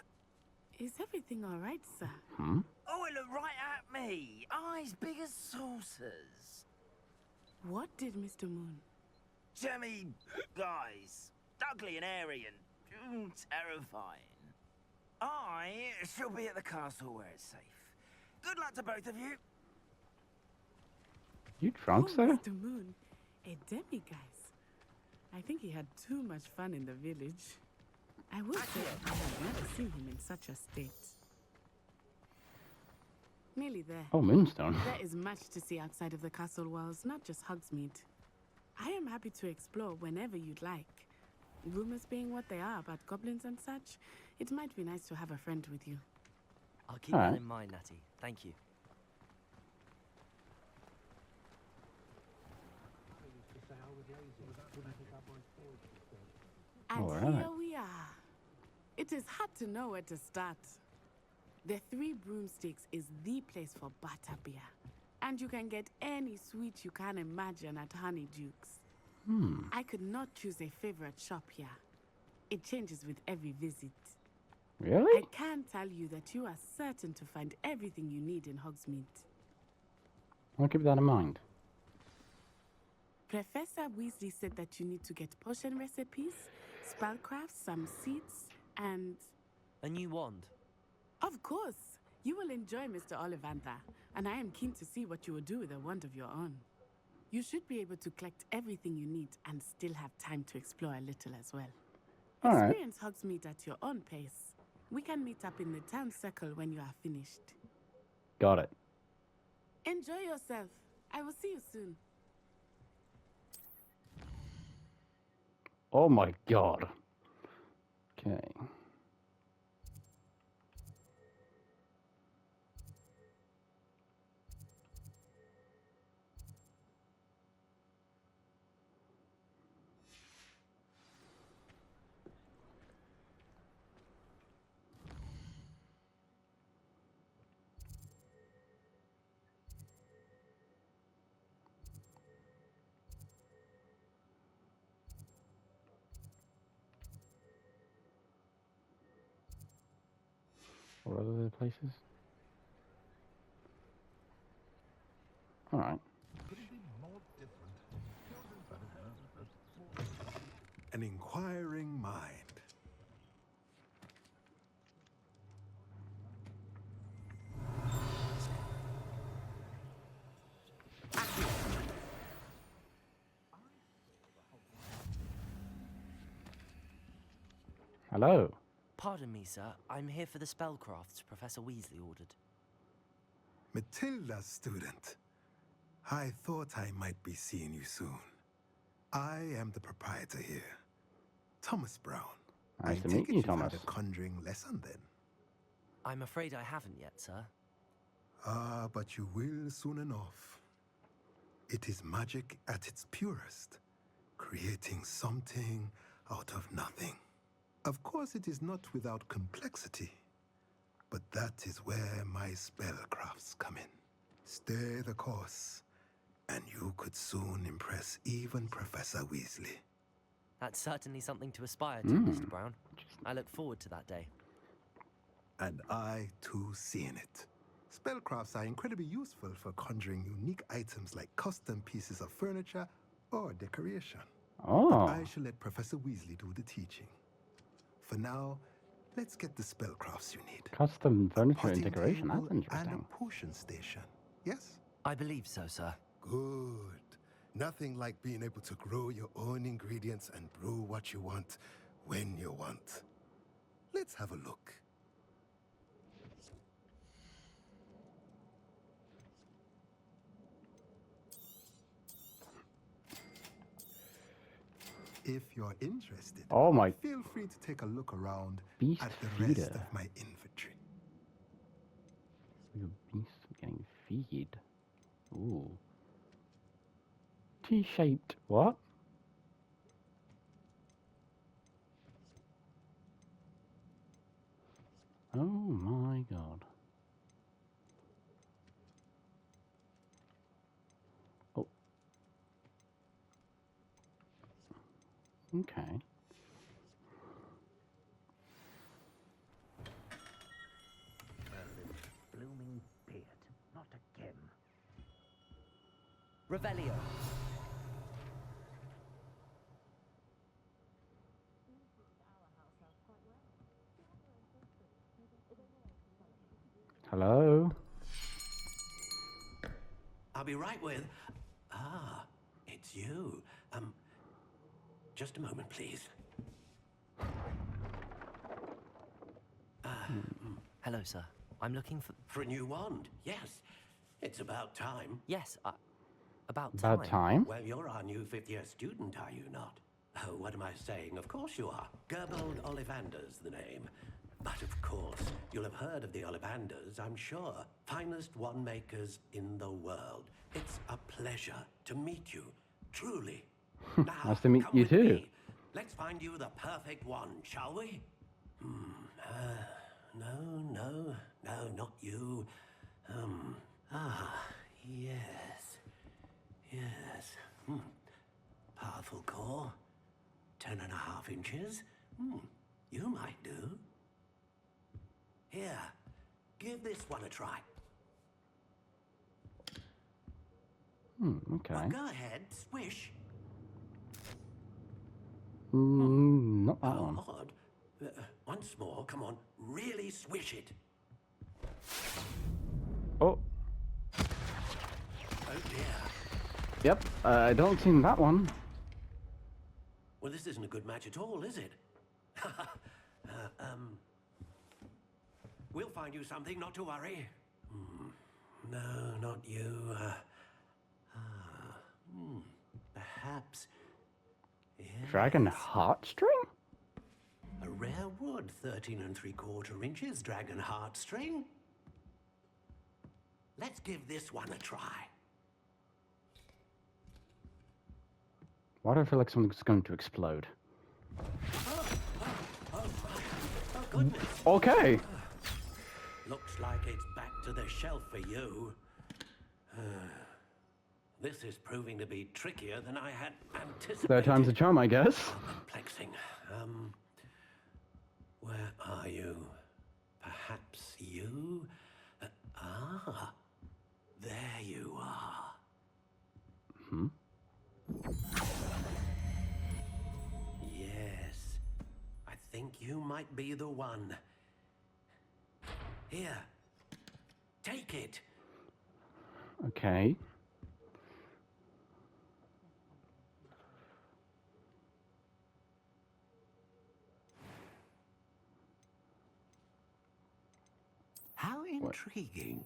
Is everything all right, sir? Hmm? Oh, it looked right at me. Eyes big as saucers. What did Mr. Moon? Jemmy, guys. Ugly and airy and terrifying. I shall be at the castle where it's safe. Good luck to both of you. You drunk, Oh, sir? Mr. Moon, a demiguise. I think he had too much fun in the village. I will say I have never seen him in such a state. Nearly there. Oh, Moonstone. There is much to see outside of the castle walls, not just Hogsmeade. I am happy to explore whenever you'd like. Rumors being what they are about goblins and such, it might be nice to have a friend with you. I'll keep that in mind, Natty. Thank you. And All right. here we are. It is hard to know where to start. The Three Broomsticks is the place for butterbeer. And you can get any sweet you can imagine at Honeyduke's. I could not choose a favorite shop here. It changes with every visit. Really? I can tell you that you are certain to find everything you need in Hogsmeade. I'll keep that in mind. Professor Weasley said that you need to get potion recipes, spellcrafts, some seeds, and... A new wand? Of course! You will enjoy Mr. Ollivander, and I am keen to see what you will do with a wand of your own. You should be able to collect everything you need and still have time to explore a little as well. All right. Experience Hogsmeade at your own pace. We can meet up in the town circle when you are finished. Got it. Enjoy yourself. I will see you soon. Oh my god. Okay. What other places? All right. An inquiring mind. Hello. Pardon me, sir. I'm here for the spellcrafts Professor Weasley ordered. Matilda, student. I thought I might be seeing you soon. I am the proprietor here, Thomas Brown. Nice to take meet it you, you've Thomas. had a conjuring lesson then. I'm afraid I haven't yet, sir. Ah, but you will soon enough. It is magic at its purest, creating something out of nothing. Of course, it is not without complexity, but that is where my spellcrafts come in. Stay the course, and you could soon impress even Professor Weasley. That's certainly something to aspire to, Mr. Brown. I look forward to that day. And I, too, seeing it. Spellcrafts are incredibly useful for conjuring unique items like custom pieces of furniture or decoration. Oh. But I shall let Professor Weasley do the teaching. For now, let's get the spellcrafts you need. Custom furniture and Potting decoration. That's table interesting. And a potion station. Yes? I believe so, sir. Good. Nothing like being able to grow your own ingredients and brew what you want when you want. Let's have a look. If you're interested, Oh my. feel free to take a look around Beast at the rest feeder. of my inventory. Your beast getting feed. Ooh. T-shaped. What? Oh my god. Oh. Okay. Revelio. Hello? I'll be right with... Ah, it's you. Just a moment, please. Hello, sir. I'm looking for... For a new wand, yes. It's about time. Yes, about time? Well, you're our new 5th-year student, are you not? Oh, what am I saying? Of course you are. Gerbold Ollivander's the name. But of course, you'll have heard of the Ollivanders, I'm sure. Finest wand makers in the world. It's a pleasure to meet you, truly. Now, Nice to meet come you with too. me. Let's find you the perfect wand, shall we? No, not you. Yes. Powerful core. 10.5 inches. You might do. Here, give this one a try. Okay. Well, go ahead, swish. Not that one. Odd. Once more, come on, really swish it. Oh. Oh dear. Yep, I don't see that one. Well, this isn't a good match at all, is it? We'll find you something, not to worry. No, not you. Perhaps... Yes. Dragon heartstring? A rare wood, 13 3/4 inches, dragon heartstring. Let's give this one a try. Why do I feel like something's going to explode? Oh goodness. Okay. Looks like it's back to the shelf for you. This is proving to be trickier than I had anticipated. Third time's the charm, I guess. Perplexing. Where are you? Perhaps you? There you are. Yes. I think you might be the one. Here. Take it. Okay. How intriguing.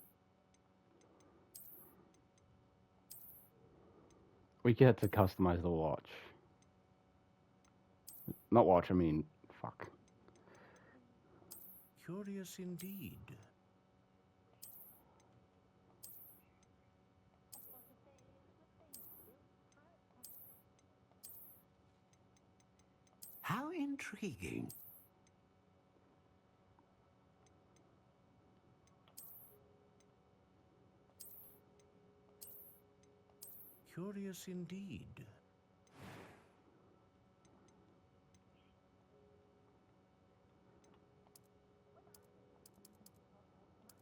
We get to customize the watch. Not watch, I mean, fuck. Curious indeed. How intriguing. Curious indeed.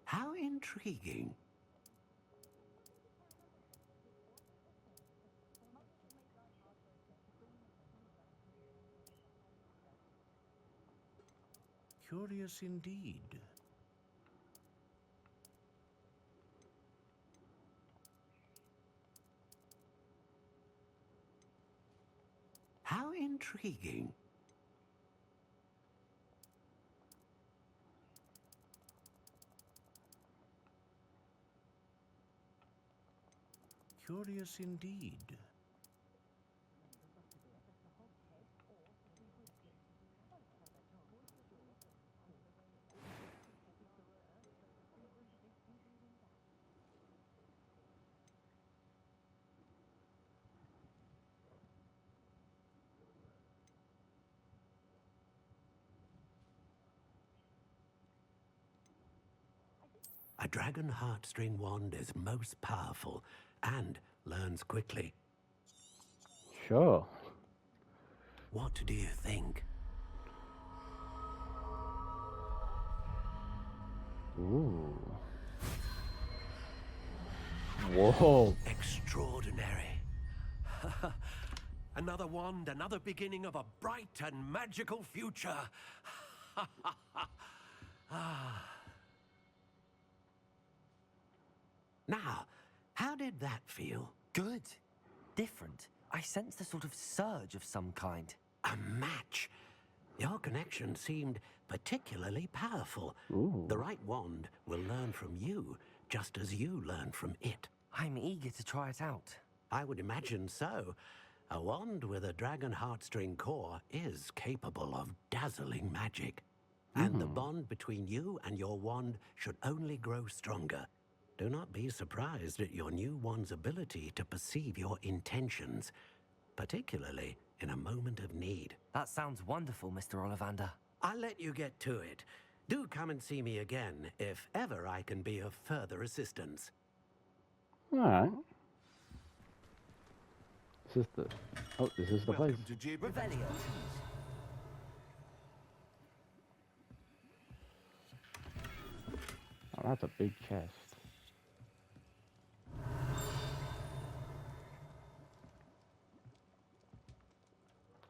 How intriguing. Curious indeed. How intriguing. Curious indeed. A dragon heartstring wand is most powerful and learns quickly. Sure. What do you think? Ooh. Whoa. Extraordinary. Another wand, another beginning of a bright and magical future. Now, how did that feel? Good. Different. I sensed a sort of surge of some kind. A match. Your connection seemed particularly powerful. Ooh. The right wand will learn from you, just as you learn from it. I'm eager to try it out. I would imagine so. A wand with a dragon heartstring core is capable of dazzling magic. And the bond between you and your wand should only grow stronger. Do not be surprised at your new wand's ability to perceive your intentions, particularly in a moment of need. That sounds wonderful, Mr. Ollivander. I'll let you get to it. Do come and see me again if ever I can be of further assistance. Alright. This is the place. Revelio. Oh, that's a big chest.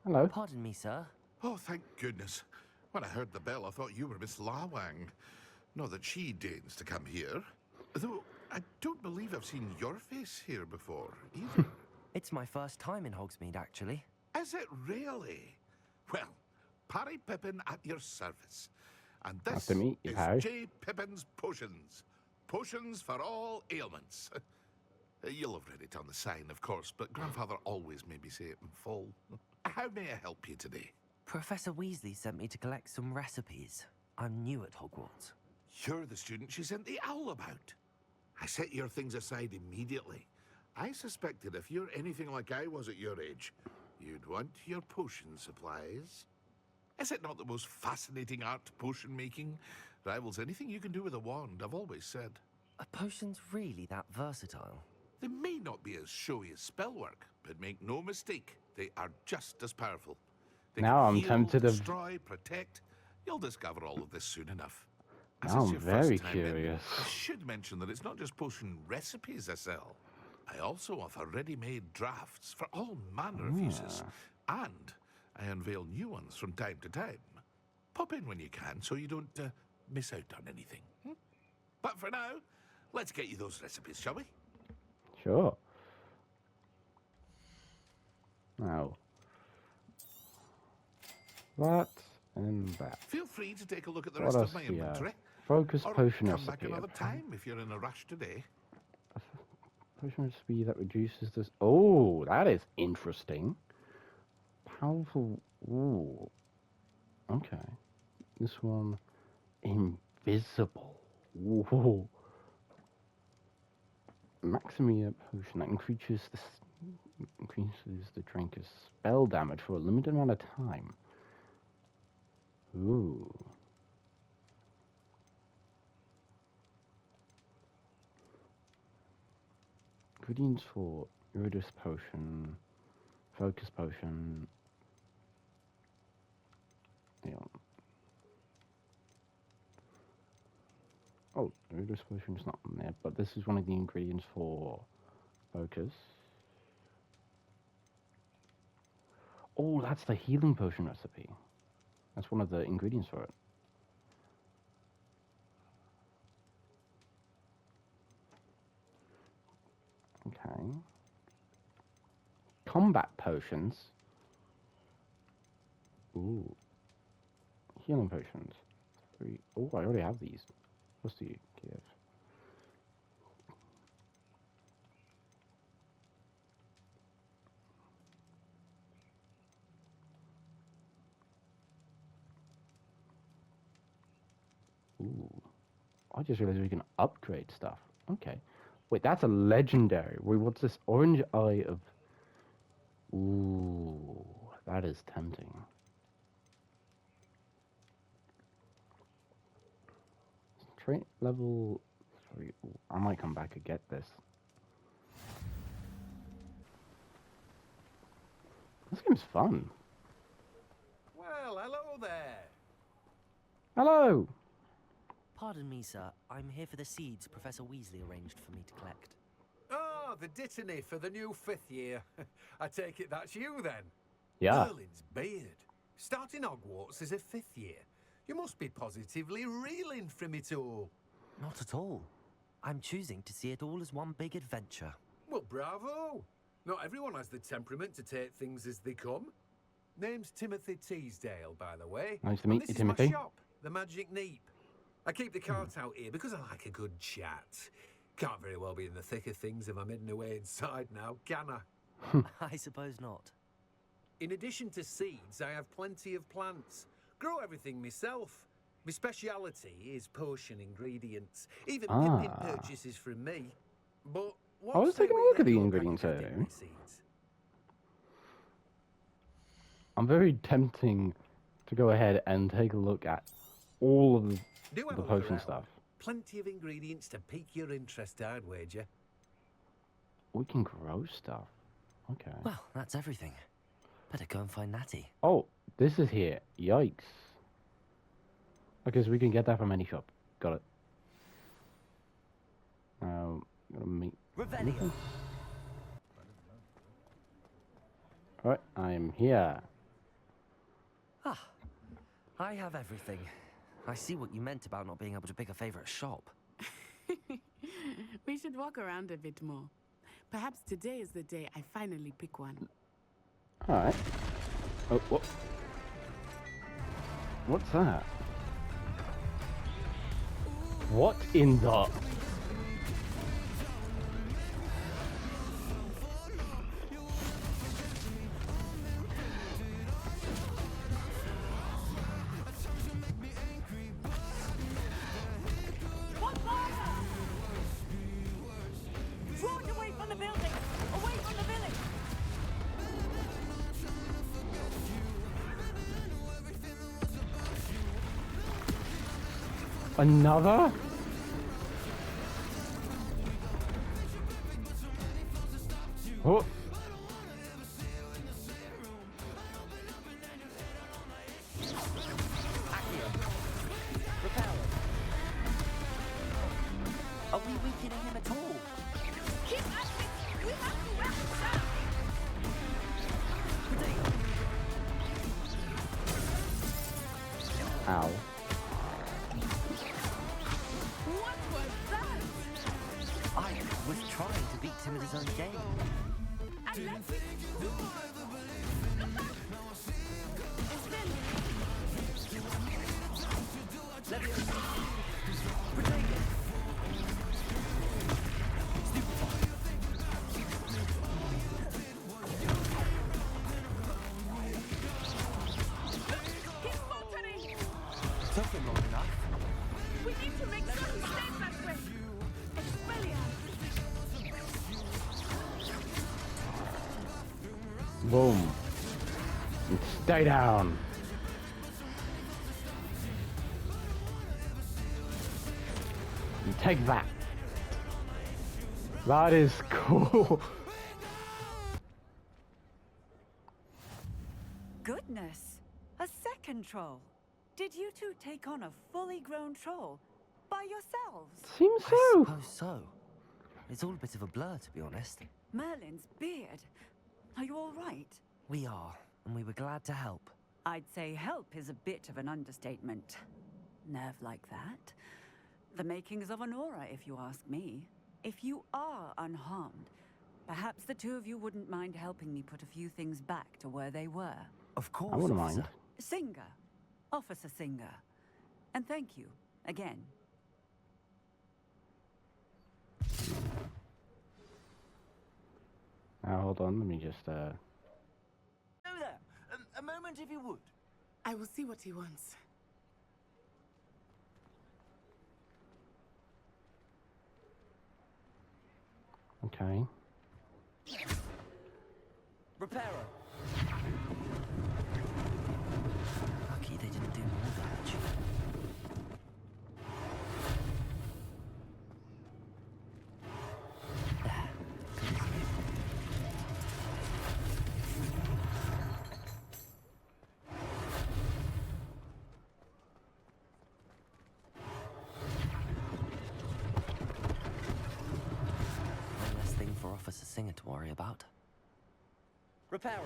Hello. Pardon me, sir. Oh, thank goodness. When I heard the bell, I thought you were Miss Lawang. Not that she deigns to come here. Though, I don't believe I've seen your face here before, either. It's my first time in Hogsmeade, actually. Is it really? Well, Parry Pippin at your service. And Nice this to meet you, is Harry. J. Pippin's Potions. Potions for all ailments. You'll have read it on the sign, of course, but Grandfather always made me say it in full. How may I help you today? Professor Weasley sent me to collect some recipes. I'm new at Hogwarts. You're the student she sent the owl about. I set your things aside immediately. I suspected if you're anything like I was at your age, you'd want your potion supplies. Is it not the most fascinating art, potion making? Rivals anything you can do with a wand, I've always said. Are potions really that versatile? They may not be as showy as spellwork, but make no mistake, they are just as powerful. They Now can I'm heal, tempted of- destroy, protect. You'll discover all of this soon enough. Now I'm your very first time in, curious. I should mention that it's not just potion recipes I sell. I also offer ready-made drafts for all manner of uses. And I unveil new ones from time to time. Pop in when you can so you don't miss out on anything. But for now, let's get you those recipes, shall we? Sure. Now, that and that. Feel free to take a look at the What rest else of my do you have? inventory. Focus Or potion come recipe. back another okay. time if you're in a rush today. Potion recipe that reduces this. Oh, that is interesting. Powerful. Ooh. Okay. This one, invisible. Ooh. Maximia potion that increases the drinker's spell damage for a limited amount of time. Ooh. Ingredients for Iridus potion, Focus potion. Yeah. Oh, Iridus potion is not in there, but this is one of the ingredients for Focus. Oh, that's the healing potion recipe. That's one of the ingredients for it. Okay. Combat potions. Ooh. Healing potions. 3. Oh, I already have these. What do you give? Ooh. I just realized we can upgrade stuff. Okay. Wait, that's a legendary. Wait, what's this? Orange Eye of... Ooh, that is tempting. Trait level... Sorry, I might come back and get this. This game's fun. Well, hello there. Hello! Pardon me, sir. I'm here for the seeds Professor Weasley arranged for me to collect. Ah, the dittany for the new 5th year. I take it that's you then? Yeah. Merlin's beard. Starting Hogwarts as a 5th year. You must be positively reeling from it all. Not at all. I'm choosing to see it all as one big adventure. Well, bravo. Not everyone has the temperament to take things as they come. Name's Timothy Teasdale, by the way. Nice to And meet this you, is Timothy. my shop, the Magic Neep. I keep the cart out here because I like a good chat. Can't very well be in the thick of things if I'm hidden away inside now, can I? I suppose not. In addition to seeds, I have plenty of plants. Grow everything myself. My speciality is potion ingredients. Even pimping purchases from me. But I was taking a look at the ingredients package of earlier. dignity seeds? I'm very tempting to go ahead and take a look at all of Do have the a look potion around. stuff. Plenty of ingredients to pique your interest, I'd wager. We can grow stuff. Okay. Well, that's everything. Better go and find Natty. Oh, this is here. Yikes. Okay, so we can get that from any shop. Got it. Gotta meet. Revelio. Alright, I'm here. Ah, I have everything. I see what you meant about not being able to pick a favorite shop. We should walk around a bit more. Perhaps today is the day I finally pick one. Alright. Oh, what? What's that? What in the... Run away from the building! Away from the village! Another? Oh. Are we weakening him at all? Keep at it! We have to wrap this up! Ow. What was that? I was trying to beat him at his own game. And let's it Took him long enough. We need to make sure he stays that way. Expelliarmus. Boom. And stay down. And take that. That is cool. Goodness, a second troll. Did you two take on a fully grown troll by yourselves? Seems so. I suppose so. It's all a bit of a blur, to be honest. Merlin's beard. Are you all right? We are, and we were glad to help. I'd say help is a bit of an understatement. Nerve like that. The makings of an aura, if you ask me. If you are unharmed, perhaps the two of you wouldn't mind helping me put a few things back to where they were. Of course, I wouldn't officer. mind. Singer. Officer Singer. And thank you, again. Now hold on, let me just Oh there. A moment if you would. I will see what he wants. Okay. Repairer. Lucky they didn't do more damage. singer to worry about. Repairer.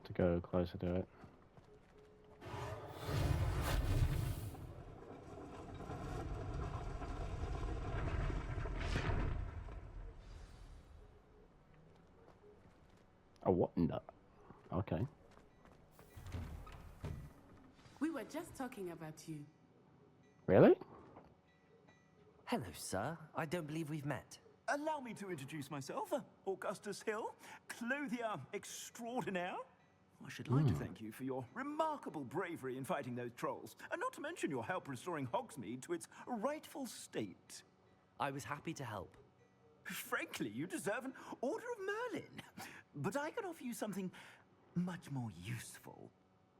To go closer to it. Oh, what in the... Okay. We were just talking about you. Really? Hello, sir. I don't believe we've met. Allow me to introduce myself, Augustus Hill, clothier extraordinaire. I should like to thank you for your remarkable bravery in fighting those trolls, and not to mention your help restoring Hogsmeade to its rightful state. I was happy to help. Frankly, you deserve an Order of Merlin. But I can offer you something much more useful.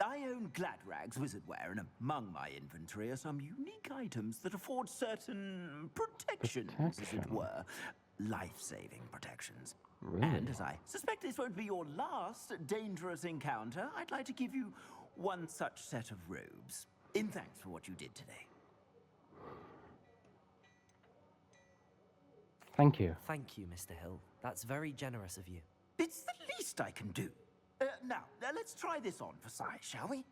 I own Gladrag's wizardware, and among my inventory are some unique items that afford certain protections, as it were. Life-saving protections. Really? And as I suspect this won't be your last dangerous encounter, I'd like to give you one such set of robes, in thanks for what you did today. Thank you. Thank you, Mr. Hill. That's very generous of you. It's the least I can do. Now, let's try this on for size, shall we?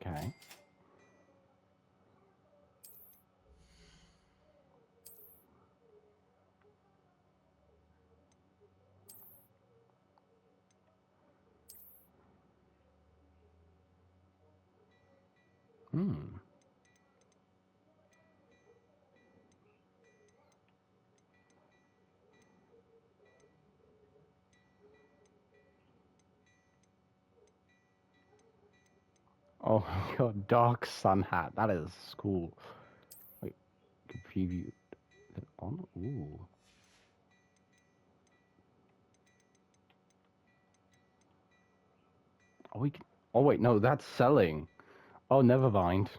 Okay. Oh my god, dark sun hat. That is cool. Wait, preview it on. Ooh. Oh, we can. Oh wait, no, that's selling. Oh, never mind.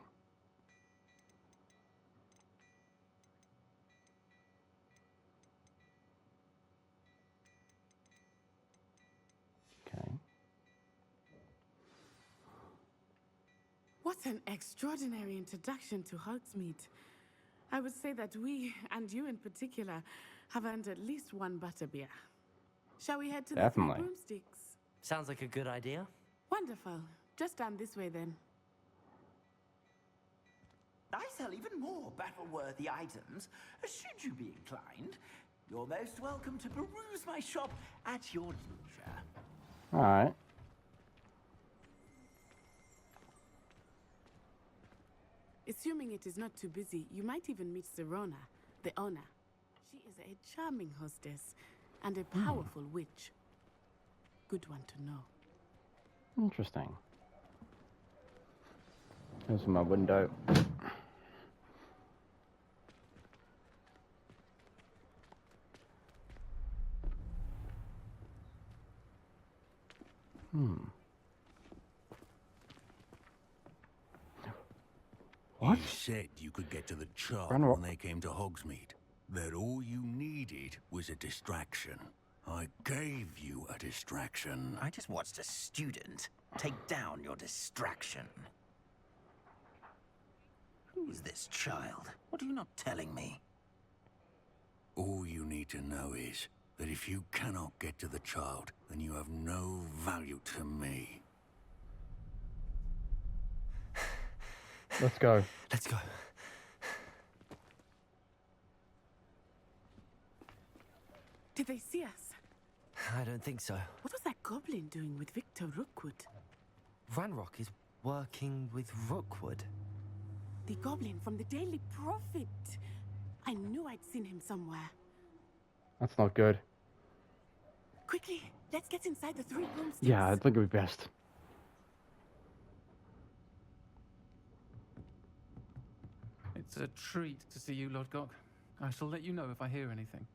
Okay. What an extraordinary introduction to Hogsmeade. I would say that we, and you in particular, have earned at least one butterbeer. Shall we head to the Three Broomsticks? Sounds like a good idea. Wonderful. Just down this way then. I sell even more battle-worthy items. Should you be inclined, you're most welcome to peruse my shop at your leisure. Alright. Assuming it is not too busy, you might even meet Serona, the owner. She is a charming hostess and a powerful witch. Good one to know. Interesting. Here's my window. What? You said you could get to the child Ranrock. when they came to Hogsmeade. That all you needed was a distraction. I gave you a distraction. I just watched a student take down your distraction. Who is this child? What are you not telling me? All you need to know is that if you cannot get to the child, then you have no value to me. Let's go. Let's go. Did they see us? I don't think so. What was that goblin doing with Victor Rookwood? Ranrock is working with Rookwood. The goblin from the Daily Prophet. I knew I'd seen him somewhere. That's not good. Quickly, let's get inside the Three Broomsticks. Yeah, I think it would be best. It's a treat to see you, Lodgok. I shall let you know if I hear anything.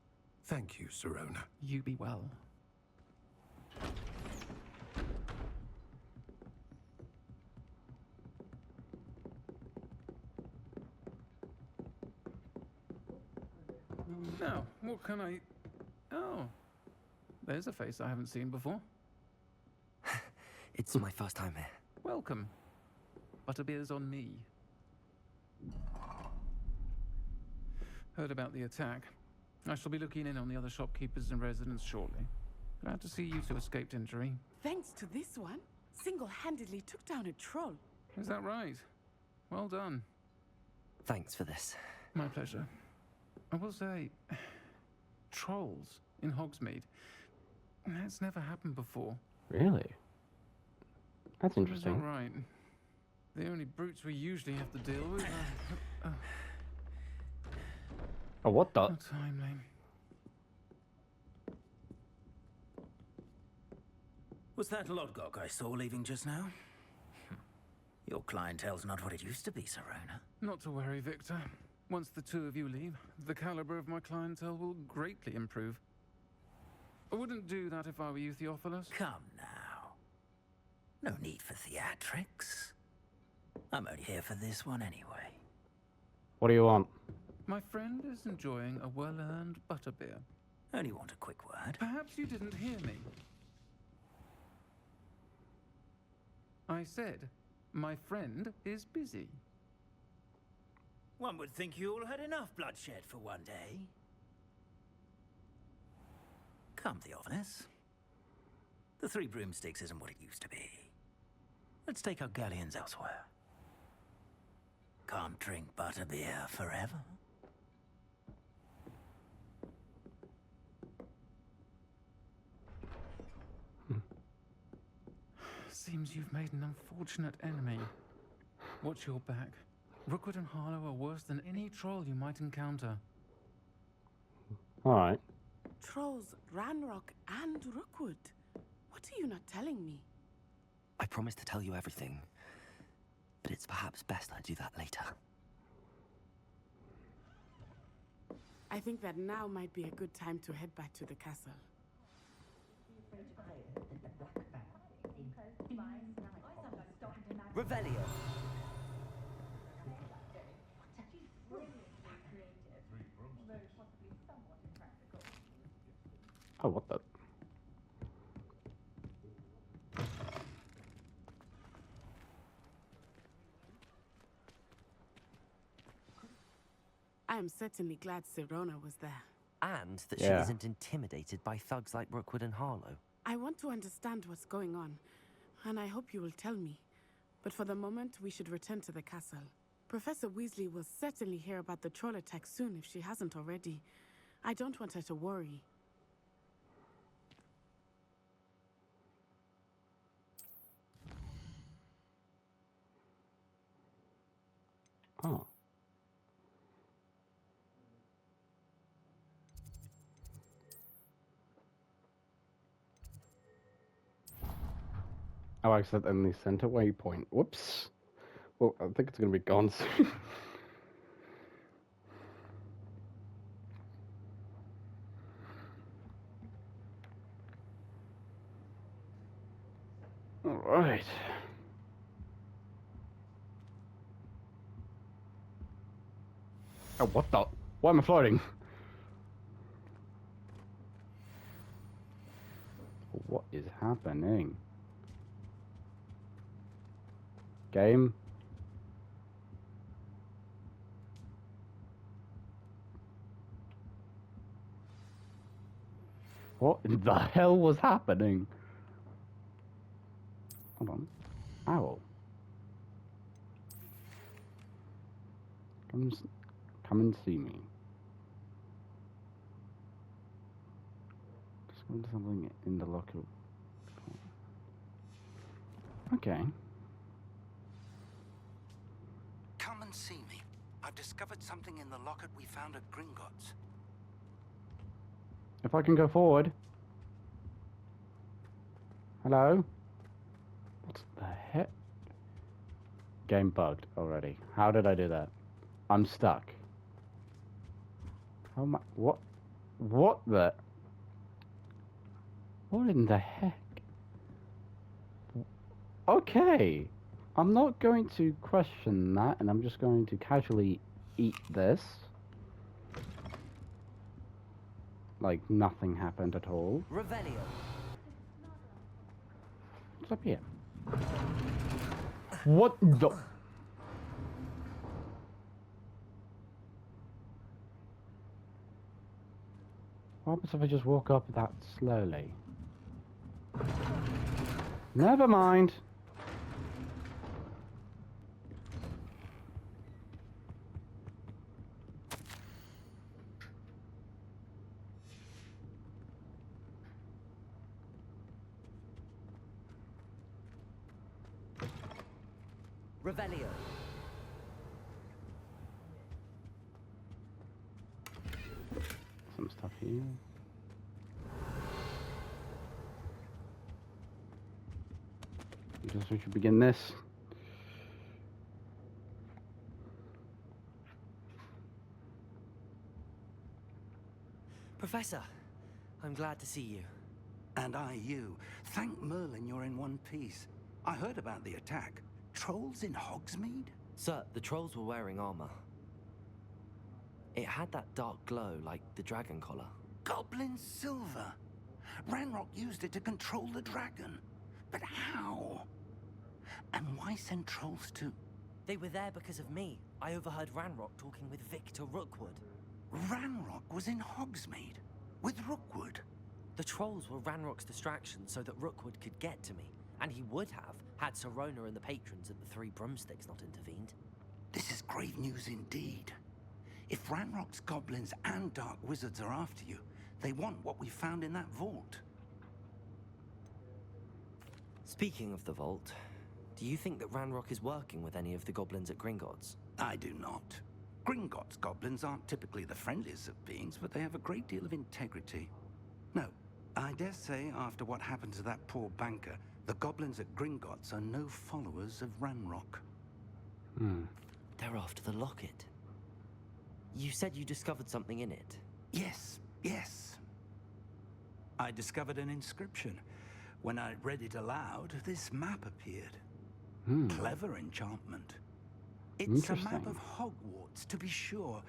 Thank you, Sirona. You be well. Now, what can I... Oh, there's a face I haven't seen before. It's my first time here. Welcome. Butterbeer's on me. Heard about the attack. I shall be looking in on the other shopkeepers and residents shortly. Glad to see you two escaped injury. Thanks to this one, single-handedly took down a troll. Is that right? Well done. Thanks for this. My pleasure. I will say, trolls in Hogsmeade. That's never happened before. Really? That's interesting. All right. The only brutes we usually have to deal with are... Oh, what the? Not timely. Was that Lodgok I saw leaving just now? Your clientele's not what it used to be, Sirona. Not to worry, Victor. Once the two of you leave, the caliber of my clientele will greatly improve. I wouldn't do that if I were you, Theophilus. Come now. No need for theatrics. I'm only here for this one anyway. What do you want? My friend is enjoying a well-earned butterbeer. Only want a quick word. Perhaps you didn't hear me. I said, my friend is busy. One would think you all had enough bloodshed for one day. Come, Theophilus. The Three Broomsticks isn't what it used to be. Let's take our galleons elsewhere. Can't drink butterbeer forever. Seems you've made an unfortunate enemy. Watch your back. Rookwood and Harlow are worse than any troll you might encounter. Alright. Trolls, Ranrock, and Rookwood. What are you not telling me? I promise to tell you everything, but it's perhaps best I do that later. I think that now might be a good time to head back to the castle. Revelio. Oh, what the? I am certainly glad Sirona was there. And that she Yeah. isn't intimidated by thugs like Rookwood and Harlow. I want to understand what's going on, and I hope you will tell me. But for the moment, we should return to the castle. Professor Weasley will certainly hear about the troll attack soon if she hasn't already. I don't want her to worry. Oh. Oh, I accidentally sent a waypoint. Whoops. Well, I think it's going to be gone soon. Alright. Oh, what the? Why am I floating? What is happening? Game? What in the hell was happening? Hold on. Owl. Come and see me. Just want something in the locker. Okay. Come and see me. I've discovered something in the locket we found at Gringotts. If I can go forward. Hello? What the heck? Game bugged already. How did I do that? I'm stuck. How am I? What? What the? What in the heck? Okay. I'm not going to question that, and I'm just going to casually eat this. Like nothing happened at all. Revelio. What's up here? What the? What happens if I just walk up that slowly? Never mind. Revelio. Some stuff here. I guess we should begin this. Professor, I'm glad to see you. And I you. Thank Merlin you're in one piece. I heard about the attack. Trolls in Hogsmeade? Sir, the trolls were wearing armor. It had that dark glow like the dragon collar. Goblin silver. Ranrock used it to control the dragon. But how? And why send trolls to... They were there because of me. I overheard Ranrock talking with Victor Rookwood. Ranrock was in Hogsmeade? With Rookwood? The trolls were Ranrock's distraction so that Rookwood could get to me. And he would have, had Serona and the patrons at the Three Broomsticks not intervened. This is grave news indeed. If Ranrock's goblins and dark wizards are after you, they want what we found in that vault. Speaking of the vault, do you think that Ranrock is working with any of the goblins at Gringotts? I do not. Gringotts goblins aren't typically the friendliest of beings, but they have a great deal of integrity. No, I dare say after what happened to that poor banker, the goblins at Gringotts are no followers of Ranrock. They're after the locket. You said you discovered something in it. Yes, yes. I discovered an inscription. When I read it aloud, this map appeared. Clever enchantment. It's a map of Hogwarts, to be sure,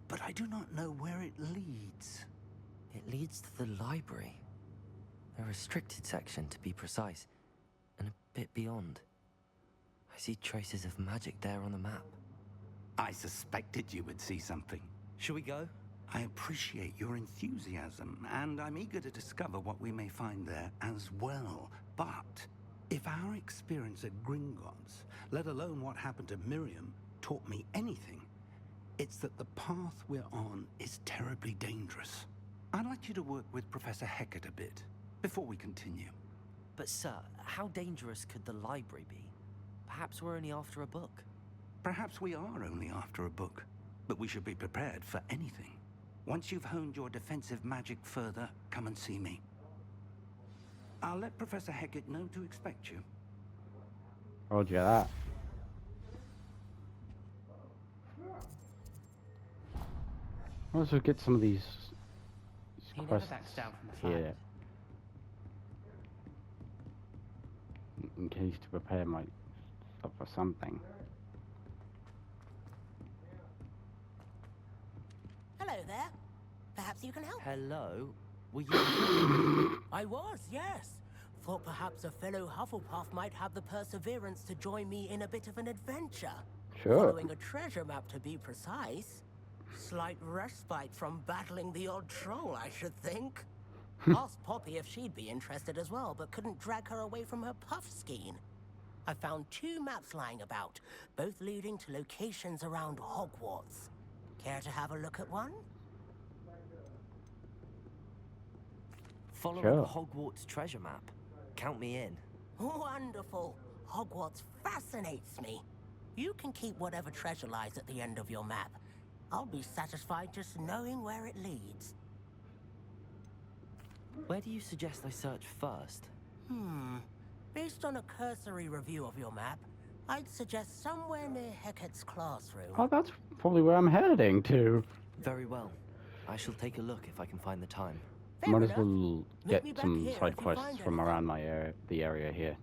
but I do not know where it leads. It leads to the library. A restricted section, to be precise, and a bit beyond. I see traces of magic there on the map. I suspected you would see something. Shall we go? I appreciate your enthusiasm, and I'm eager to discover what we may find there as well. But if our experience at Gringotts, let alone what happened to Miriam, taught me anything, it's that the path we're on is terribly dangerous. I'd like you to work with Professor Hecat a bit before we continue. But sir, how dangerous could the library be? Perhaps we're only after a book. Perhaps we are only after a book, but we should be prepared for anything. Once you've honed your defensive magic further, come and see me. I'll let Professor Hecat know to expect you. Roger that. I'll also get some of these quests here. In case to prepare myself for something. Hello there. Perhaps you can help. Hello? Were you... I was, yes. Thought perhaps a fellow Hufflepuff might have the perseverance to join me in a bit of an adventure. Sure. Following a treasure map, to be precise. Slight respite from battling the odd troll, I should think. Asked Poppy if she'd be interested as well, but couldn't drag her away from her puff skein. I found 2 maps lying about, both leading to locations around Hogwarts. Care to have a look at one? Following Sure. the Hogwarts treasure map. Count me in. Wonderful. Hogwarts fascinates me. You can keep whatever treasure lies at the end of your map. I'll be satisfied just knowing where it leads. Where do you suggest I search first? Based on a cursory review of your map, I'd suggest somewhere near Hecat's classroom. Oh, that's probably where I'm heading to. Very well. I shall take a look if I can find the time. Might as well get some side quests from around my area, the area here.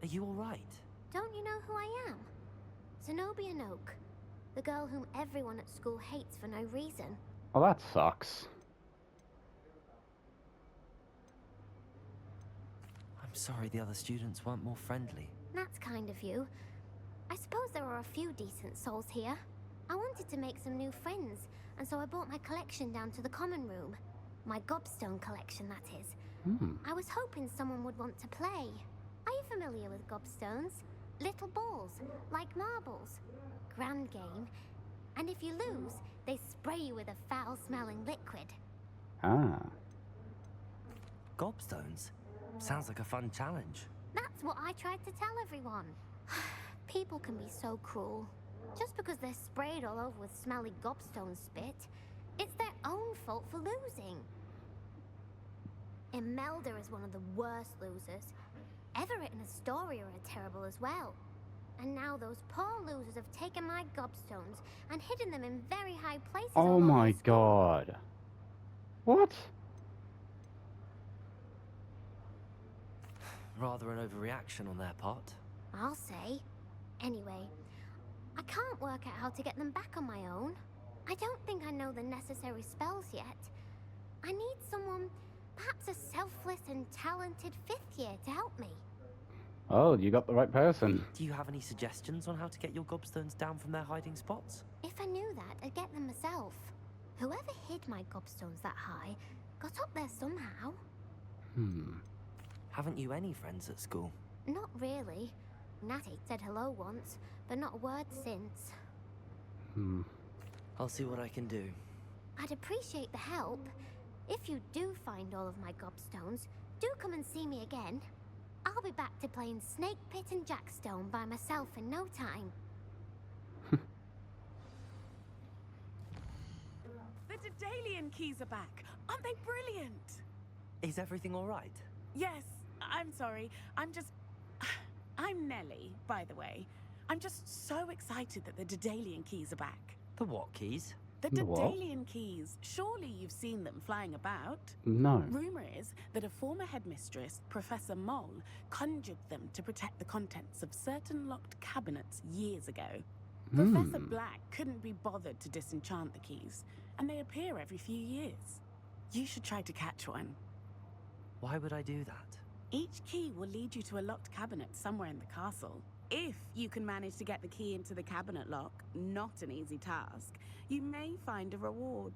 Are you all right? Don't you know who I am? Zenobia Noak, the girl whom everyone at school hates for no reason. Oh, that sucks. I'm sorry the other students weren't more friendly. That's kind of you. I suppose there are a few decent souls here. I wanted to make some new friends, and so I brought my collection down to the common room. My gobstone collection, that is. I was hoping someone would want to play. Are you familiar with gobstones? Little balls, like marbles. Grand game. And if you lose, they spray you with a foul-smelling liquid. Ah. Gobstones? Sounds like a fun challenge. That's what I tried to tell everyone. People can be so cruel. Just because they're sprayed all over with smelly gobstone spit, it's their own fault for losing. Imelda is one of the worst losers. Everett and Astoria are terrible as well. And now those poor losers have taken my gobstones and hidden them in very high places. Oh my god. What? Rather an overreaction on their part. I'll say. Anyway, I can't work out how to get them back on my own. I don't think I know the necessary spells yet. I need someone, perhaps a selfless and talented 5th year to help me. Oh, you got the right person. Do you have any suggestions on how to get your gobstones down from their hiding spots? If I knew that, I'd get them myself. Whoever hid my gobstones that high got up there somehow. Haven't you any friends at school? Not really. Natty said hello once, but not a word since. I'll see what I can do. I'd appreciate the help. If you do find all of my gobstones, do come and see me again. I'll be back to playing Snake Pit and Jackstone by myself in no time. The Daedalian keys are back. Aren't they brilliant? Is everything all right? Yes, I'm sorry. I'm Nellie, by the way. I'm just so excited that the Daedalian keys are back. The what keys? The The what? Daedalian keys. Surely you've seen them flying about. No. Rumor is that a former headmistress, Professor Mole, conjured them to protect the contents of certain locked cabinets years ago. Professor Black couldn't be bothered to disenchant the keys, and they appear every few years. You should try to catch one. Why would I do that? Each key will lead you to a locked cabinet somewhere in the castle. If you can manage to get the key into the cabinet lock, not an easy task, you may find a reward.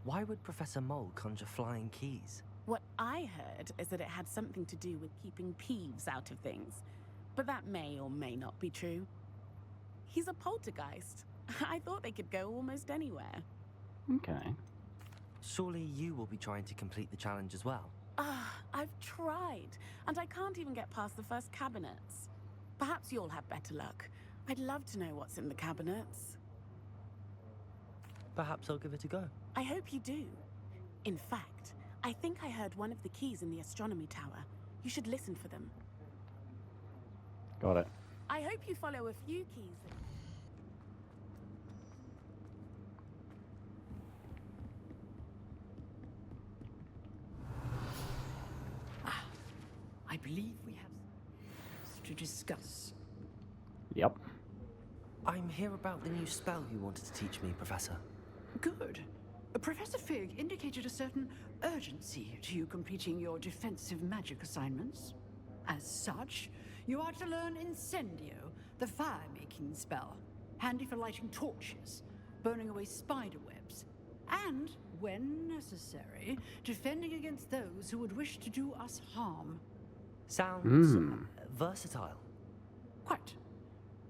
Why would Professor Mole conjure flying keys? What I heard is that it had something to do with keeping Peeves out of things. But that may or may not be true. He's a poltergeist. I thought they could go almost anywhere. Okay. Surely you will be trying to complete the challenge as well. I've tried, and I can't even get past the first cabinets. Perhaps you'll have better luck. I'd love to know what's in the cabinets. Perhaps I'll give it a go. I hope you do. In fact, I think I heard one of the keys in the astronomy tower. You should listen for them. Got it. I hope you follow a few keys. I believe we have to discuss. Yep. I'm here about the new spell you wanted to teach me, Professor. Good. Professor Fig indicated a certain urgency to you completing your defensive magic assignments. As such, you are to learn Incendio, the fire-making spell, handy for lighting torches, burning away spider webs, and, when necessary, defending against those who would wish to do us harm. Sounds versatile. Quite.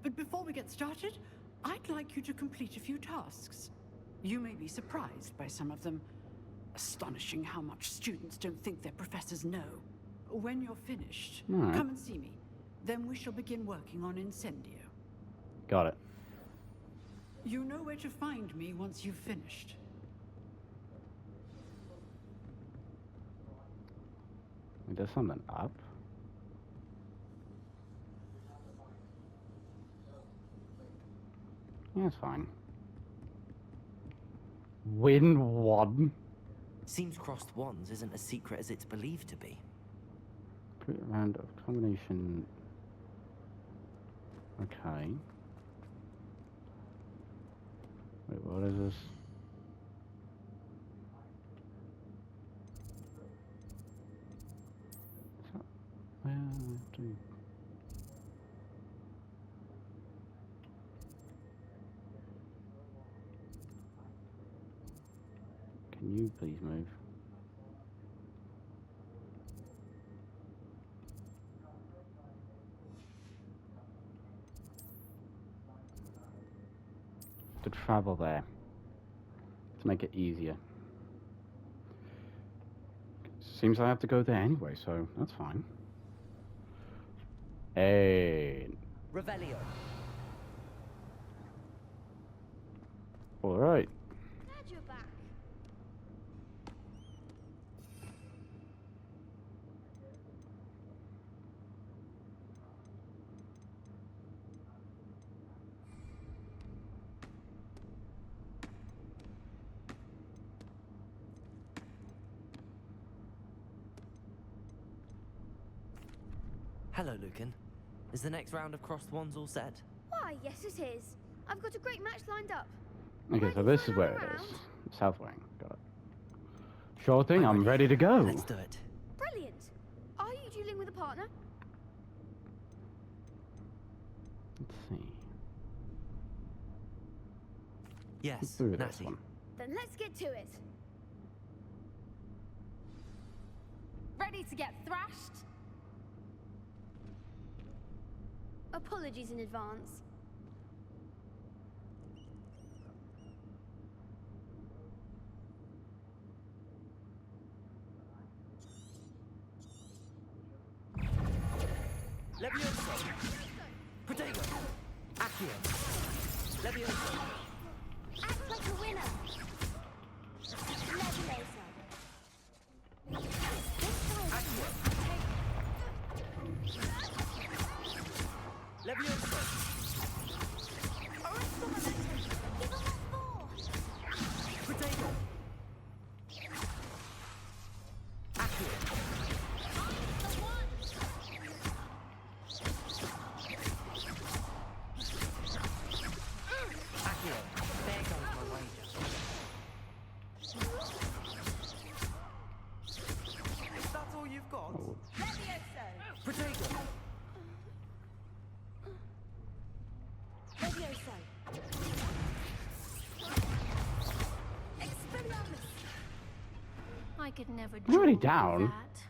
But before we get started, I'd like you to complete a few tasks. You may be surprised by some of them. Astonishing how much students don't think their professors know. When you're finished, come and see me. Then we shall begin working on Incendio. Got it. You know where to find me once you've finished. There's something up. Yeah, it's fine. Win one. Seems crossed wands isn't as secret as it's believed to be. Create a round of combination. Okay. Wait, what is this? Can you please move? To travel there to make it easier. Seems I have to go there anyway, so that's fine. Hey. Revelio. All right. Glad you're back. Hello, Lucan. Is the next round of crossed wands all set? Why, yes it is. I've got a great match lined up. Okay, so this is where it is. South Wing. Got it. Sure thing, I'm ready to go. Let's do it. Brilliant. Are you dueling with a partner? Let's see. Yes, Let's do this Natty. one. Then let's get to it. Ready to get thrashed? Apologies in advance. Levioso. Protego. Accio. Levioso. Act like a winner. Levioso. Levioso. Protego. Accio. Accio. There goes my wager. That's all you've got? Levioso. Protego. Levioso. Expelliarmus. I could never You're already draw down. that.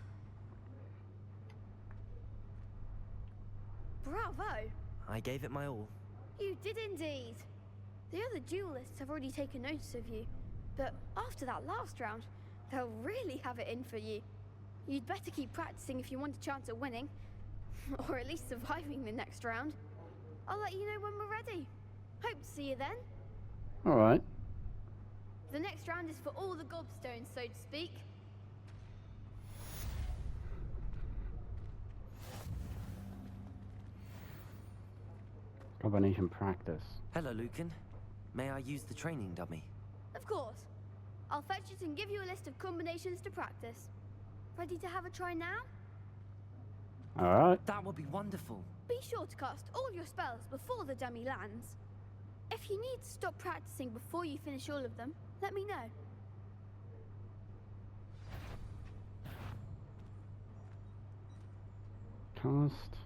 Bravo. I gave it my all. You did indeed. The other duelists have already taken notice of you, but after that last round, they'll really have it in for you. You'd better keep practicing if you want a chance at winning, or at least surviving the next round. I'll let you know when we're ready. Hope to see you then. All right. The next round is for all the gobstones, so to speak. Combination practice. Hello, Lucan. May I use the training dummy? Of course. I'll fetch it and give you a list of combinations to practice. Ready to have a try now? All right. That would be wonderful. Be sure to cast all your spells before the dummy lands. If you need to stop practicing before you finish all of them, let me know. Cast.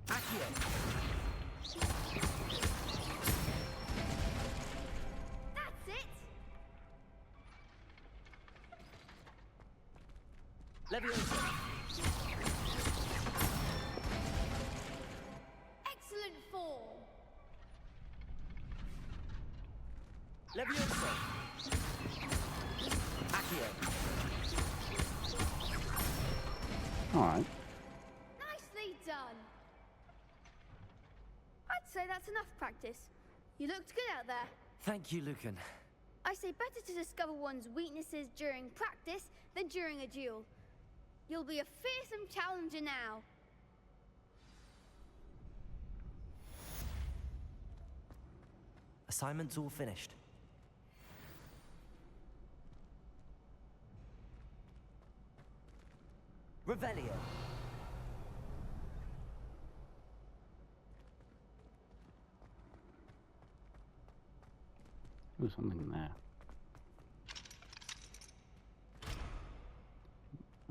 That's it! Levioso. Excellent form! Levioso. Accio. All right. Nicely done! I'd say that's enough practice. You looked good out there. Thank you, Lucan. I say better to discover one's weaknesses during practice than during a duel. You'll be a fearsome challenger now. Assignment's all finished. Revelio. There's something there.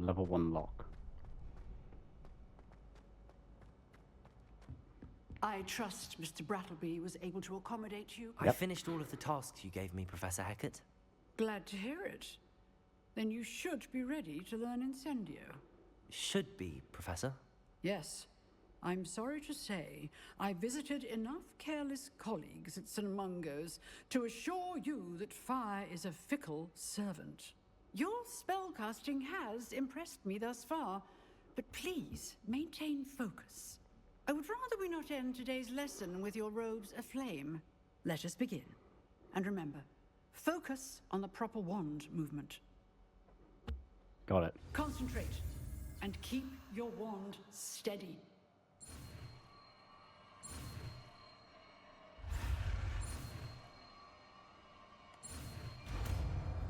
Level 1 lock. I trust Mr. Brattleby was able to accommodate you. I finished all of the tasks you gave me, Professor Hecat. Glad to hear it. Then you should be ready to learn Incendio. Should be, Professor. Yes. I'm sorry to say, I visited enough careless colleagues at St. Mungo's to assure you that fire is a fickle servant. Your spellcasting has impressed me thus far, but please maintain focus. I would rather we not end today's lesson with your robes aflame. Let us begin. And remember, focus on the proper wand movement. Got it. Concentrate, and keep your wand steady.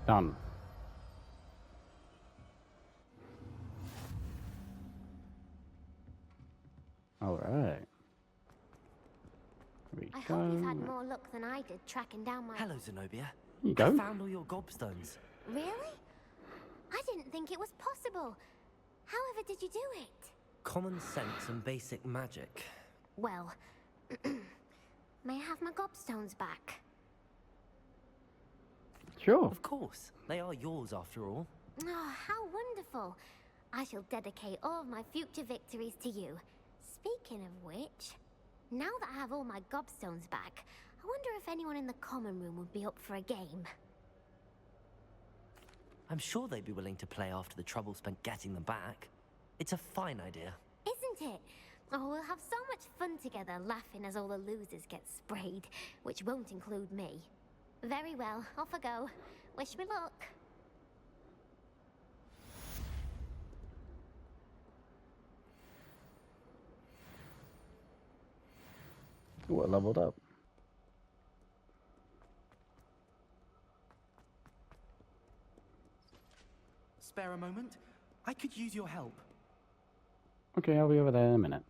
Done. All right. I hope you've had more luck than I did tracking down my... Hello, Zenobia. You go. I found all your gobstones. Really? I didn't think it was possible. However did you do it? Common sense and basic magic. Well, may I have my gobstones back? Sure. Of course. They are yours after all. Oh, how wonderful. I shall dedicate all of my future victories to you. Speaking of which, now that I have all my gobstones back, I wonder if anyone in the common room would be up for a game. I'm sure they'd be willing to play after the trouble spent getting them back. It's a fine idea. Isn't it? Oh, we'll have so much fun together laughing as all the losers get sprayed, which won't include me. Very well, off I go. Wish me luck. Ooh, I leveled up. Spare a moment? I could use your help. Okay, I'll be over there in a minute.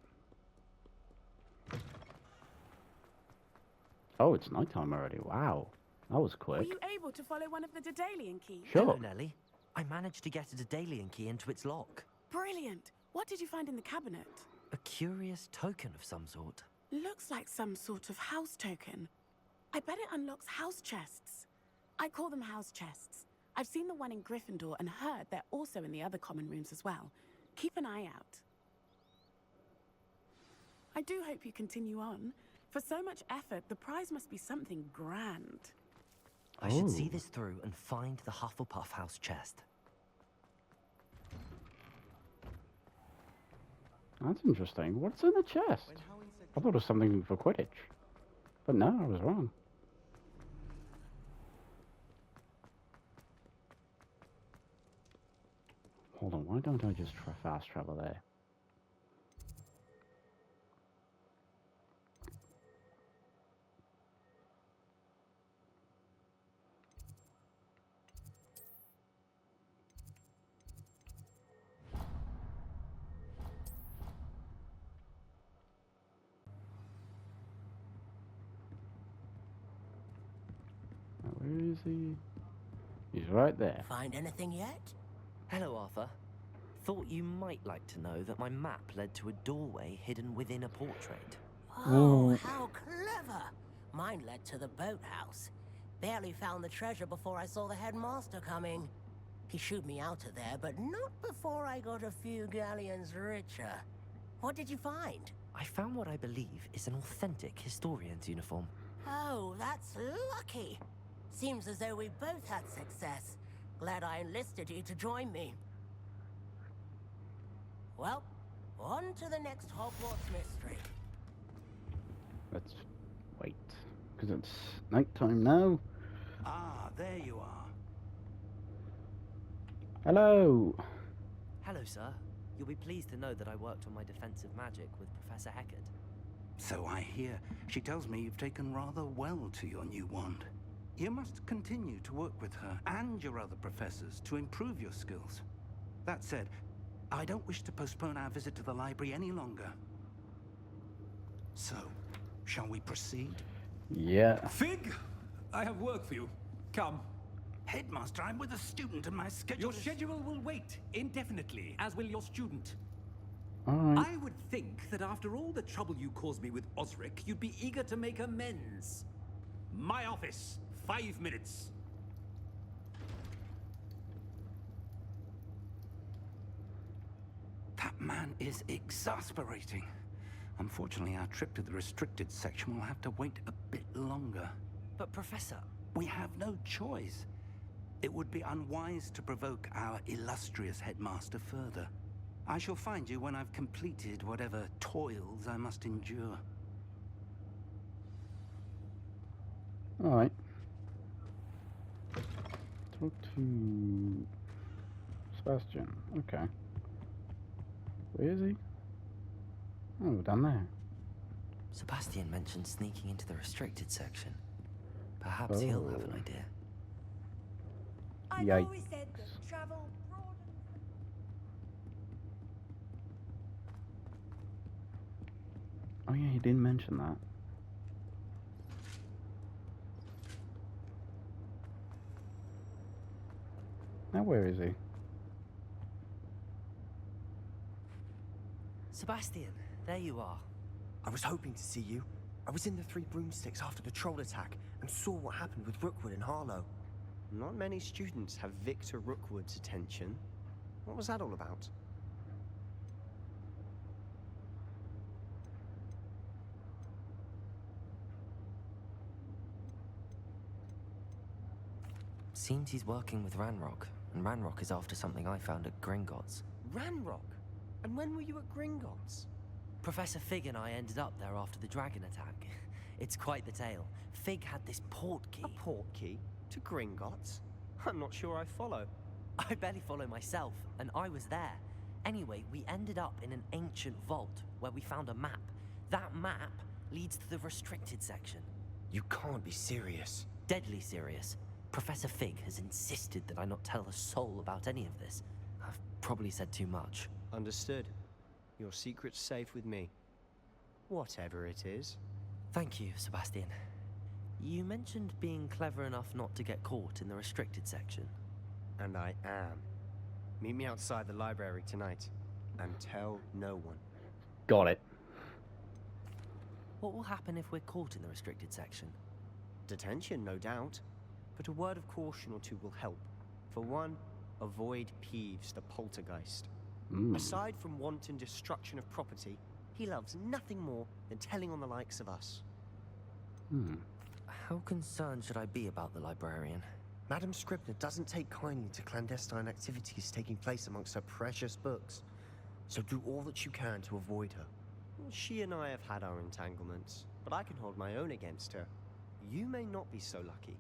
Oh, it's nighttime already. Wow. That was Were quick. you able to follow one of the Daedalian keys? Sure. Hello, Nellie. I managed to get a Daedalian key into its lock. Brilliant. What did you find in the cabinet? A curious token of some sort. Looks like some sort of house token. I bet it unlocks house chests. I call them house chests. I've seen the one in Gryffindor and heard they're also in the other common rooms as well. Keep an eye out. I do hope you continue on. For so much effort, the prize must be something grand. I should see this through and find the Hufflepuff house chest. That's interesting. What's in the chest? I thought it was something for Quidditch. But no, I was wrong. Hold on, why don't I just fast travel there? Where is he? He's right there. Find anything yet? Hello, Arthur. Thought you might like to know that my map led to a doorway hidden within a portrait. Oh, how clever! Mine led to the boathouse. Barely found the treasure before I saw the headmaster coming. He shooed me out of there, but not before I got a few galleons richer. What did you find? I found what I believe is an authentic historian's uniform. Oh, that's lucky. Seems as though we both had success. Glad I enlisted you to join me. Well, on to the next Hogwarts mystery. Let's wait. Because it's nighttime now. Ah, there you are. Hello. Hello, sir. You'll be pleased to know that I worked on my defensive magic with Professor Heckard. So I hear. She tells me you've taken rather well to your new wand. You must continue to work with her and your other professors to improve your skills. That said, I don't wish to postpone our visit to the library any longer. So, shall we proceed? Yeah. Fig, I have work for you. Come. Headmaster, I'm with a student and my schedule Your schedule will wait indefinitely, as will your student. Alright. I would think that after all the trouble you caused me with Osric, you'd be eager to make amends. My office, 5 minutes. That man is exasperating. Unfortunately, our trip to the restricted section will have to wait a bit longer. But Professor... We have no choice. It would be unwise to provoke our illustrious headmaster further. I shall find you when I've completed whatever toils I must endure. Alright. Talk to Sebastian. Okay. Where is he? Oh, down there. Sebastian mentioned sneaking into the restricted section. Perhaps he'll have an idea. Yikes. always said that travel broadens. Oh yeah, he didn't mention that. Now where is he? Sebastian, there you are. I was hoping to see you. I was in the Three Broomsticks after the troll attack and saw what happened with Rookwood and Harlow. Not many students have Victor Rookwood's attention. What was that all about? Seems he's working with Ranrock, and Ranrock is after something I found at Gringotts. Ranrock? And when were you at Gringotts? Professor Fig and I ended up there after the dragon attack. It's quite the tale. Fig had this port key. A port key? To Gringotts? I'm not sure I follow. I barely follow myself, and I was there. Anyway, we ended up in an ancient vault where we found a map. That map leads to the restricted section. You can't be serious. Deadly serious. Professor Fig has insisted that I not tell a soul about any of this. I've probably said too much. Understood. Your secret's safe with me. Whatever it is. Thank you, Sebastian. You mentioned being clever enough not to get caught in the restricted section. And I am. Meet me outside the library tonight, and tell no one. Got it. What will happen if we're caught in the restricted section? Detention, no doubt. But a word of caution or two will help. For one, avoid Peeves, the poltergeist. Aside from wanton destruction of property, he loves nothing more than telling on the likes of us. How concerned should I be about the librarian? Madame Scribner doesn't take kindly to clandestine activities taking place amongst her precious books. So do all that you can to avoid her. She and I have had our entanglements, but I can hold my own against her. You may not be so lucky.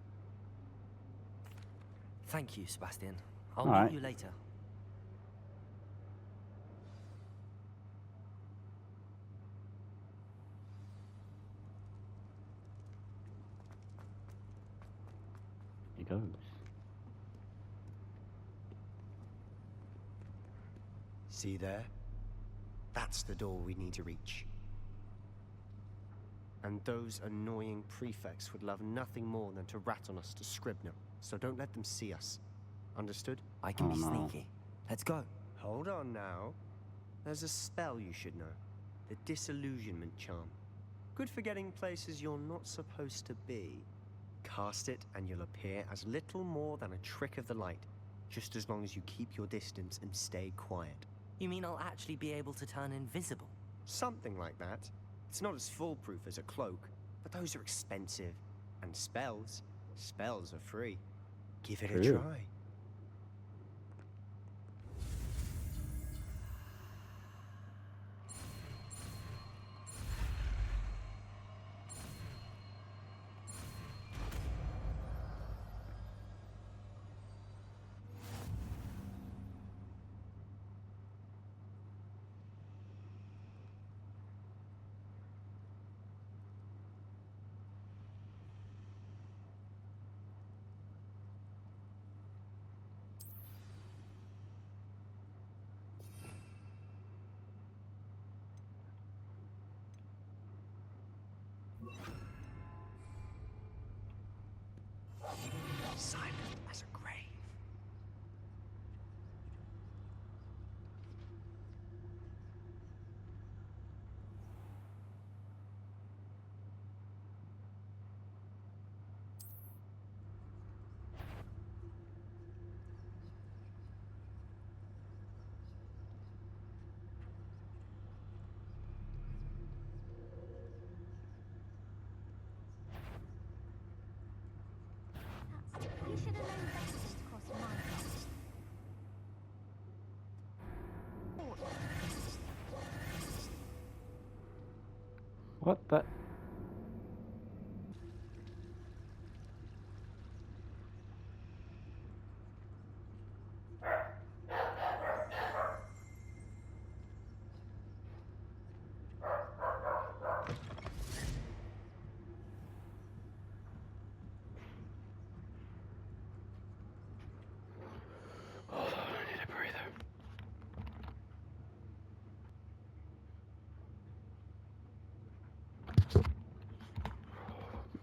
Thank you, Sebastian. I'll All right. meet you later. He goes. See there? That's the door we need to reach. And those annoying prefects would love nothing more than to rat on us to Scribner, so don't let them see us. Understood? I can be sneaky. Let's go. Hold on now. There's a spell you should know. The Disillusionment Charm. Good for getting places you're not supposed to be. Cast it and you'll appear as little more than a trick of the light, just as long as you keep your distance and stay quiet. You mean I'll actually be able to turn invisible? Something like that. It's not as foolproof as a cloak, but those are expensive. And spells are free. Give it a True. try. Silent as a grave. You should have known better than to cross my path. What the? Hold on, I need a breather.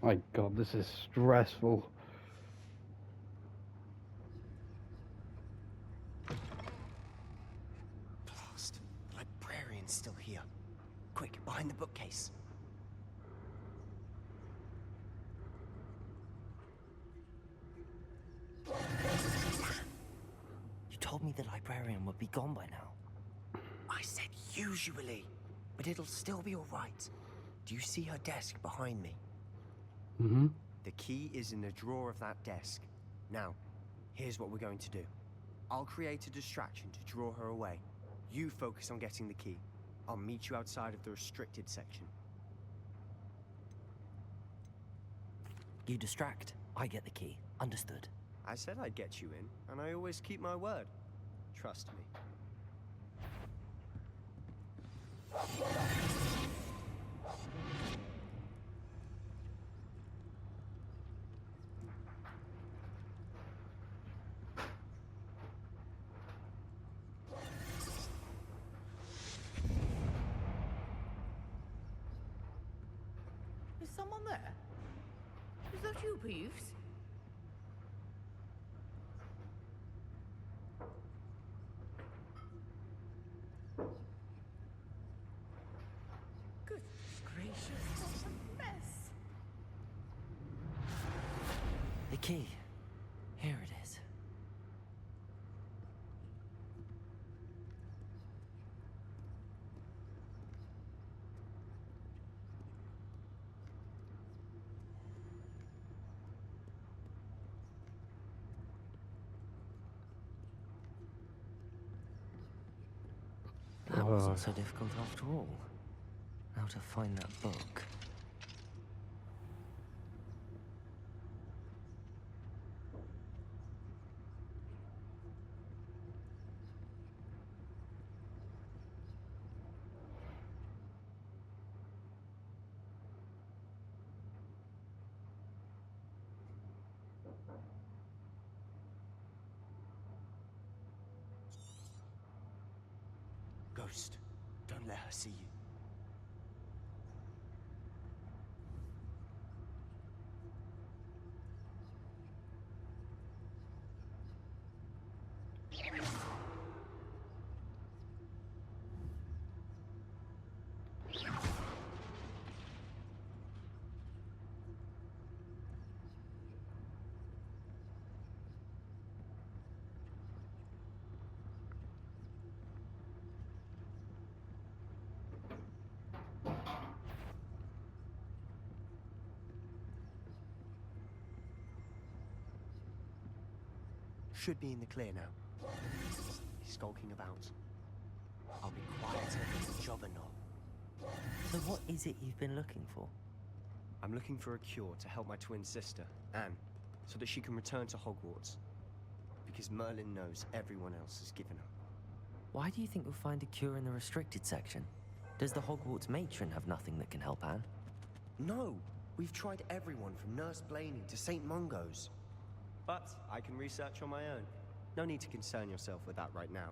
My God, this is stressful. Blast. The librarian's still here. Quick, behind the bookcase. You told me the librarian would be gone by now. I said usually, but it'll still be all right. Do you see her desk behind me? Mm-hmm. The key is in the drawer of that desk. Now, here's what we're going to do. I'll create a distraction to draw her away. You focus on getting the key. I'll meet you outside of the restricted section. You distract, I get the key. Understood. I said I'd get you in, and I always keep my word. Trust me. Is someone there? Is that you, Peeves? Goodness gracious, what a mess! The key. Here it is. That wasn't so difficult after all. How to find that book. Ghost, don't let her see you. Should be in the clear now. He's skulking about. I'll be quieter than a jobberknoll. So what is it you've been looking for? I'm looking for a cure to help my twin sister, Anne, so that she can return to Hogwarts. Because Merlin knows everyone else has given up. Why do you think we'll find a cure in the restricted section? Does the Hogwarts matron have nothing that can help Anne? No! We've tried everyone from Nurse Blaney to St. Mungo's. But I can research on my own. No need to concern yourself with that right now.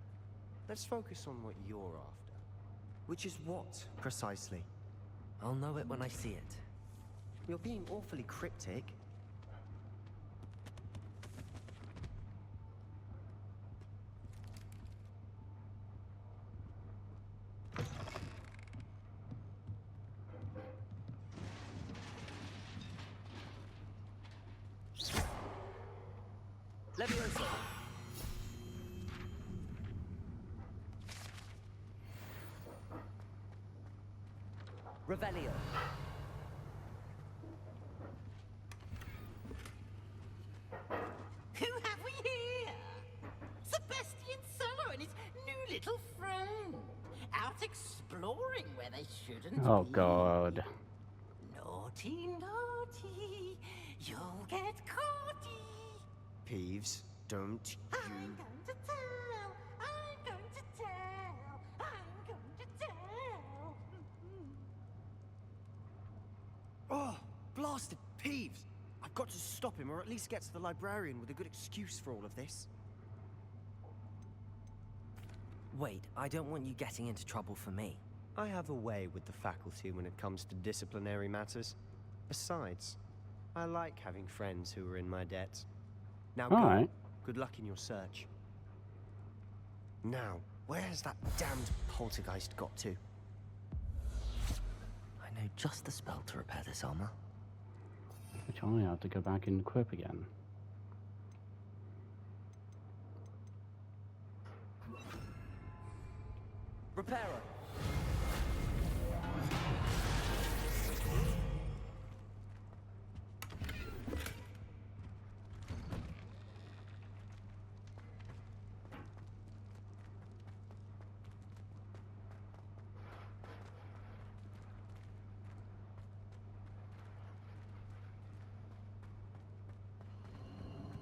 Let's focus on what you're after. Which is what, precisely? I'll know it when I see it. You're being awfully cryptic. Levioso. Revelio. Who have we here? Sebastian Solo and his new little friend. Out exploring where they shouldn't Oh be. God. Naughty, naughty. You'll get caughty. Peeves, don't I'm going to tell. I'm going to tell. I'm going to tell. Oh, blasted Peeves! I've got to stop him, or at least get to the librarian with a good excuse for all of this. Wait, I don't want you getting into trouble for me. I have a way with the faculty when it comes to disciplinary matters. Besides, I like having friends who are in my debt. Now go. Alright. Good luck in your search. Now, where has that damned poltergeist got to? I know just the spell to repair this armor. Which I have to go back and equip again. Reparo.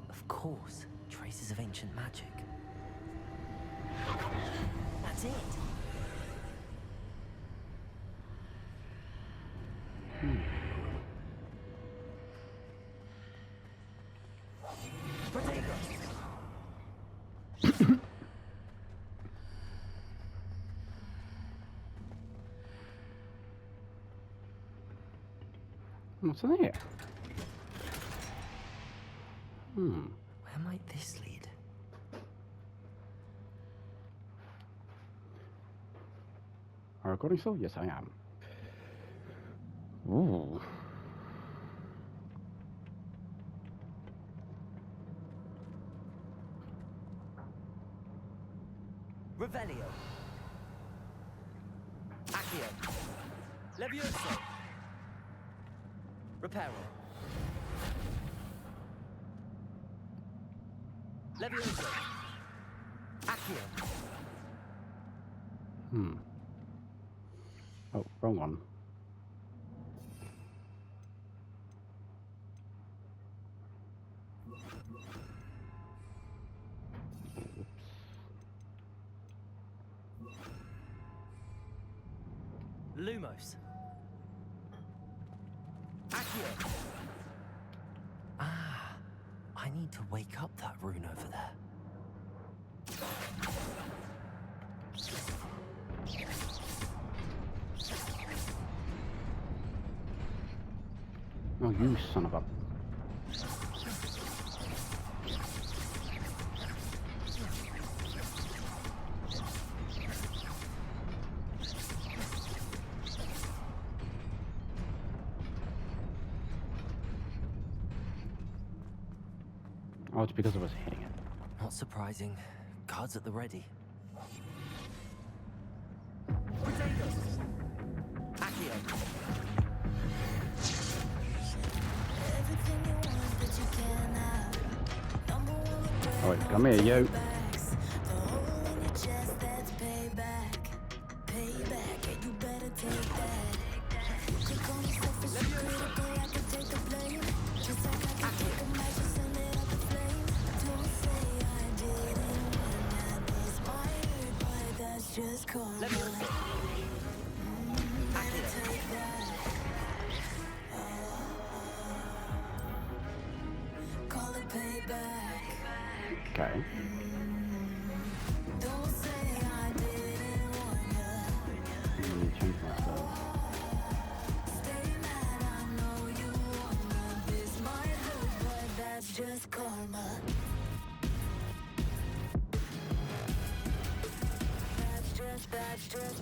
Of course, traces of ancient magic. That's it. What's in here? Where might this lead? Are recording still? Yes, I am. Ooh. Revelio. Accio. Levioso. Reparo. Levioso. Accio. Oh, wrong one. Lumos. Accio. Ah, I need to wake up that rune over there. Oh, you son of a... Oh, it's because I was hitting it. Not surprising. Guards at the ready. Potatoes. Accio. Oh, wait, come here, yo. Just call me. Call it payback. Okay. Don't say I didn't warn ya. Let me change myself. Stay mad, I know you that's just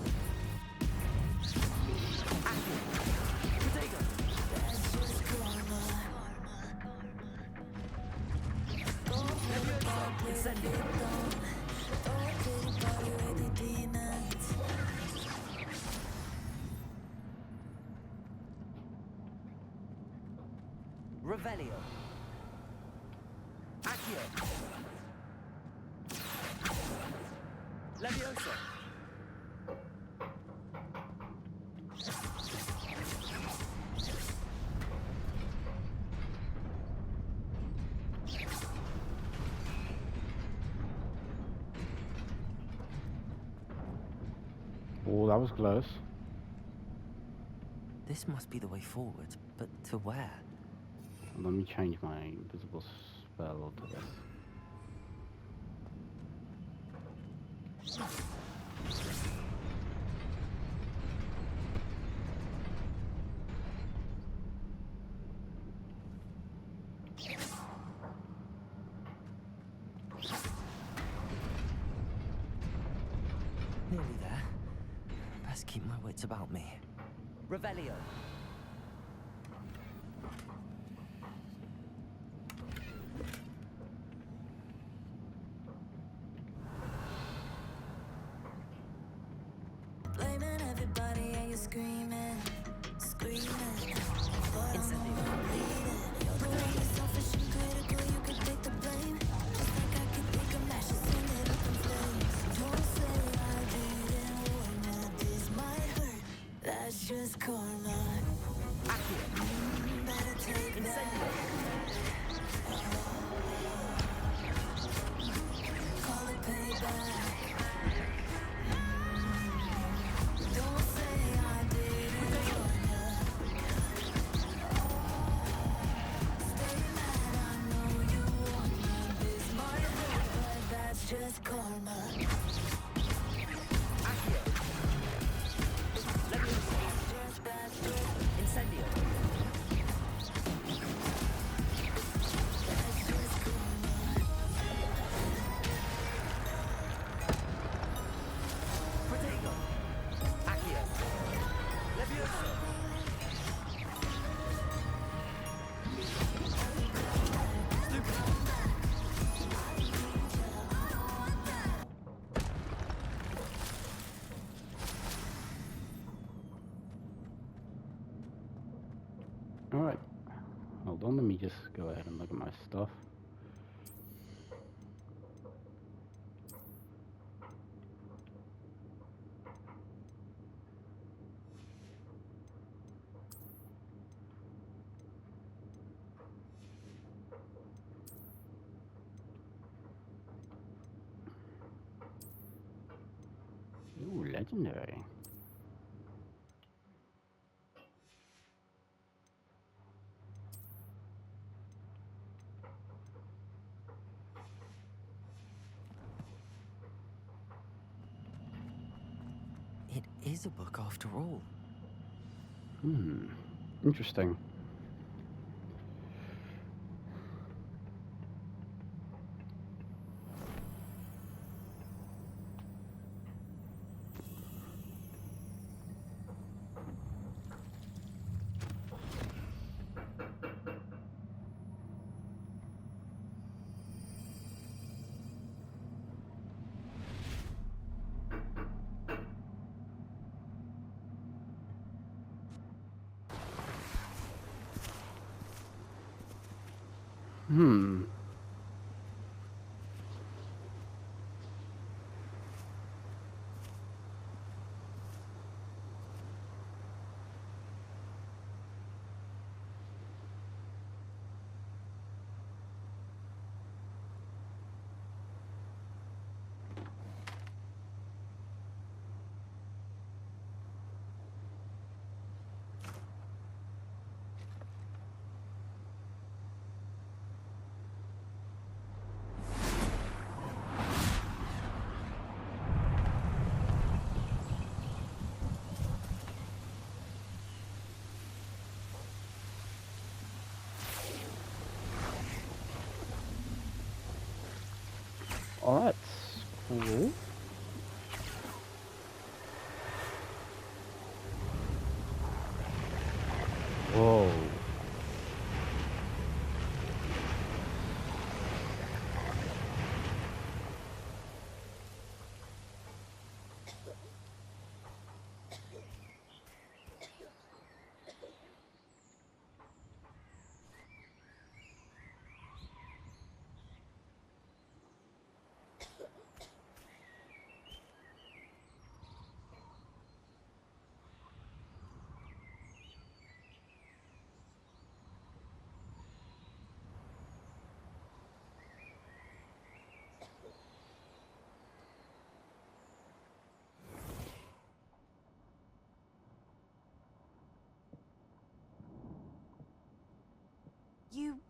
Revelio. Accio. Levioso. Oh, that was close. This must be the way forward, but to where? Let me change my invisible spell to this. Nearly there. Best keep my wits about me. Revelio. blaming everybody and you're screaming, screaming. But I'm the one bleeding. You're the one that's selfish and critical. You could take the blame, just like I could take a match and send it up in flames. Don't say I didn't warn you. This might hurt. That's just karma. Better take that. Call it payback. Don't say I didn't warn you. Stay mad, I know you want me. This might hurt, but that's just karma. Incendio. Protego. Accio. Levioso. Alright. Hold on, let me just go ahead and look at my stuff. Ooh, legendary. It is a book after all. Interesting. Oh, that's cool.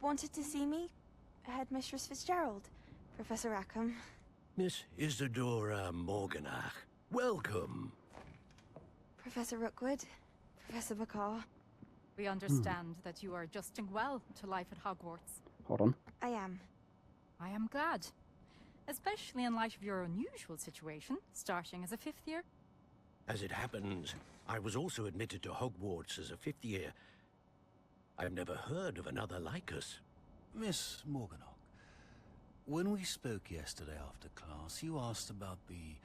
wanted to see me? Headmistress Fitzgerald, Professor Rackham. Miss Isadora Morganach, welcome. Professor Rookwood, Professor Bakar. We understand that you are adjusting well to life at Hogwarts. Hold on. I am. I am glad. Especially in light of your unusual situation, starting as a 5th year. As it happens, I was also admitted to Hogwarts as a 5th year. I've never heard of another like us. Miss Morganach, when we spoke yesterday after class, you asked about the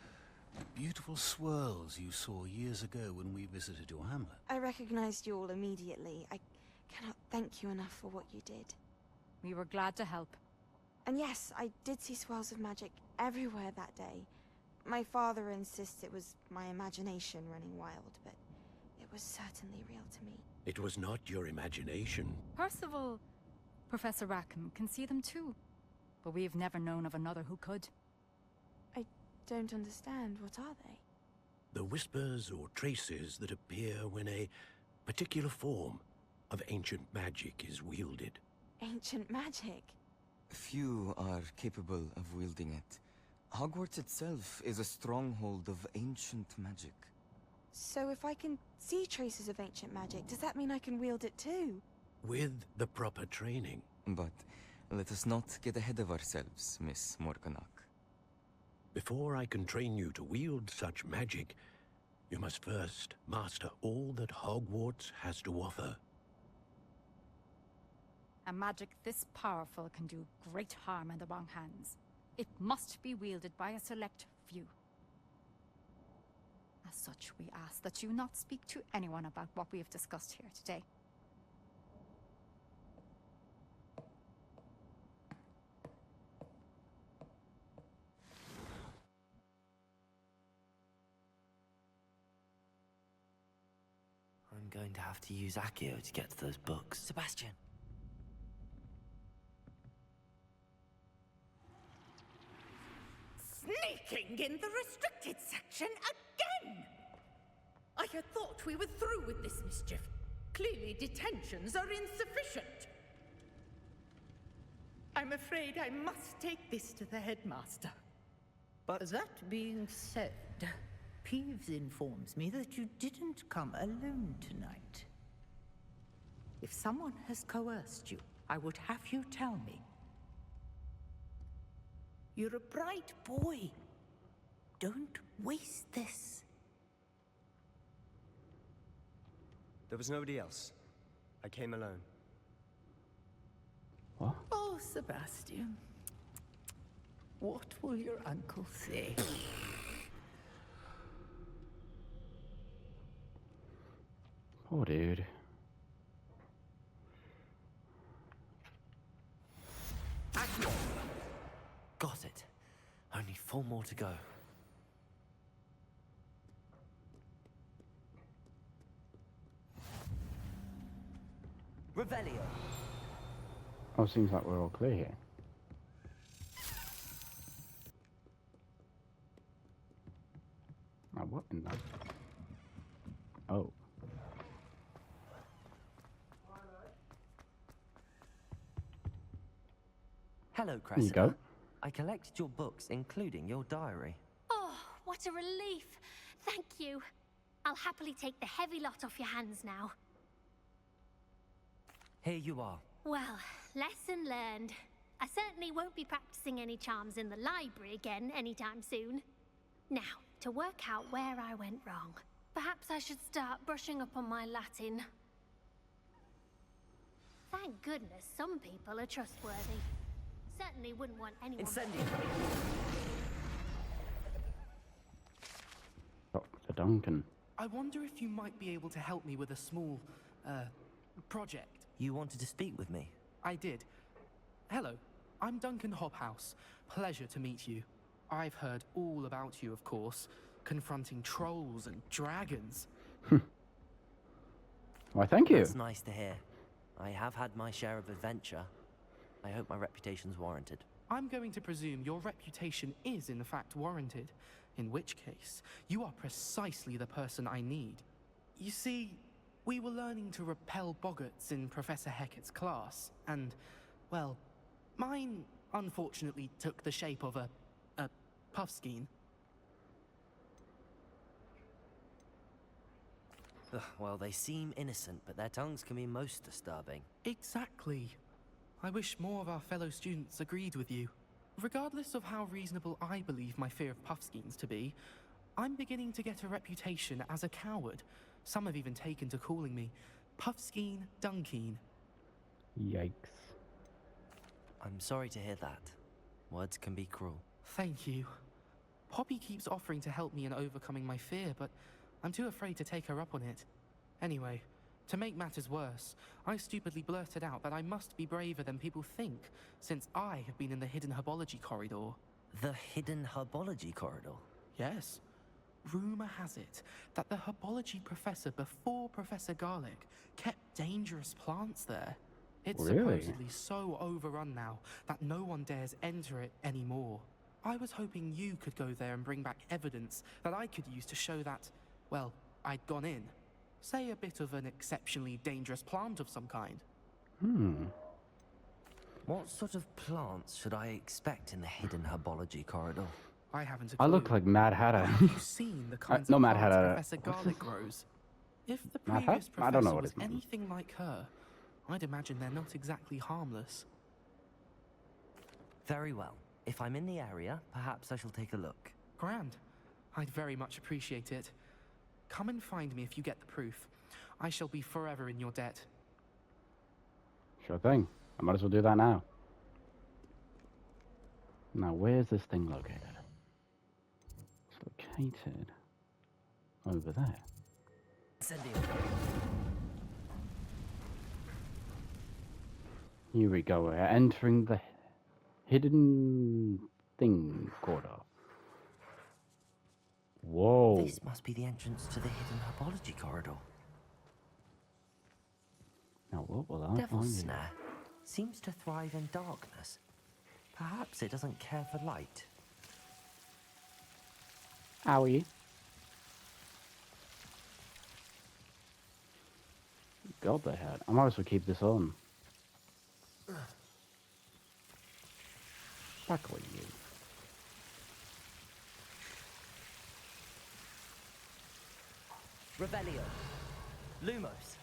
beautiful swirls you saw years ago when we visited your hamlet. I recognized you all immediately. I cannot thank you enough for what you did. We were glad to help. And yes, I did see swirls of magic everywhere that day. My father insists it was my imagination running wild, but it was certainly real to me. It was not your imagination. Percival, Professor Rackham can see them too. But we've never known of another who could. I don't understand. What are they? The whispers or traces that appear when a particular form of ancient magic is wielded. Ancient magic? Few are capable of wielding it. Hogwarts itself is a stronghold of ancient magic. So if I can see traces of ancient magic, does that mean I can wield it too? With the proper training. But let us not get ahead of ourselves, Miss Morganach. Before I can train you to wield such magic, you must first master all that Hogwarts has to offer. A magic this powerful can do great harm in the wrong hands. It must be wielded by a select few. As such, we ask that you not speak to anyone about what we have discussed here today. I'm going to have to use Accio to get to those books. Sebastian. Sneaking in the restricted section again! I had thought we were through with this mischief. Clearly detentions are insufficient. I'm afraid I must take this to the headmaster. But that being said, Peeves informs me that you didn't come alone tonight. If someone has coerced you, I would have you tell me. You're a bright boy. Don't waste this. There was nobody else. I came alone. What? Oh, Sebastian. What will your uncle say? Oh, dude. Got it. Only 4 more to go. Revelio. Oh, seems like we're all clear here. Now, what in the... Oh. Hello, There you Cressida. go. I collected your books, including your diary. Oh, what a relief. Thank you. I'll happily take the heavy lot off your hands now. Here you are. Well, lesson learned. I certainly won't be practicing any charms in the library again anytime soon. Now, to work out where I went wrong. Perhaps I should start brushing up on my Latin. Thank goodness some people are trustworthy. Certainly wouldn't want anyone... Incendio. Dr. Duncan. I wonder if you might be able to help me with a small, project. You wanted to speak with me? I did. Hello, I'm Duncan Hobhouse. Pleasure to meet you. I've heard all about you, of course, confronting trolls and dragons. Why, thank you. That's nice to hear. I have had my share of adventure. I hope my reputation's warranted. I'm going to presume your reputation is in fact warranted, in which case, you are precisely the person I need. You see, we were learning to repel boggarts in Professor Hecat's class, and Well, mine unfortunately took the shape of a puffskein. Ugh, well, they seem innocent, but their tongues can be most disturbing. Exactly. I wish more of our fellow students agreed with you. Regardless of how reasonable I believe my fear of puffskeins to be, I'm beginning to get a reputation as a coward. Some have even taken to calling me Puffskein Dunkeen. Yikes. I'm sorry to hear that. Words can be cruel. Thank you. Poppy keeps offering to help me in overcoming my fear, but I'm too afraid to take her up on it. Anyway, to make matters worse, I stupidly blurted out that I must be braver than people think, since I have been in the hidden herbology corridor. The hidden herbology corridor? Yes. Rumor has it that the herbology professor before Professor Garlic kept dangerous plants there. It's Really? supposedly so overrun now that no one dares enter it anymore. I was hoping you could go there and bring back evidence that I could use to show that, well, I'd gone in. Say a bit of an exceptionally dangerous plant of some kind. What sort of plants should I expect in the hidden herbology corridor? I haven't a clue. I look like Mad Hatter. Have you seen the kinds no, of Mad plants Hatter. Professor Garlic grows? If the Mad Hat? previous I don't know professor what was his name is. anything like her, I'd imagine they're not exactly harmless. Very well. If I'm in the area, perhaps I shall take a look. Grand. I'd very much appreciate it. Come and find me if you get the proof. I shall be forever in your debt. Sure thing. I might as well do that now. Now, where's this thing located? It's located over there. Here we go. We're entering the hidden thing corridor. Whoa. This must be the entrance to the hidden herbology corridor. Now, what will I Devil's find here? snare seems to thrive in darkness. Perhaps it doesn't care for light. Owie. God, they had. I might as well keep this on. Back away, you. Revelio. Lumos.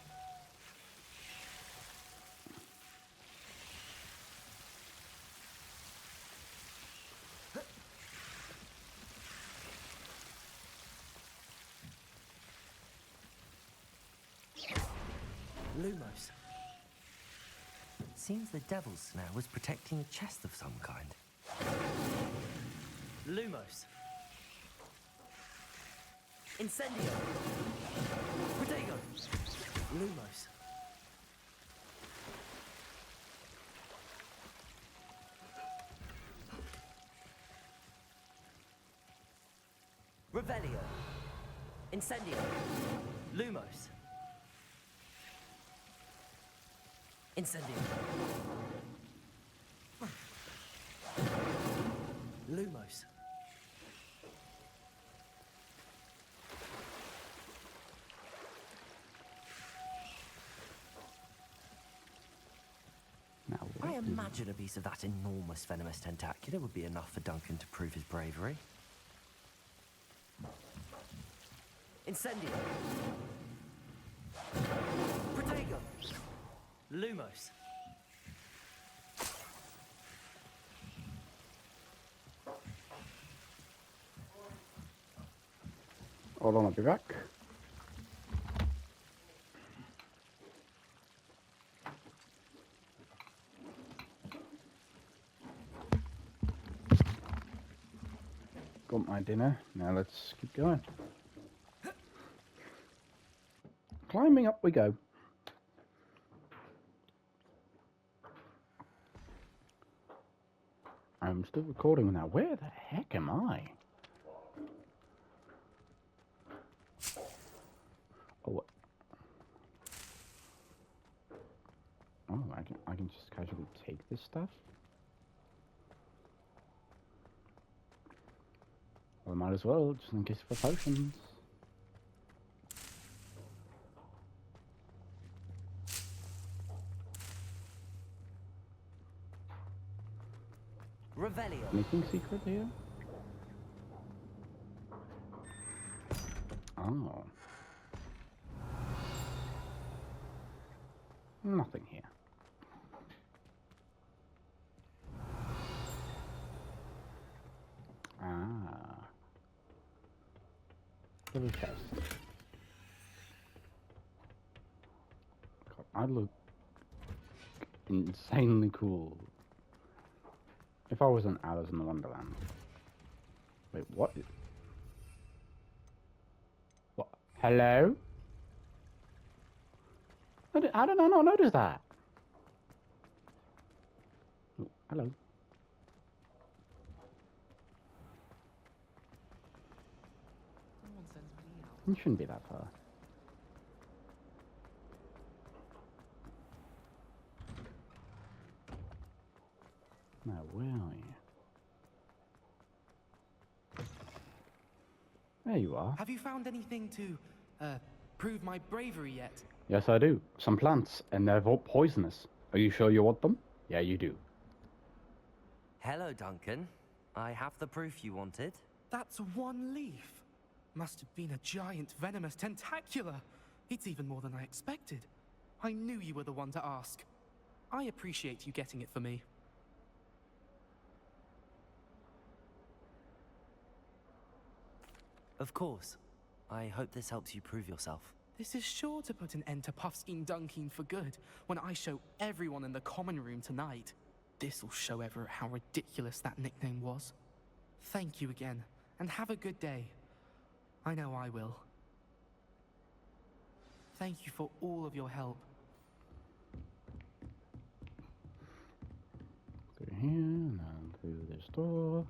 Lumos. Seems the devil's snare was protecting a chest of some kind. Lumos. Incendio. Protego. Lumos. Revelio. Incendio. Lumos. Incendio. Lumos. Now, I imagine a piece of that enormous venomous tentacula would be enough for Duncan to prove his bravery. Incendio. Protego. Lumos. Hold on, I'll be back. Got my dinner. Now let's keep going. Climbing up we go. I'm still recording now. Where the heck am I? Oh, oh, I can just casually take this stuff. Well, I might as well, just in case for potions. Anything secret here? Oh. Nothing here. Ah. Little chest. God, I look insanely cool. If I was an Alice in the Wonderland. Wait, what? What? Hello? How did I not notice that? Oh, hello. You shouldn't be that far. Now, where are you? There you are. Have you found anything to, prove my bravery yet? Yes, I do. Some plants, and they're all poisonous. Are you sure you want them? Yeah, you do. Hello, Duncan. I have the proof you wanted. That's one leaf. Must have been a giant venomous tentacula. It's even more than I expected. I knew you were the one to ask. I appreciate you getting it for me. Of course. I hope this helps you prove yourself. This is sure to put an end to Puffskein Dunkeen for good when I show everyone in the common room tonight. This'll show Everett how ridiculous that nickname was. Thank you again, and have a good day. I know I will. Thank you for all of your help. Through here, and then through this door.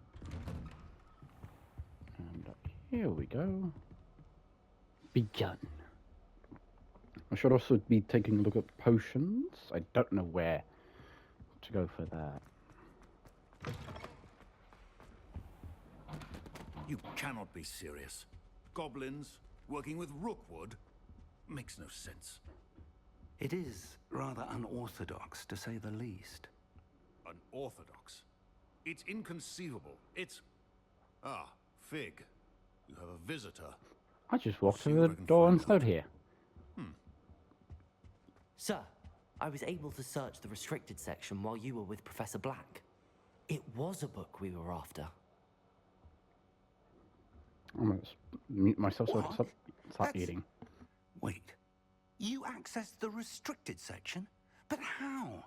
And up here we go. Begun. I should also be taking a look at potions. I don't know where to go for that. You cannot be serious. Goblins working with Rookwood makes no sense. It is rather unorthodox, to say the least. Unorthodox? It's inconceivable. It's... Ah, Fig. You have a visitor. I just walked through the door and stood here. Sir, I was able to search the restricted section while you were with Professor Black. It was a book we were after. I'm gonna mute myself so I can stop eating. Wait. You accessed the restricted section? But how?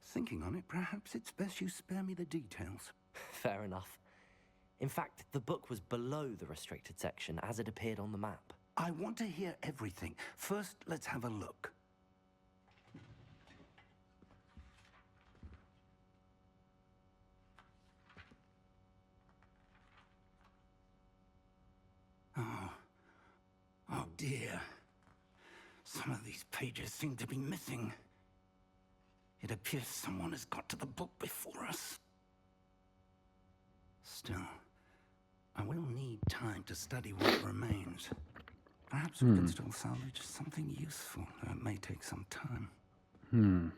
Thinking on it, perhaps it's best you spare me the details. Fair enough. In fact, the book was below the restricted section as it appeared on the map. I want to hear everything. First, let's have a look. Oh dear. Some of these pages seem to be missing. It appears someone has got to the book before us. Still, I will need time to study what remains. Perhaps we can still salvage something useful, though it may take some time.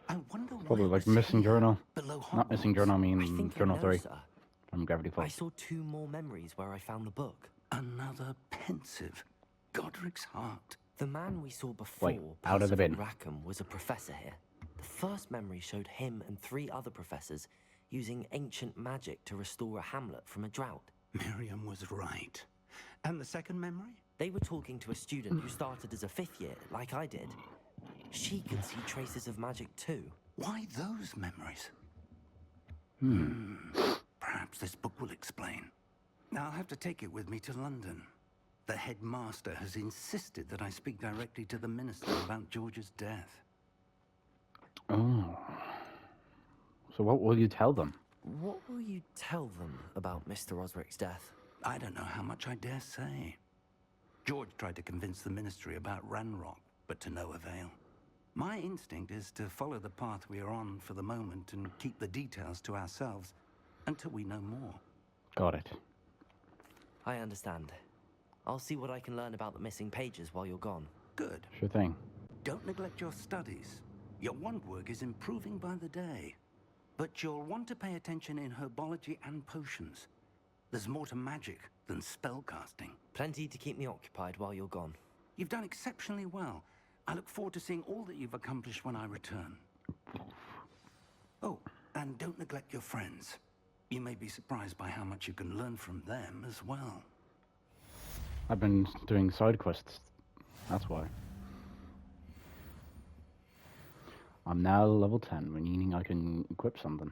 I wonder why Probably like missing journal. below Not missing journal, I mean I think journal I know, 3 sir. from Gravity I Falls. saw 2 more memories where I found the book. Another pensive. Godric's heart. The man we saw before, Wait, out of the bin. Rackham, was a professor here. The first memory showed him and 3 other professors using ancient magic to restore a hamlet from a drought. Miriam was right. And the second memory? They were talking to a student who started as a 5th year, like I did. She can see traces of magic too. Why those memories? Perhaps this book will explain. Now I'll have to take it with me to London. The headmaster has insisted that I speak directly to the minister about George's death. Oh. So what will you tell them? What will you tell them about Mr. Osric's death? I don't know how much I dare say. George tried to convince the ministry about Ranrock, but to no avail. My instinct is to follow the path we are on for the moment and keep the details to ourselves until we know more. Got it. I understand. I'll see what I can learn about the missing pages while you're gone. Good. Sure thing. Don't neglect your studies. Your wand work is improving by the day. But you'll want to pay attention in herbology and potions. There's more to magic than spellcasting. Plenty to keep me occupied while you're gone. You've done exceptionally well. I look forward to seeing all that you've accomplished when I return. Oh, and don't neglect your friends. You may be surprised by how much you can learn from them as well. I've been doing side quests. That's why. I'm now level 10, meaning I can equip something.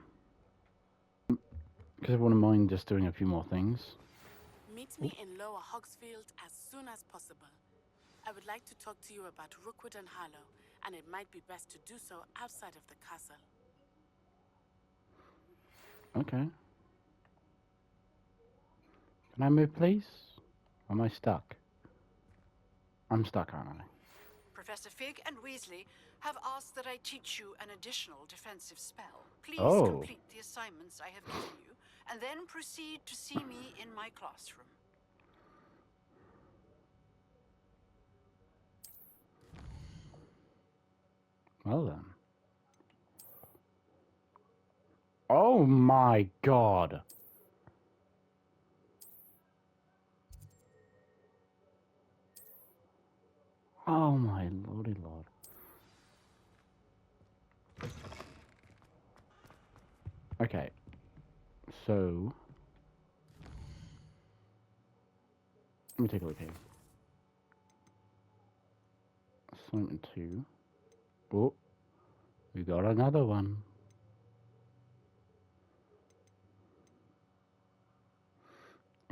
Because I wouldn't mind just doing a few more things. Meet me in Lower Hogsfield as soon as possible. I would like to talk to you about Rookwood and Harlow, and it might be best to do so outside of the castle. Okay. Can I move, please? Am I stuck? I'm stuck, aren't I? Professor Fig and Weasley have asked that I teach you an additional defensive spell. Please complete the assignments I have given you, and then proceed to see me in my classroom. Well then. Oh my god. Oh my lordy lord. Okay. So let me take a look here. Assignment 2. Oh, we got another one.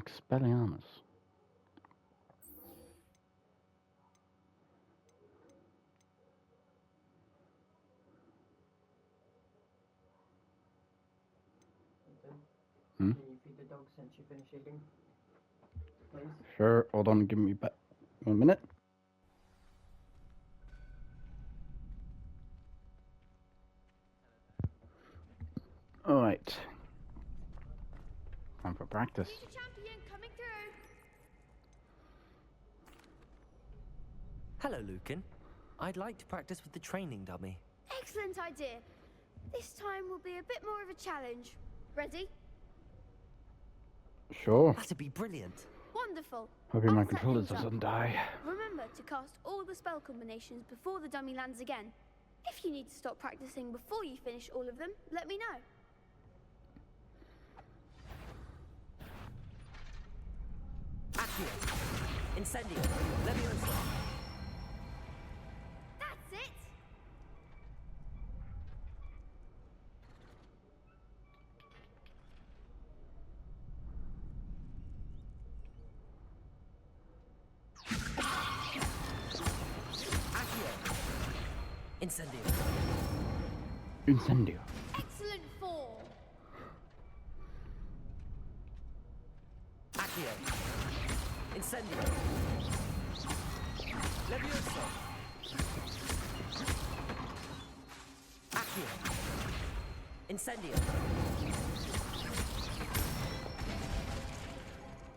Expelliarmus. Hmm? Can you feed the dog since you finish eating? Please? Sure, hold on, give me back 1 minute. Alright. Time for practice. Champion coming through. Hello, Lucan. I'd like to practice with the training dummy. Excellent idea. This time will be a bit more of a challenge. Ready? Sure. That'd be brilliant. Wonderful. Hoping my I'll set controller things up. doesn't die. Remember to cast all the spell combinations before the dummy lands again. If you need to stop practicing before you finish all of them, let me know. Accio. Incendio. Leviosa. That's it! Accio. Incendio. Incendio. Excellent form. Accio. Incendio. Leviosa. Accio. Incendio.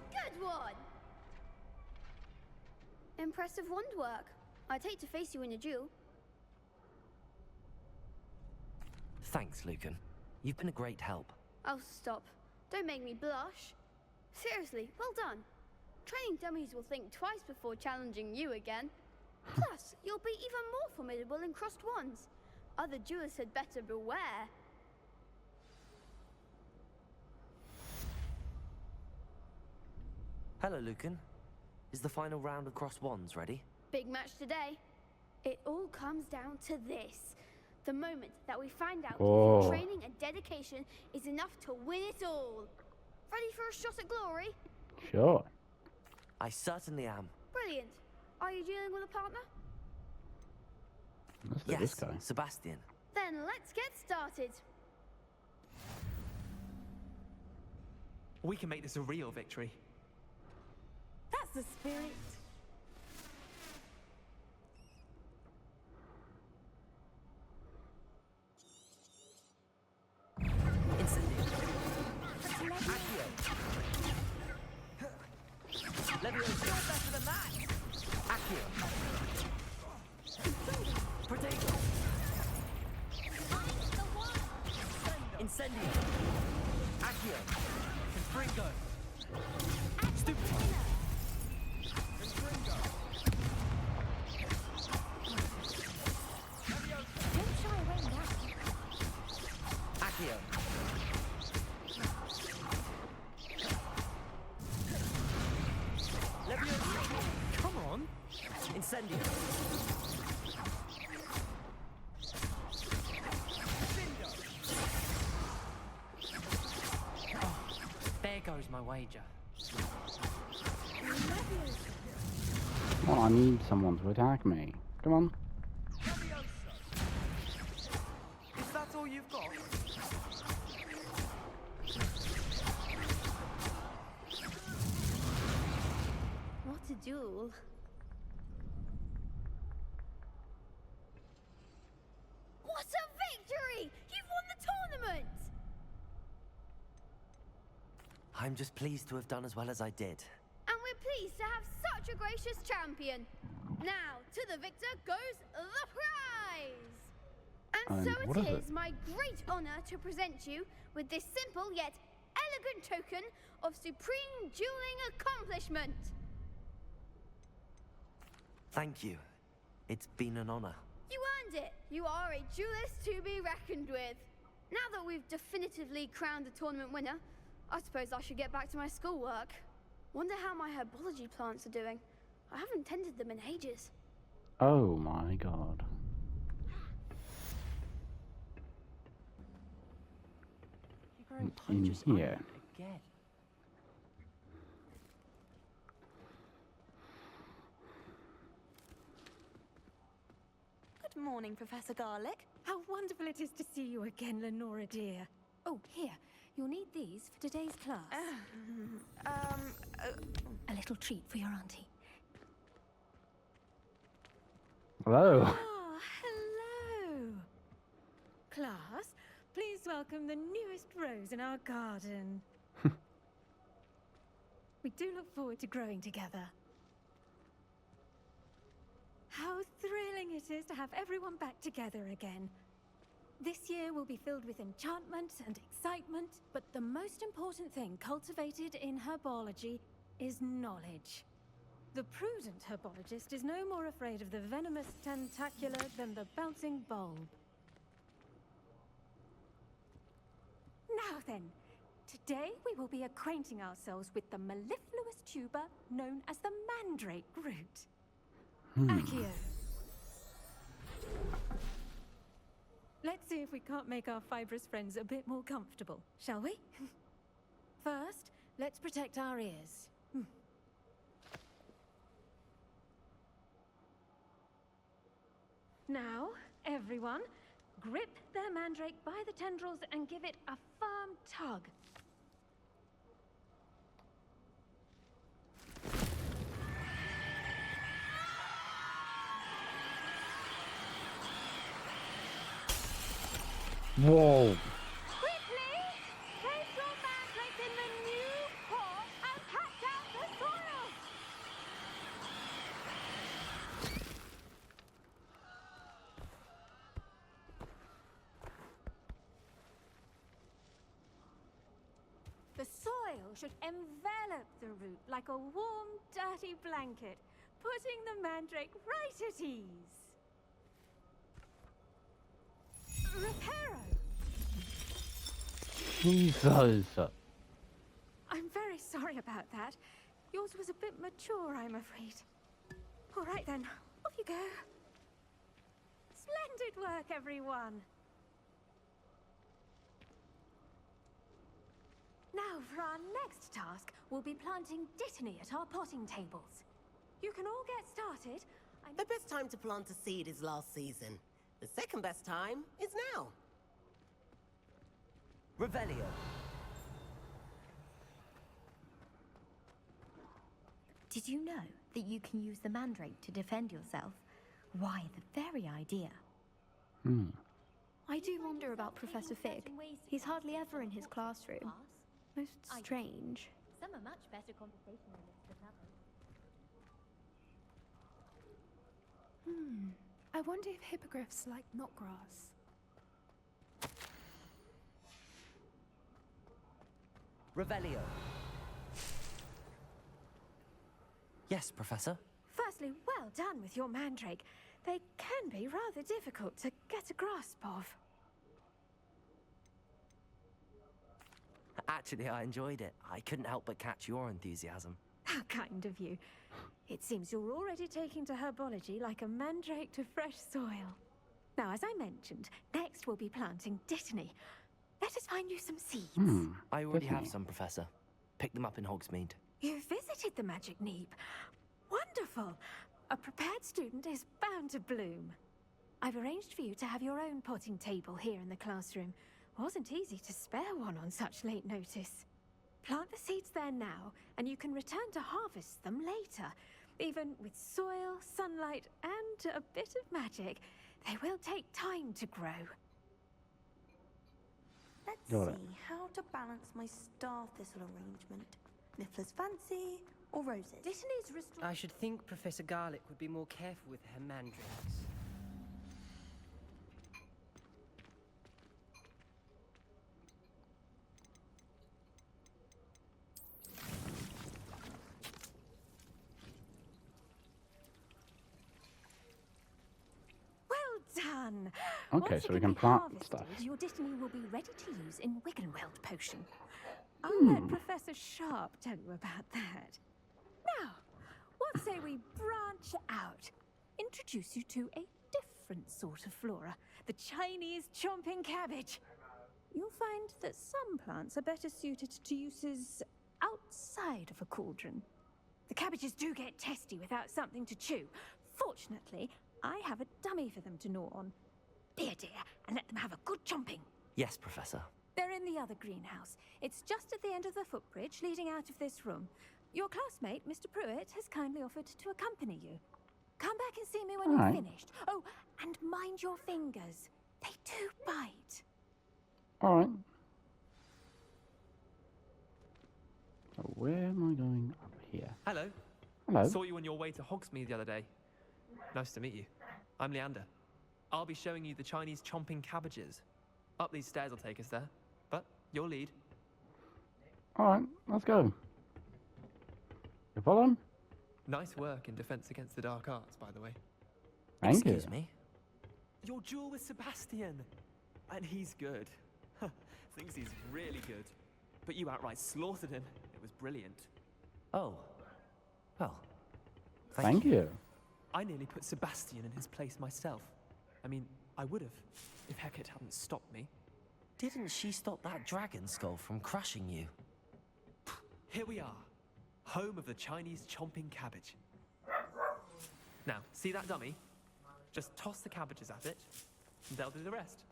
Good one! Impressive wand work. I'd hate to face you in a duel. Thanks, Lucan. You've been a great help. Oh, stop. Don't make me blush. Seriously, well done. Training dummies will think twice before challenging you again. Plus, you'll be even more formidable in crossed wands. Other duelists had better beware. Hello, Lucan. Is the final round of crossed wands ready? Big match today. It all comes down to this. The moment that we find out if your training and dedication is enough to win it all. Ready for a shot at glory? Sure. I certainly am. Brilliant. Are you dealing with a partner? Let's do this guy. Sebastian. Then let's get started. We can make this a real victory. That's the spirit. Incendio. Accio. Leviosa. You're better than that. Accio. Protego. Incendio! Accio! Confringo! Stupid! Confringo! Don't shy away now. Accio! Leviosa! Come on! Incendio! There goes my wager. Well, I need someone to attack me. Come on. Is that all you've got? What a duel. What a victory! You've won the tournament! I'm just pleased to have done as well as I did. And we're pleased to have such a gracious champion. Now, to the victor goes the prize! And so what it is is my great honor to present you with this simple yet elegant token of supreme dueling accomplishment. Thank you. It's been an honor. You earned it. You are a duelist to be reckoned with. Now that we've definitively crowned the tournament winner, I suppose I should get back to my schoolwork. Wonder how my herbology plants are doing. I haven't tended them in ages. Oh my god. In here. Again. Good morning, Professor Garlick. How wonderful it is to see you again, Lenora dear. Oh, here. You'll need these for today's class. A little treat for your auntie. Hello. Ah, hello. Class, please welcome the newest rose in our garden. We do look forward to growing together. How thrilling it is to have everyone back together again. This year will be filled with enchantment and excitement, but the most important thing cultivated in herbology is knowledge. The prudent herbologist is no more afraid of the venomous tentacular than the bouncing bulb. Now then, today we will be acquainting ourselves with the mellifluous tuber known as the mandrake root. Accio. Let's see if we can't make our fibrous friends a bit more comfortable, shall we? First, let's protect our ears. Now, everyone, grip their mandrake by the tendrils and give it a firm tug. Whoa. Quickly! Place your mandrake in the new pot and patch out the soil! The soil should envelop the root like a warm, dirty blanket, putting the mandrake right at ease. Reparo! Jesus. I'm very sorry about that. Yours was a bit mature, I'm afraid. All right then, off you go. Splendid work, everyone. Now, for our next task, we'll be planting dittany at our potting tables. You can all get started. The best time to plant a seed is last season. The second best time is now. Revelio. Did you know that you can use the mandrake to defend yourself? Why, the very idea. I do wonder about Professor Fig. He's hardly ever in his classroom. Most strange. Some are much better conversationalists than others. I wonder if hippogriffs like knotgrass. Revelio. Yes, Professor? Firstly, well done with your mandrake. They can be rather difficult to get a grasp of. Actually, I enjoyed it. I couldn't help but catch your enthusiasm. How kind of you. It seems you're already taking to herbology like a mandrake to fresh soil. Now, as I mentioned, next we'll be planting Dittany. Let us find you some seeds. I already have some, Professor. Picked them up in Hogsmeade. You visited the Magic Neep. Wonderful. A prepared student is bound to bloom. I've arranged for you to have your own potting table here in the classroom. Wasn't easy to spare one on such late notice. Plant the seeds there now, and you can return to harvest them later. Even with soil, sunlight, and a bit of magic, they will take time to grow. Let's Got it. see how to balance my star thistle arrangement. Niffler's fancy or roses? Dittany's I should think Professor Garlick would be more careful with her mandrakes. Well done! Okay, Once so it we can can be plant harvested, stuff. Your Dittany will be ready to use in Wiggenweld potion. I'll let Professor Sharp tell you about that. Now, what say we branch out? Introduce you to a different sort of flora, the Chinese chomping cabbage. You'll find that some plants are better suited to uses outside of a cauldron. The cabbages do get testy without something to chew. Fortunately, I have a dummy for them to gnaw on. Dear, and let them have a good chomping. Yes, Professor. They're in the other greenhouse. It's just at the end of the footbridge leading out of this room. Your classmate, Mr. Pruitt, has kindly offered to accompany you. Come back and see me when Alright. you've finished. Oh, and mind your fingers. They do bite. Alright. So where am I going up here? Hello. Hello. Saw you on your way to Hogsmeade the other day. Nice to meet you. I'm Leander. I'll be showing you the Chinese chomping cabbages. Up these stairs will take us there, but you'll lead. Alright, let's go. You following? Nice work in Defense Against the Dark Arts, by the way. Thank you. Excuse me? Your duel with Sebastian. And he's good. Thinks he's really good. But you outright slaughtered him. It was brilliant. Oh. Well, Thank you. I nearly put Sebastian in his place myself. I mean, I would have, if Hecate hadn't stopped me. Didn't she stop that dragon skull from crushing you? Here we are. Home of the Chinese chomping cabbage. Now, see that dummy? Just toss the cabbages at it, and they'll do the rest.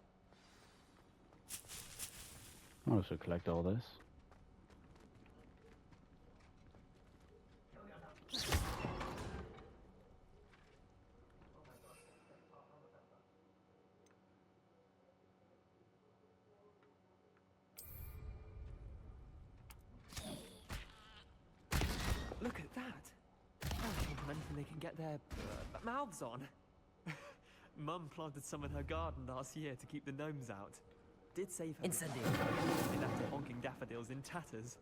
I also collect all this. Look at that. How complimenting they can get their mouths on. Mum planted some in her garden last year to keep the gnomes out. Did save her. Incendio. They left her honking daffodils in tatters.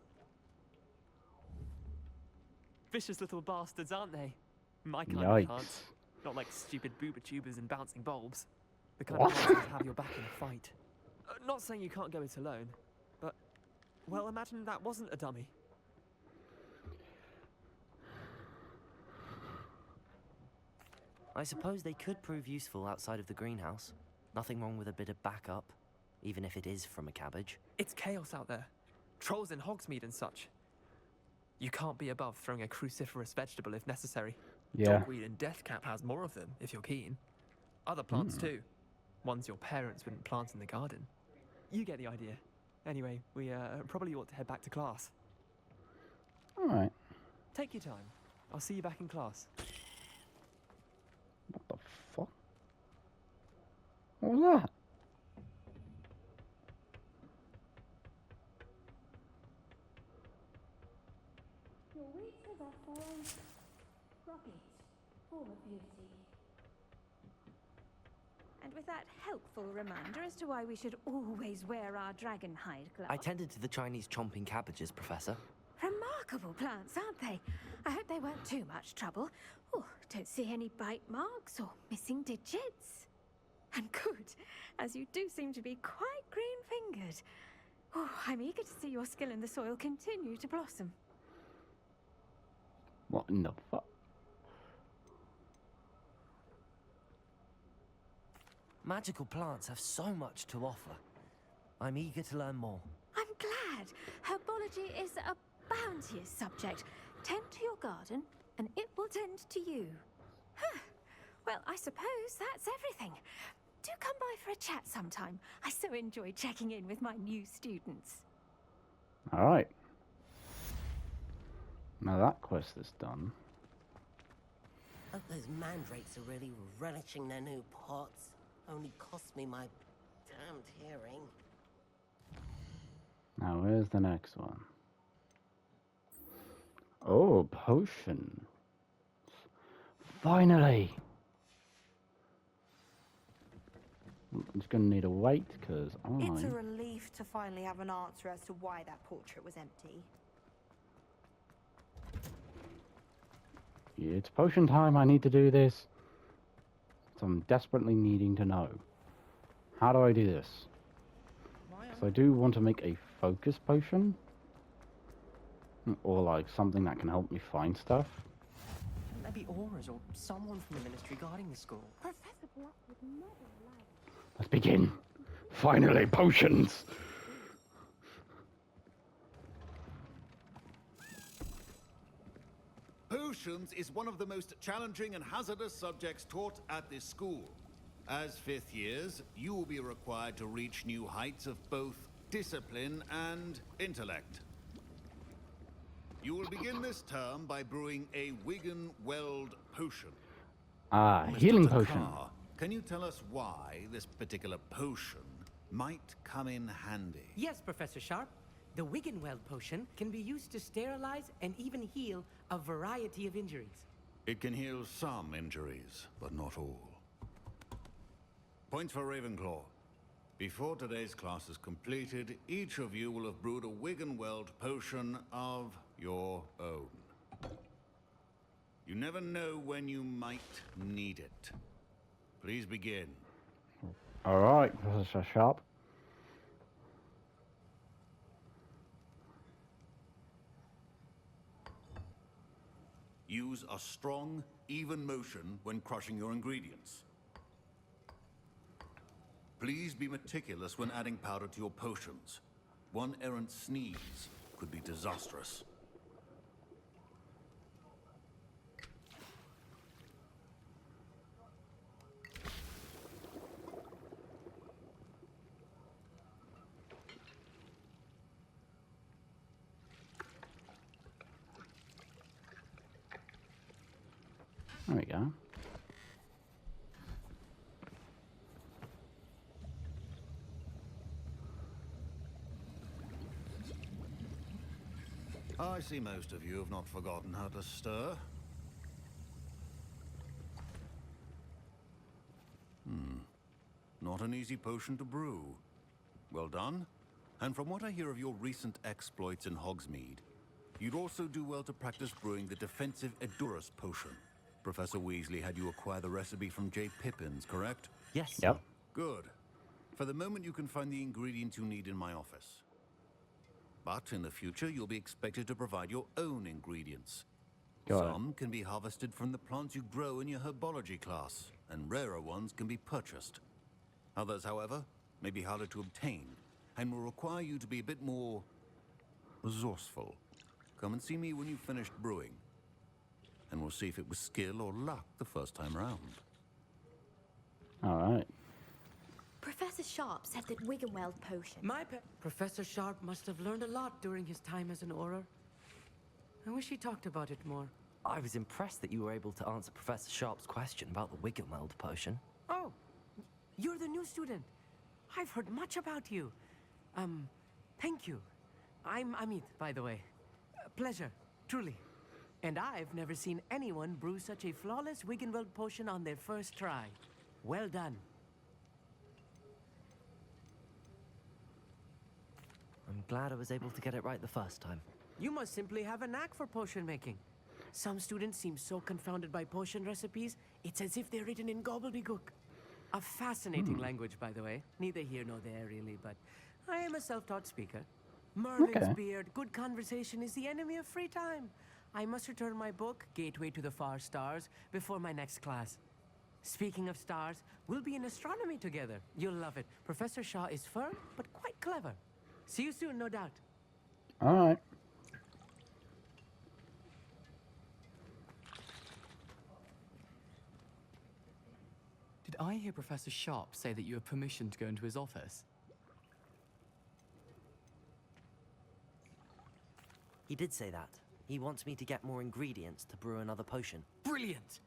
Vicious little bastards, aren't they? My kind Yikes. of plants. Not like stupid booba tubers and bouncing bulbs. The kind of plants that have your back in a fight. Not saying you can't go it alone, but, well, imagine that wasn't a dummy. I suppose they could prove useful outside of the greenhouse. Nothing wrong with a bit of backup, even if it is from a cabbage. It's chaos out there. Trolls in Hogsmeade and such. You can't be above throwing a cruciferous vegetable if necessary. Yeah. Dogweed and deathcap has more of them, if you're keen. Other plants too. Ones your parents wouldn't plant in the garden. You get the idea. Anyway, we probably ought to head back to class. Alright. Take your time. I'll see you back in class. What the fuck? What was that? Your weeks are therefore rugged, full of beauty. And with that helpful reminder as to why we should always wear our dragon hide gloves. I tended to the Chinese chomping cabbages, Professor. Remarkable plants, aren't they? I hope they weren't too much trouble. Oh, don't see any bite marks or missing digits. And good, as you do seem to be quite green-fingered. Oh, I'm eager to see your skill in the soil continue to blossom. What in the fuck? Magical plants have so much to offer. I'm eager to learn more. I'm glad. Herbology is a bounteous subject. Tend to your garden, and it will tend to you. Huh. Well, I suppose that's everything. Do come by for a chat sometime. I so enjoy checking in with my new students. Alright. Now that quest is done. Hope those mandrakes are really relishing their new pots. Only cost me my damned hearing. Now where's the next one? Oh, potion. Finally! I'm just gonna need to wait, because It's a relief to finally have an answer as to why that portrait was empty. It's potion time, I need to do this. So I'm desperately needing to know. How do I do this? So I do want to make a focus potion. Or like something that can help me find stuff. Shouldn't there be auras or someone from the ministry guarding the school? Professor Black would never allow. Let's begin. Finally, potions! Potions is one of the most challenging and hazardous subjects taught at this school. As fifth years, you will be required to reach new heights of both discipline and intellect. You will begin this term by brewing a Wiggenweld potion. Healing Mr. potion. Takar, can you tell us why this particular potion might come in handy? Yes, Professor Sharp. The Wiggenweld potion can be used to sterilize and even heal a variety of injuries. It can heal some injuries, but not all. Points for Ravenclaw. Before today's class is completed, each of you will have brewed a Wiggenweld potion of your own. You never know when you might need it. Please begin. Alright, Professor Sharp. Use a strong, even motion when crushing your ingredients. Please be meticulous when adding powder to your potions. One errant sneeze could be disastrous. There we go. I see most of you have not forgotten how to stir. Not an easy potion to brew. Well done. And from what I hear of your recent exploits in Hogsmeade, you'd also do well to practice brewing the defensive Edurus potion. Professor Weasley had you acquire the recipe from J. Pippins, correct? Yes. Yep. Good. For the moment, you can find the ingredients you need in my office. But in the future, you'll be expected to provide your own ingredients. Some can be harvested from the plants you grow in your herbology class, and rarer ones can be purchased. Others, however, may be harder to obtain, and will require you to be a bit more resourceful. Come and see me when you've finished brewing, and we'll see if it was skill or luck the first time round. Alright. Professor Sharp said that Wiggenweld potion... Professor Sharp must have learned a lot during his time as an Auror. I wish he talked about it more. I was impressed that you were able to answer Professor Sharp's question about the Wiggenweld potion. Oh, you're the new student. I've heard much about you. Thank you. I'm Amit, by the way. Pleasure, truly. And I've never seen anyone brew such a flawless Wiggenweld potion on their first try. Well done. glad I was able to get it right the first time. You must simply have a knack for potion making. Some students seem so confounded by potion recipes, it's as if they're written in gobbledygook. A fascinating language, by the way. Neither here nor there, really, but I am a self-taught speaker. Merlin's beard, good conversation is the enemy of free time. I must return my book, Gateway to the Far Stars, before my next class. Speaking of stars, we'll be in astronomy together. You'll love it. Professor Shaw is firm, but quite clever. See you soon, no doubt. All right. Did I hear Professor Sharp say that you have permission to go into his office? He did say that. He wants me to get more ingredients to brew another potion. Brilliant!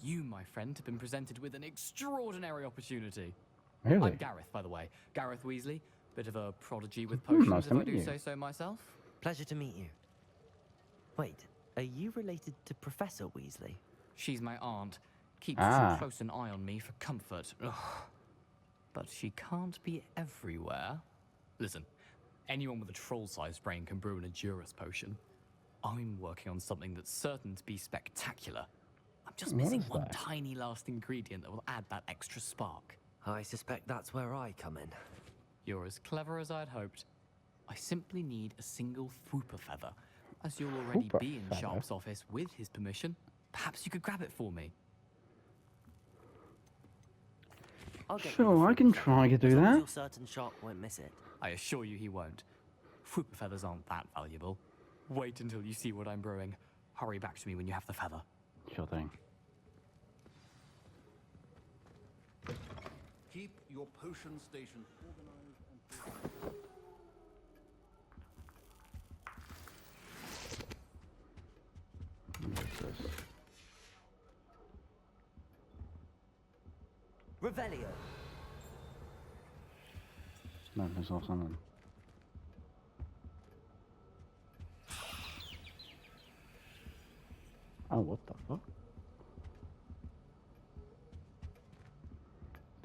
You, my friend, have been presented with an extraordinary opportunity. Really? I'm Gareth, by the way. Gareth Weasley. Bit of a prodigy with potions, nice if to I meet do you. say so myself. Pleasure to meet you. Wait, are you related to Professor Weasley? She's my aunt. Keeps Ah. too close an eye on me for comfort. Ugh. But she can't be everywhere. Listen, anyone with a troll-sized brain can brew an Adurus potion. I'm working on something that's certain to be spectacular. I'm just What missing is one that? tiny last ingredient that will add that extra spark. I suspect that's where I come in. You're as clever as I'd hoped. I simply need a single Fwooper feather. As you'll already Fwooper be in feather? Sharp's office with his permission, perhaps you could grab it for me. I'll get you Sure, the I fruit can feather, try to do as long as that. you're certain Sharp won't miss it. I assure you he won't. Fwooper feathers aren't that valuable. Wait until you see what I'm brewing. Hurry back to me when you have the feather. Sure thing. Keep your potion station organized and What's this? Revelio. Smoke myself something. Oh, what the fuck?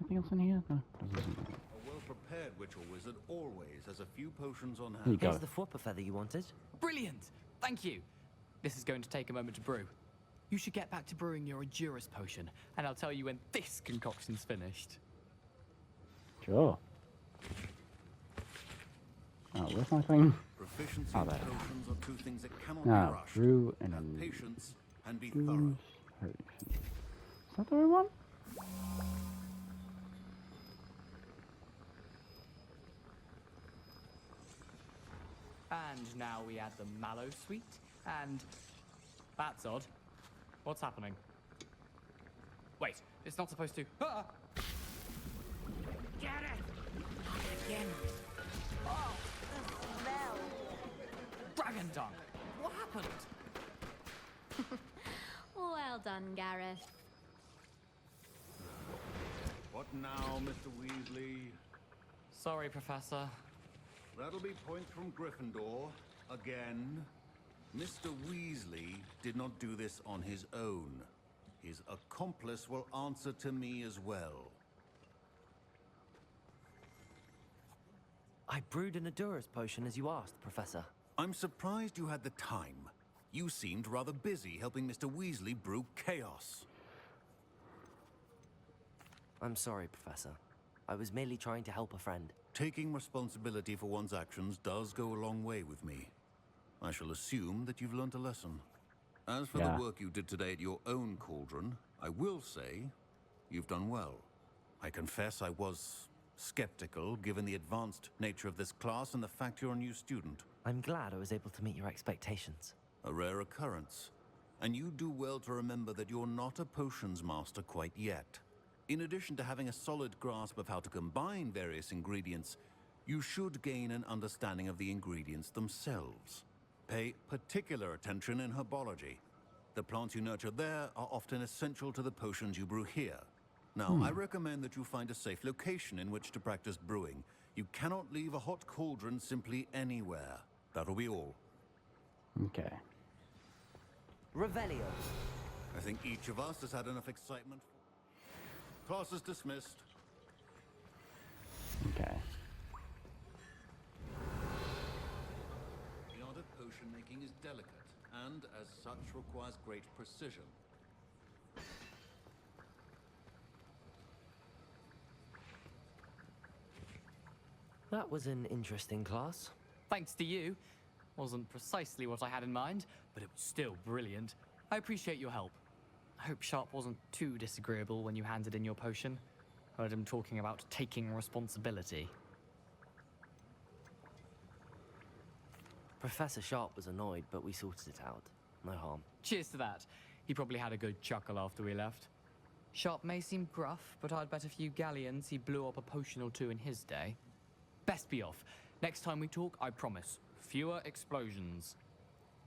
Anything else in here? No. This isn't it. A well-prepared witcher wizard always has a few potions on Here you hand. go. Here's the Fwooper feather you wanted. Brilliant! Thank you. This is going to take a moment to brew. You should get back to brewing your Adurus potion, and I'll tell you when this concoction's finished. Sure. Oh, where's my thing? Proficiency Oh, and there. potions are two things that cannot Now, be rushed. brew and Have patience and be Is thorough. that the right one? And now we add the mallow sweet, and... That's odd. What's happening? Wait, it's not supposed to... Ah! Get it! Again. Oh, the smell! Dragon dung! What happened? Well done, Gareth. What now, Mr. Weasley? Sorry, Professor. That'll be points from Gryffindor. Again. Mr. Weasley did not do this on his own. His accomplice will answer to me as well. I brewed an Adurus potion as you asked, Professor. I'm surprised you had the time. You seemed rather busy helping Mr. Weasley brew chaos. I'm sorry, Professor. I was merely trying to help a friend. Taking responsibility for one's actions does go a long way with me. I shall assume that you've learnt a lesson. As for Yeah. the work you did today at your own cauldron, I will say you've done well. I confess I was skeptical, given the advanced nature of this class and the fact you're a new student. I'm glad I was able to meet your expectations. A rare occurrence. And you do well to remember that you're not a potions master quite yet. In addition to having a solid grasp of how to combine various ingredients, you should gain an understanding of the ingredients themselves. Pay particular attention in herbology. The plants you nurture there are often essential to the potions you brew here. Now, I recommend that you find a safe location in which to practice brewing. You cannot leave a hot cauldron simply anywhere. That'll be all. Okay. Revelio. I think each of us has had enough excitement. Class is dismissed. Okay. potion making is delicate, and as such requires great precision. That was an interesting class. Thanks to you. Wasn't precisely what I had in mind, but it was still brilliant. I appreciate your help. I hope Sharp wasn't too disagreeable when you handed in your potion. Heard him talking about taking responsibility. Professor Sharp was annoyed, but we sorted it out. No harm. Cheers to that. He probably had a good chuckle after we left. Sharp may seem gruff, but I'd bet a few galleons he blew up a potion or two in his day. Best be off. Next time we talk, I promise. Fewer explosions.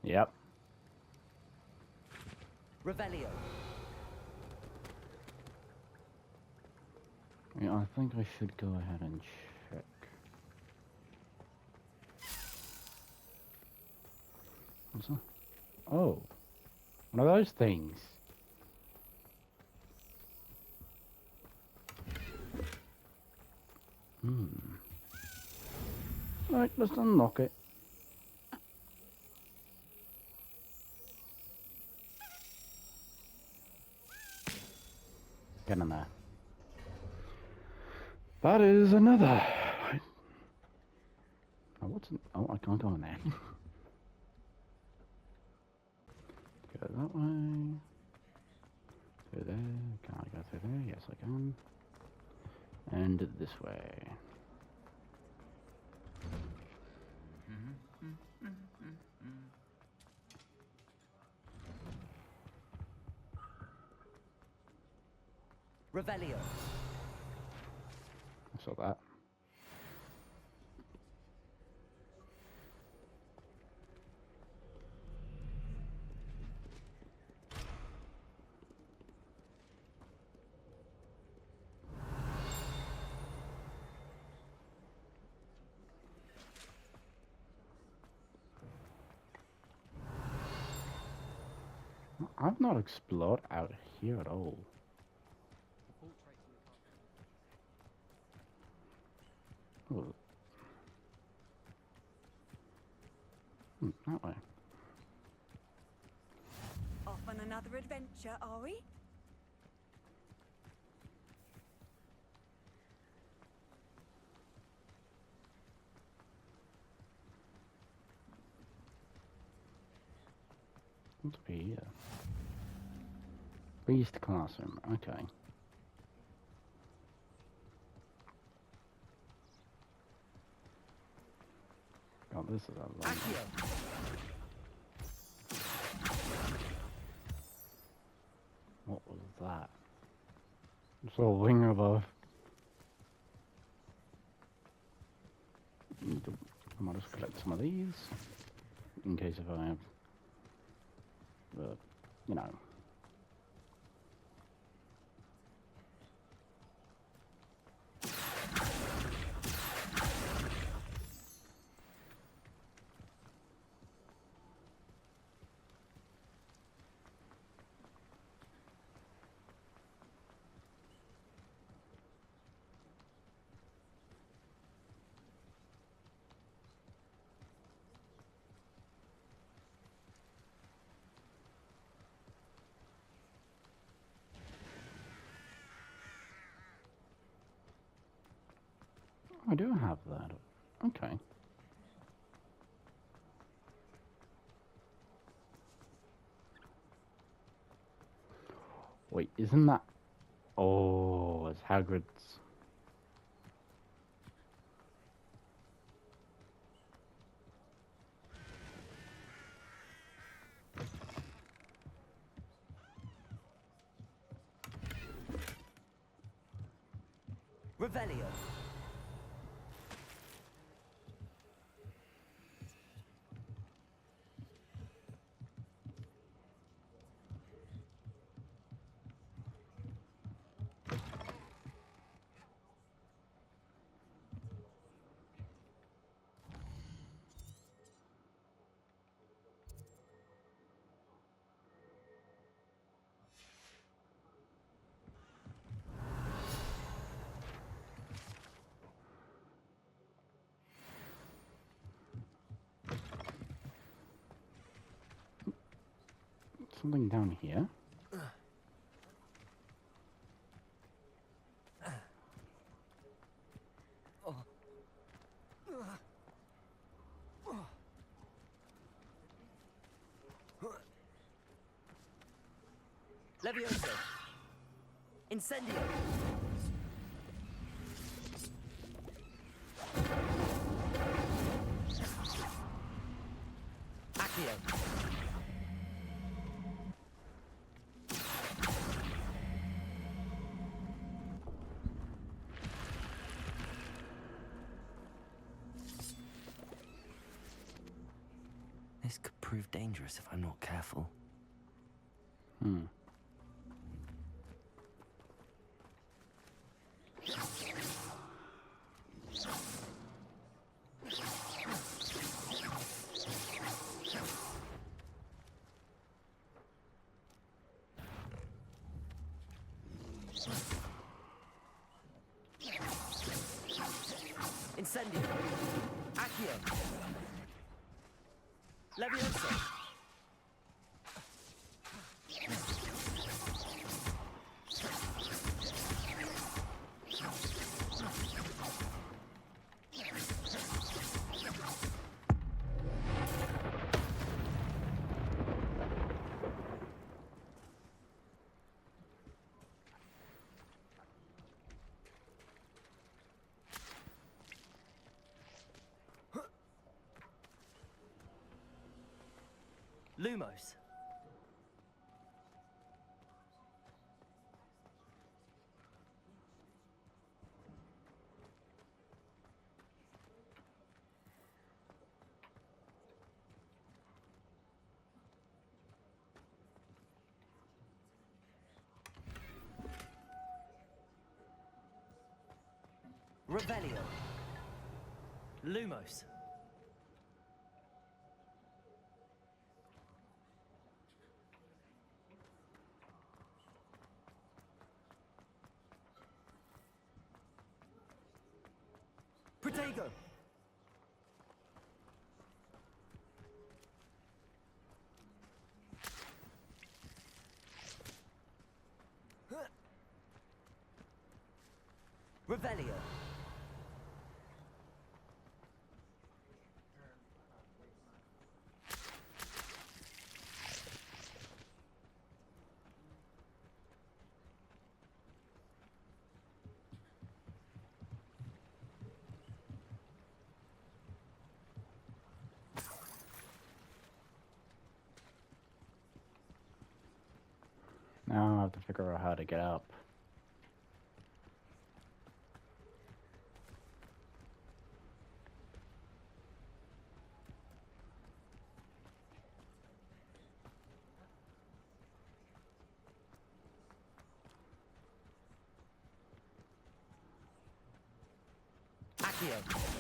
Yep. Revelio. Yeah, I think I should go ahead and check. What's that? Oh. One of those things. Right, let's unlock it. Get in there. That is another. Oh, oh, I can't go in there. Go that way. Through there. Can I go through there? Yes, I can. And this way. Revelio. I saw that. I've not explored out here at all. Oh. That way. Off on another adventure, are we? What's be here? Beast classroom. Okay. God, this is a long one. What was that? It's a wing above. I might just collect some of these in case if I have, you know. I do have that. Okay. Wait, isn't that... Oh, it's Hagrid's. Revelio. something down here? Levioso. Incendio. Accio. This could prove dangerous if I'm not careful. Hmm. Incendio. Accio. Levioso. Lumos. Revelio. Lumos. Protego. Revelio. Now I have to figure out how to get up. Accio.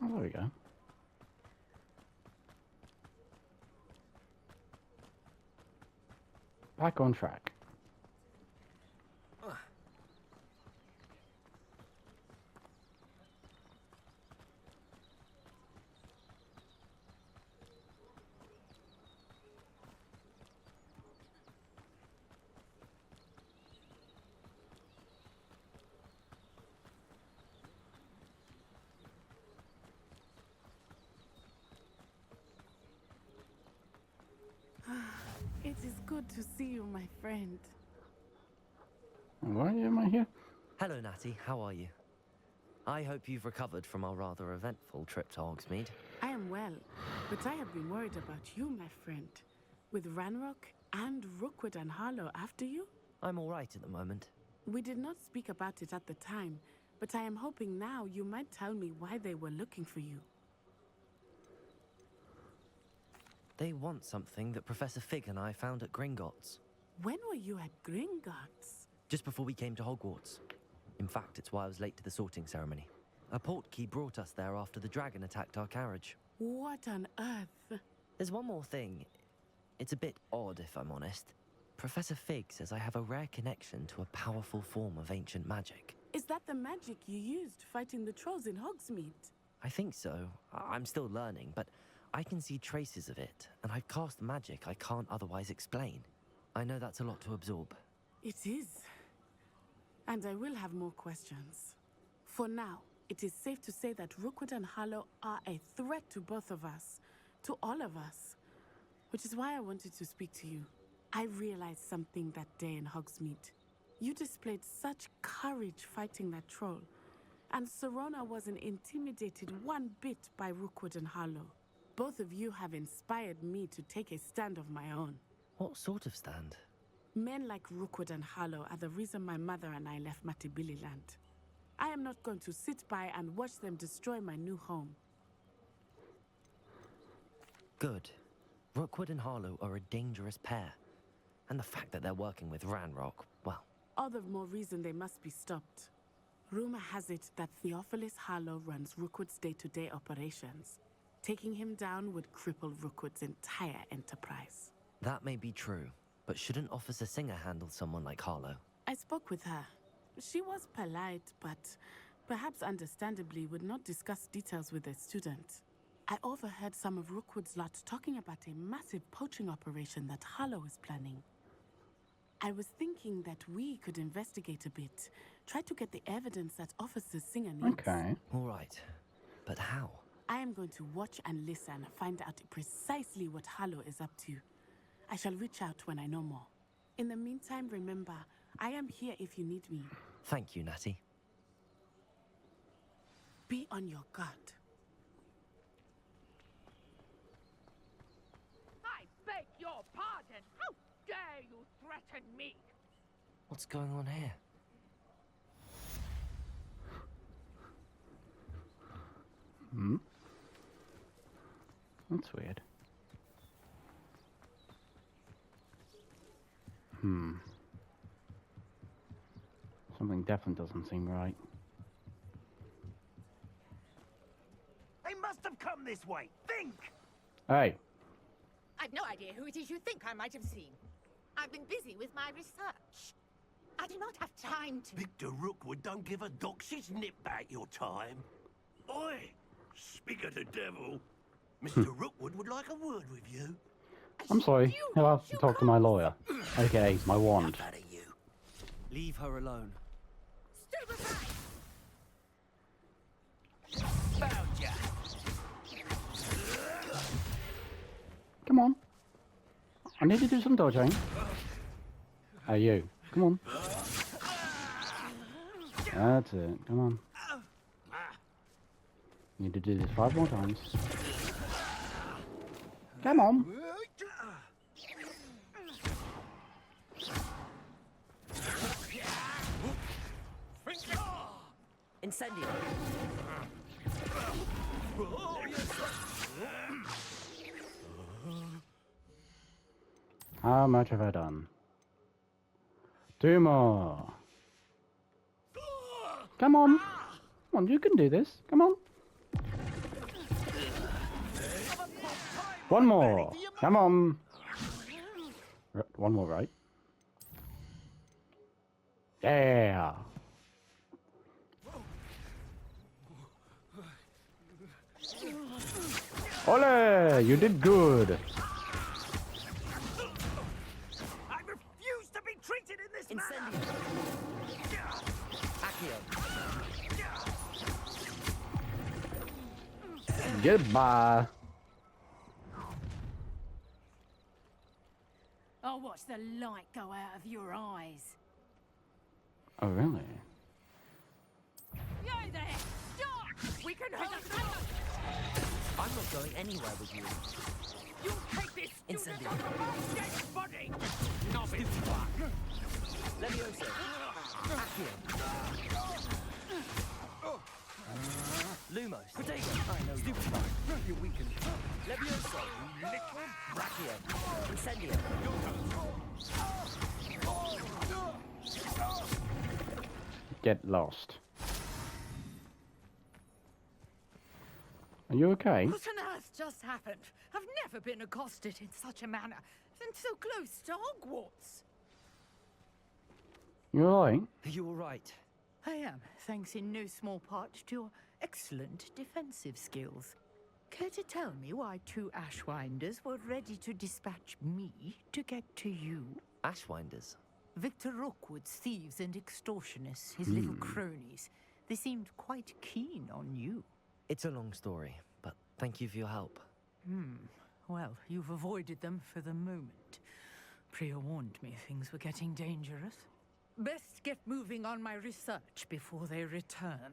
Oh, there we go. Back on track. It is good to see you, my friend. Why am I here? Hello, Natty. How are you? I hope you've recovered from our rather eventful trip to Hogsmeade. I am well, but I have been worried about you, my friend. With Ranrock and Rookwood and Harlow after you? I'm all right at the moment. We did not speak about it at the time, but I am hoping now you might tell me why they were looking for you. They want something that Professor Fig and I found at Gringotts. When were you at Gringotts? Just before we came to Hogwarts. In fact, it's why I was late to the sorting ceremony. A portkey brought us there after the dragon attacked our carriage. What on earth? There's one more thing. It's a bit odd, if I'm honest. Professor Fig says I have a rare connection to a powerful form of ancient magic. Is that the magic you used fighting the trolls in Hogsmeade? I think so. I'm still learning, but I can see traces of it, and I've cast magic I can't otherwise explain. I know that's a lot to absorb. It is. And I will have more questions. For now, it is safe to say that Rookwood and Harlow are a threat to both of us, to all of us. Which is why I wanted to speak to you. I realized something that day in Hogsmeade. You displayed such courage fighting that troll, and Serona wasn't intimidated one bit by Rookwood and Harlow. Both of you have inspired me to take a stand of my own. What sort of stand? Men like Rookwood and Harlow are the reason my mother and I left Matibililand. I am not going to sit by and watch them destroy my new home. Good. Rookwood and Harlow are a dangerous pair. And the fact that they're working with Ranrock, well... All the more reason they must be stopped. Rumor has it that Theophilus Harlow runs Rookwood's day-to-day operations. Taking him down would cripple Rookwood's entire enterprise. That may be true, but shouldn't Officer Singer handle someone like Harlow? I spoke with her. She was polite, but perhaps understandably would not discuss details with a student. I overheard some of Rookwood's lot talking about a massive poaching operation that Harlow is planning. I was thinking that we could investigate a bit, try to get the evidence that Officer Singer needs. Okay. All right, but how? I am going to watch and listen, find out precisely what Harlow is up to. I shall reach out when I know more. In the meantime, remember, I am here if you need me. Thank you, Natty. Be on your guard. I beg your pardon. How dare you threaten me? What's going on here? Hmm? That's weird. Something definitely doesn't seem right. They must have come this way. Think! Hey! I've no idea who it is you think I might have seen. I've been busy with my research. I do not have time to... Victor Rookwood don't give a doxy's nip back your time. Oi! Speak of the devil. Mr. Rookwood would like a word with you. I'm sorry. He'll have to talk to my lawyer. Okay, my wand. Leave her alone. Found ya. Come on. I need to do some dodging. Hey, you. Come on. That's it. Come on. Need to do this 5 more times. Come on. Incendio. How much have I done? 2 more. Come on. Come on, you can do this. Come on. 1 more. Come on. 1 more, right? Yeah. Ole! You did good. I refuse to be treated in this manner. Goodbye. I'll watch the light go out of your eyes. Oh, really? Yo there! Stop! We can hold I'm not going anywhere with you. You take this student Incendio. off of my dead body! Novice! Levioso. Accio. Lumos. Potato. I know. Stupefy. You're weakened. Levioso. Brachio. Incendio. Get lost. Are you okay? What on earth just happened? I've never been accosted in such a manner, and so close to Hogwarts. You're lying. Are you all right? I am, thanks in no small part to your excellent defensive skills. Care to tell me why two Ashwinders were ready to dispatch me to get to you? Ashwinders? Victor Rookwood's thieves and extortionists, his little cronies. They seemed quite keen on you. It's a long story, but thank you for your help. Well, you've avoided them for the moment. Priya warned me things were getting dangerous. Best get moving on my research before they return.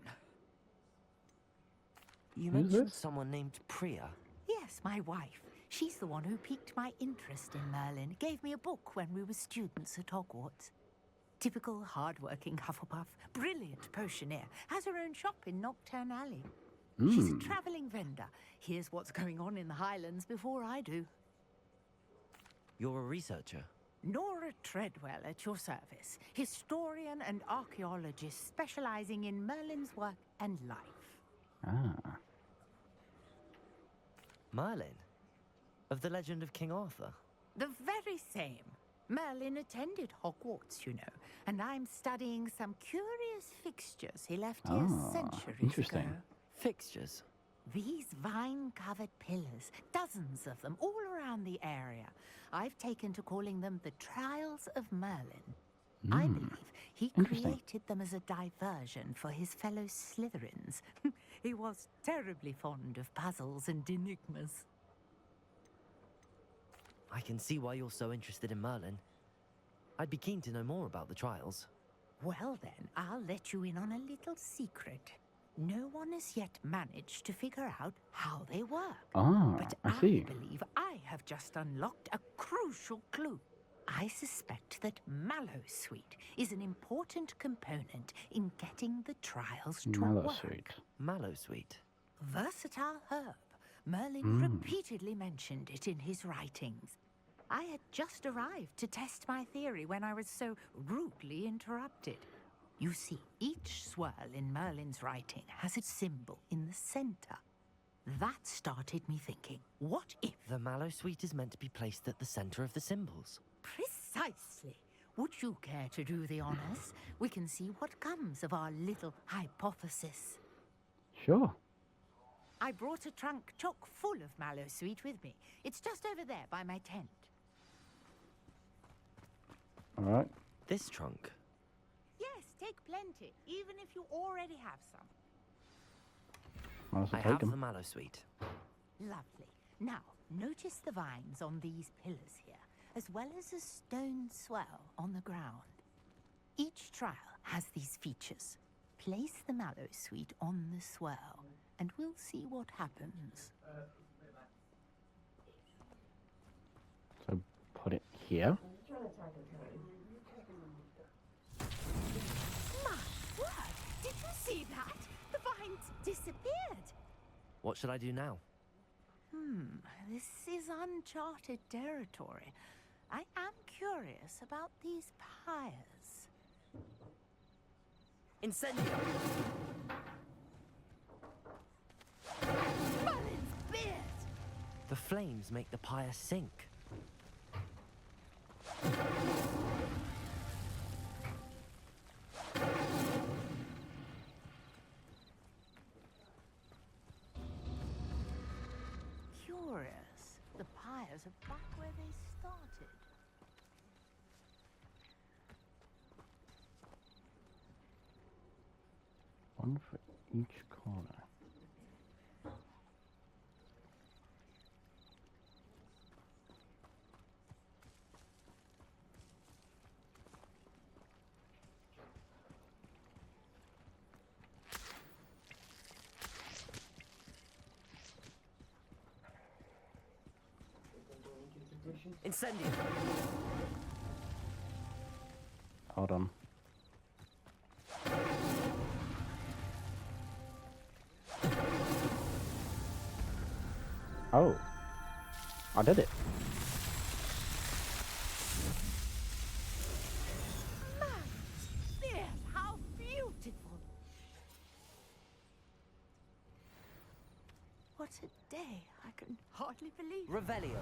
You mentioned someone named Priya. Yes, my wife. She's the one who piqued my interest in Merlin. Gave me a book when we were students at Hogwarts. Typical hard-working Hufflepuff, brilliant potioneer, has her own shop in Nocturne Alley. She's a traveling vendor. Hears what's going on in the Highlands before I do. You're a researcher? Nora Treadwell at your service. Historian and archaeologist specializing in Merlin's work and life. Merlin? Of the legend of King Arthur? The very same. Merlin attended Hogwarts, you know, and I'm studying some curious fixtures he left here centuries ago. Fixtures? These vine-covered pillars, dozens of them, all around the area. I've taken to calling them the Trials of Merlin. I believe he created them as a diversion for his fellow Slytherins. He was terribly fond of puzzles and enigmas. I can see why you're so interested in Merlin. I'd be keen to know more about the trials. Well then, I'll let you in on a little secret. No one has yet managed to figure out how they work. But I see. believe I have just unlocked a crucial clue. I suspect that Mallowsweet is an important component in getting the trials to work. Mallowsweet? Versatile herb. Merlin repeatedly mentioned it in his writings. I had just arrived to test my theory when I was so rudely interrupted. You see, each swirl in Merlin's writing has a symbol in the center. That started me thinking, what if... The Mallowsweet is meant to be placed at the center of the symbols. Precisely. Would you care to do the honors? We can see what comes of our little hypothesis. Sure. I brought a trunk chock full of Mallowsweet with me. It's just over there by my tent. All right. This trunk? Yes, take plenty, even if you already have some. I have the Mallowsweet. Lovely. Now, notice the vines on these pillars here, as well as a stone swell on the ground. Each trial has these features. Place the Mallowsweet on the swell, and we'll see what happens. So put it here. My word! Did you see that? The vines disappeared. What should I do now? This is uncharted territory. I am curious about these pyres. Incendio! Merlin's beard! The flames make the pyre sink. Curious. The pyres are back where they started. One for each corner. Incendio! Hold on. Oh. I did it. Beard, how beautiful! What What a day. I can hardly believe it. Revelio.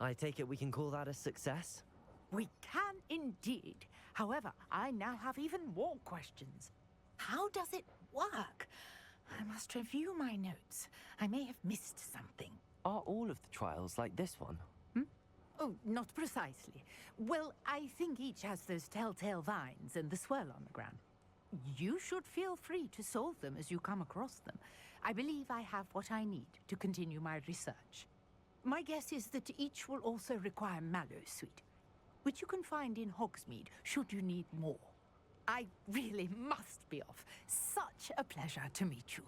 I take it we can call that a success? We can indeed. However, I now have even more questions. How does it work? I must review my notes. I may have missed something. Are all of the trials like this one? Oh, not precisely. Well, I think each has those telltale vines and the swirl on the ground. You should feel free to solve them as you come across them. I believe I have what I need to continue my research. My guess is that each will also require mallow sweet, which you can find in Hogsmeade should you need more. I really must be off. Such a pleasure to meet you.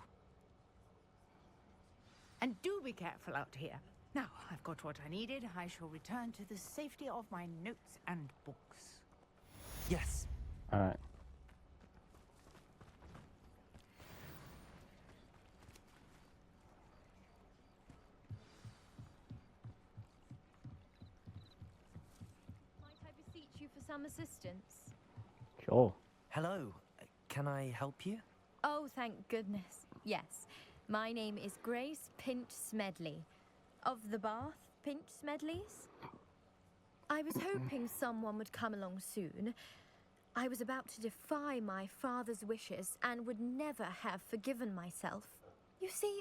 And do be careful out here. Now, I've got what I needed. I shall return to the safety of my notes and books. Yes. All right. Might I beseech you for some assistance? Sure. Hello. Can I help you? Oh, thank goodness. Yes. My name is Grace Pinch Smedley. Of the Bath Pinch Smedleys? I was hoping someone would come along soon. I was about to defy my father's wishes and would never have forgiven myself. You see,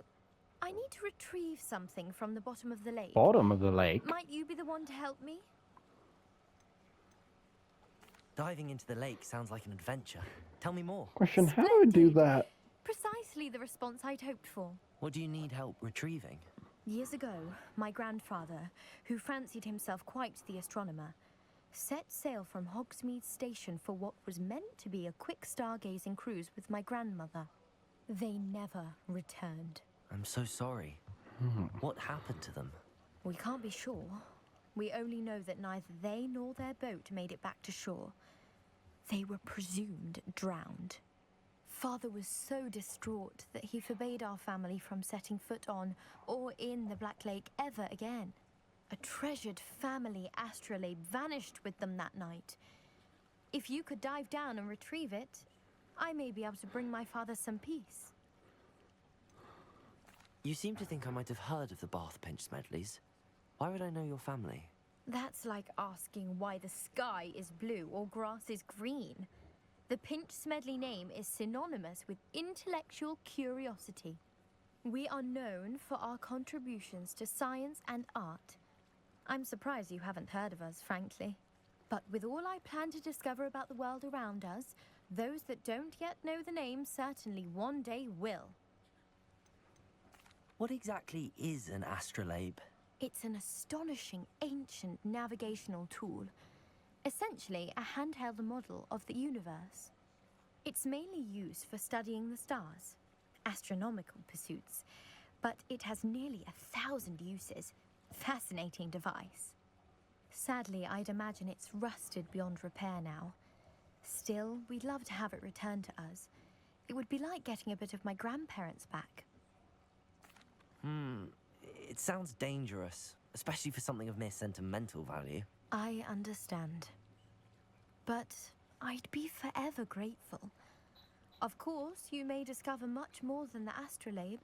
I need to retrieve something from the bottom of the lake. Bottom of the lake? Might you be the one to help me? Diving into the lake sounds like an adventure. Tell me more. Question, how do I do that? Precisely the response I'd hoped for. What do you need help retrieving? Years ago, my grandfather, who fancied himself quite the astronomer, set sail from Hogsmeade Station for what was meant to be a quick stargazing cruise with my grandmother. They never returned. I'm so sorry. What happened to them? We can't be sure. We only know that neither they nor their boat made it back to shore. They were presumed drowned. Father was so distraught that he forbade our family from setting foot on or in the Black Lake ever again. A treasured family astrolabe vanished with them that night. If you could dive down and retrieve it, I may be able to bring my father some peace. You seem to think I might have heard of the Bath Pinch Smedleys. Why would I know your family? That's like asking why the sky is blue or grass is green. The Pinch Smedley name is synonymous with intellectual curiosity. We are known for our contributions to science and art. I'm surprised you haven't heard of us, frankly. But with all I plan to discover about the world around us, those that don't yet know the name certainly one day will. What exactly is an astrolabe? It's an astonishing ancient navigational tool. Essentially, a handheld model of the universe. It's mainly used for studying the stars, astronomical pursuits, but it has nearly 1,000 uses. Fascinating device. Sadly, I'd imagine it's rusted beyond repair now. Still, we'd love to have it returned to us. It would be like getting a bit of my grandparents back. It sounds dangerous, especially for something of mere sentimental value. I understand. But I'd be forever grateful. Of course, you may discover much more than the astrolabe.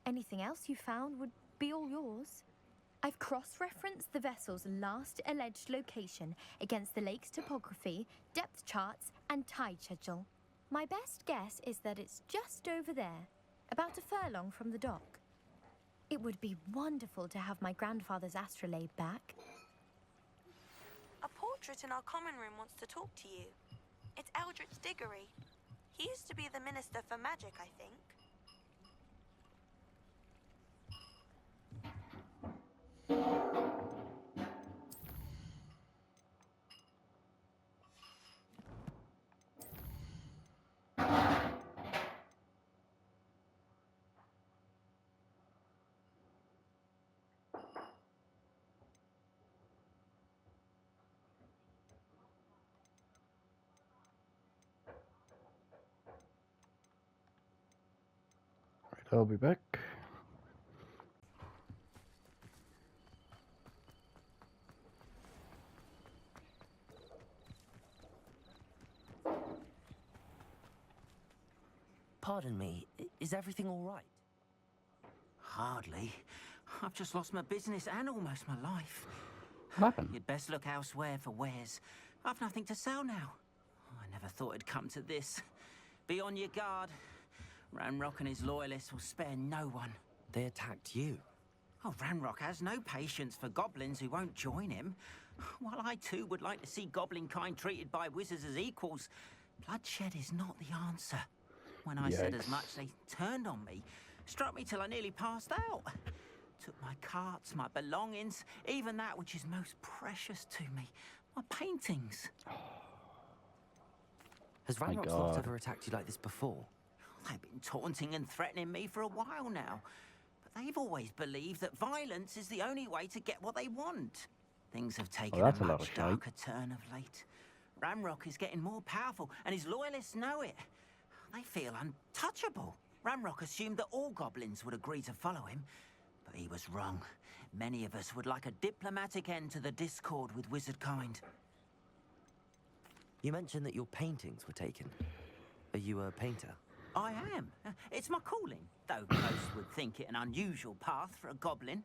Anything else you found would be all yours. I've cross-referenced the vessel's last alleged location against the lake's topography, depth charts, and tide schedule. My best guess is that it's just over there, about a furlong from the dock. It would be wonderful to have my grandfather's astrolabe back. A portrait in our common room wants to talk to you. It's Eldritch Diggory. He used to be the Minister for Magic, I think. I'll be back. Pardon me, is everything all right? Hardly. I've just lost my business and almost my life. What happened? You'd best look elsewhere for wares. I've nothing to sell now. I never thought it'd come to this. Be on your guard. Ranrock and his loyalists will spare no one. They attacked you? Oh, Ranrock has no patience for goblins who won't join him. While I too would like to see goblin kind treated by wizards as equals, bloodshed is not the answer. When I said as much, they turned on me, struck me till I nearly passed out. Took my carts, my belongings, even that which is most precious to me, my paintings. Has Ranrock's lot ever attacked you like this before? They've been taunting and threatening me for a while now. But they've always believed that violence is the only way to get what they want. Things have taken a much darker turn of late. Ranrock is getting more powerful, and his loyalists know it. They feel untouchable. Ranrock assumed that all goblins would agree to follow him, but he was wrong. Many of us would like a diplomatic end to the discord with wizard kind. You mentioned that your paintings were taken. Are you a painter? I am. It's my calling, though most would think it an unusual path for a goblin.